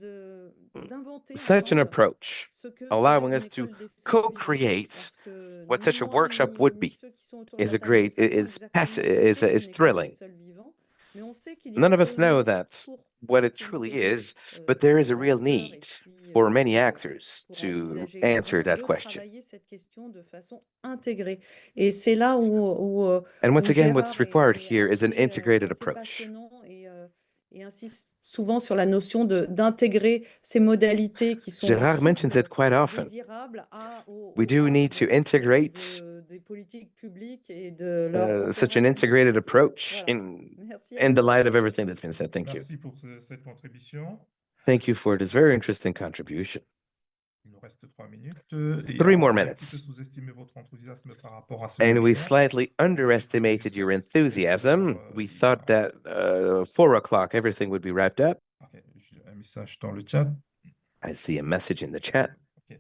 d'inventer such an ensemble approach, ce que serait allowing une us to école des sols vivants. co-create Parce que what ni such a moi, workshop would ni be ceux qui sont autour de is la a table ne great, savons exactement ce qu'est is une école des thrilling. sols vivants, mais on sait qu'il y a None un of us know besoin that pour what it toute une truly série is, but there is a real d'acteurs need et puis for many pour actors to envisager answer that de question. travailler cette question de façon intégrée. Et c'est là And once où again, Gérard what's required est here is an integrated assez approach. passionnant et insiste souvent sur la notion d'intégrer ces modalités qui sont Gérard mentions souples it quite et often. désirables We do need to integrate des politiques publiques et de leur such an opération. integrated approach Voilà. Merci à in the vous. light of everything that's been said. Thank you. Merci pour cette contribution. Thank you for this very interesting contribution. Il nous reste 3 minutes. 3 more On a un minutes. petit peu sous-estimé votre enthousiasme par rapport à ce And we webinaire. slightly underestimated your enthusiasm. We thought that 4 o'clock everything would be wrapped up. Ok, un message dans le chat. I see a message in the chat. Ok,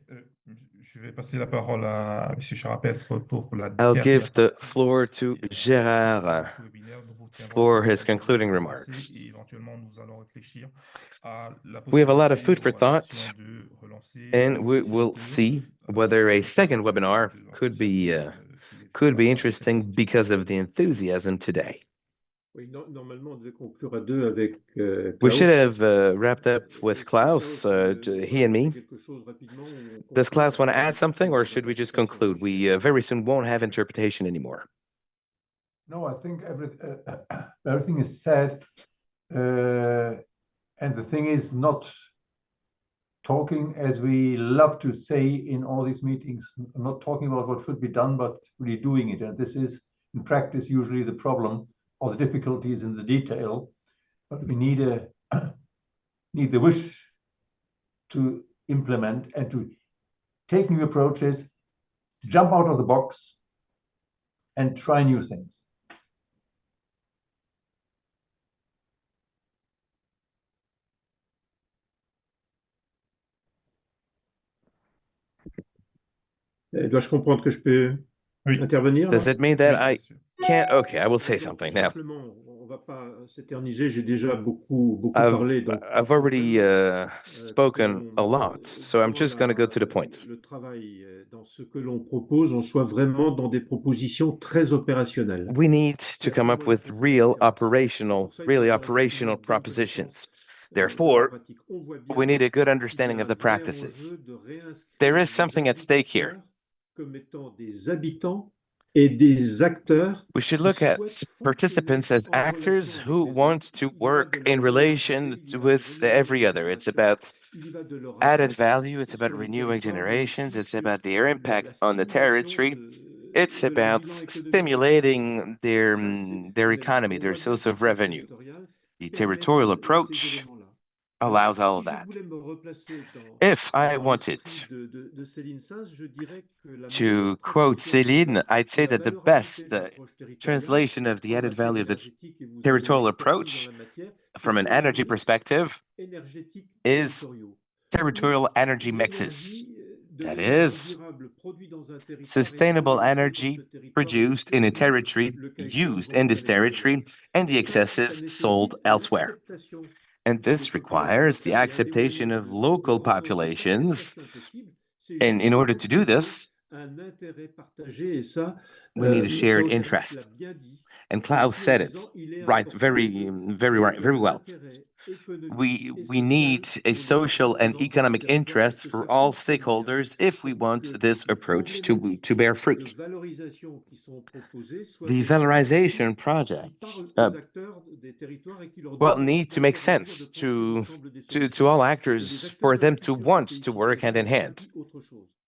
je vais passer la parole à M. Charapêtre pour la I'll dernière give the partie floor to de Gérard ce webinaire. Nous vous tiendrons for au courant his de concluding nos remarks. avancées et éventuellement, nous allons réfléchir à la We have a lot of possibilité food for ou à thought, l'option de relancer and une we session will 2, see whether a second webinar could be interesting because of the enthusiasm today. Oui, normalement, on devait conclure à deux avec We Klaus. should have wrapped up with Klaus, he and me. Does Klaus want to add something, or should we just conclude? We very soon won't have interpretation anymore. No, I think everything is said. And the thing is not talking as we love to say in all these meetings, not talking about what should be done, but really doing it. And this is in practice usually the problem, or the difficulty is in the detail. But we need need the wish to implement and to take new approaches, jump out of the box, and try new things. Dois-je comprendre que je peux intervenir? Does it mean that I can't? Okay, I will say something now. On va pas s'éterniser. J'ai déjà beaucoup parlé. Donc, I've already spoken a lot, so I'm just going to go to the point. Le travail dans ce que l'on propose, on soit vraiment dans des propositions très opérationnelles. We need to come up with really operational propositions. Therefore, we need a good understanding of the practices. There is something at stake here. We should look at participants as actors who want to work in relation with every other. It's about added value, it's about renewing generations, it's about their impact on the territory, it's about stimulating their economy, their source of revenue. The territorial approach allows all of that. If I wanted to quote Céline, I'd say that the best translation of the added value of the territorial approach from an energy perspective is territorial energy mixes. That is, sustainable energy produced in a territory, used in this territory, and the excesses sold elsewhere. And this requires the acceptation of local populations. And in order to do this, we need a shared interest. And Klaus said it right, very well. We need a social and economic interest for all stakeholders if we want this approach to bear fruit. The valorization projects need to make sense to all actors for them to want to work hand in hand.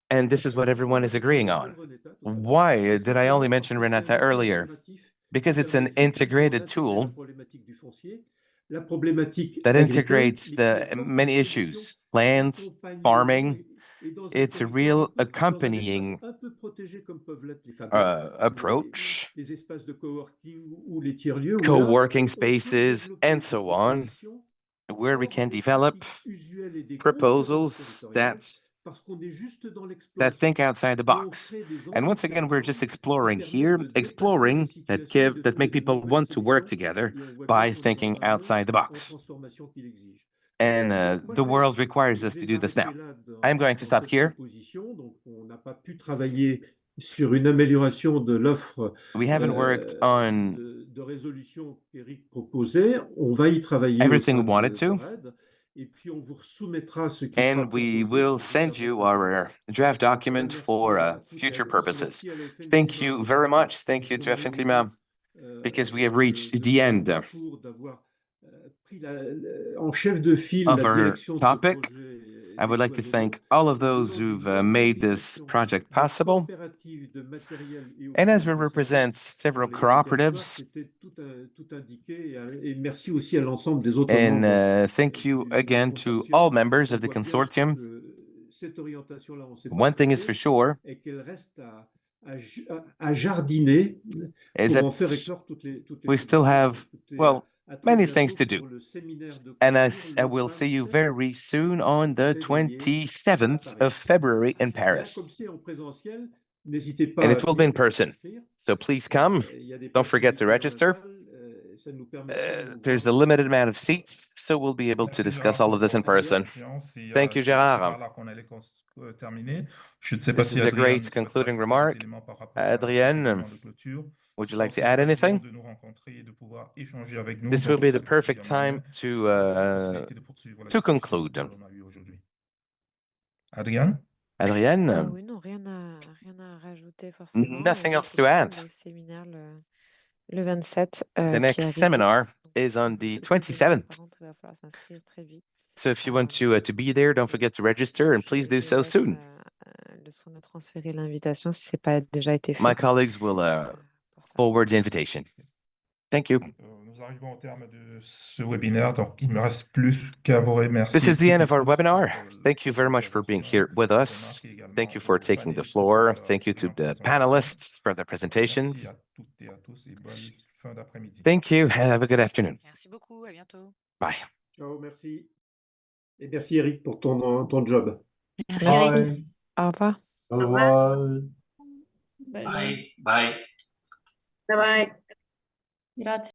And this is what everyone is agreeing on. Why did I only mention Renata earlier? Because it's an integrated tool that integrates the many issues, land, farming. It's a real accompanying approach, co-working spaces, and so on, where we can develop proposals that think outside the box. And once again, we're just exploring that make people want to work together by thinking outside the box. And the world requires us to do this now. I'm going to stop here. We haven't worked on everything we wanted to. And we will send you our draft document for future purposes. Thank you very much. Thank you to FM Climat, because we have reached the end of our topic. I would like to thank all of those who've made this project possible. And as we represent several cooperatives, and thank you again to all members of the consortium. One thing is for sure, is that we still have, many things to do. And I will see you very soon on the 27th of February in Paris. And it will be in person. So please come. Don't forget to register. There's a limited amount of seats, so we'll be able to discuss all of this in person. Thank you, Gérard. This is a great concluding remark. Adrienne, would you like to add anything? This will be the perfect time to conclude. Adrienne? Oui, non, rien à rajouter forcément. Nothing else to add. Le 27, the next seminar is on the 27th. So if you want to be there, don't forget to register, and please do so soon. My colleagues will forward the invitation. Thank you. This is the end of our webinar. Thank you very much for being here with us. Thank you for taking the floor. Thank you to the panelists for their presentations. Thank you. Have a good afternoon. Merci beaucoup. À bientôt. Bye. Ciao, merci. Et merci Eric pour ton job. Merci Eric. Au revoir. Au revoir. Bye. Bye. Bye bye. Grazie.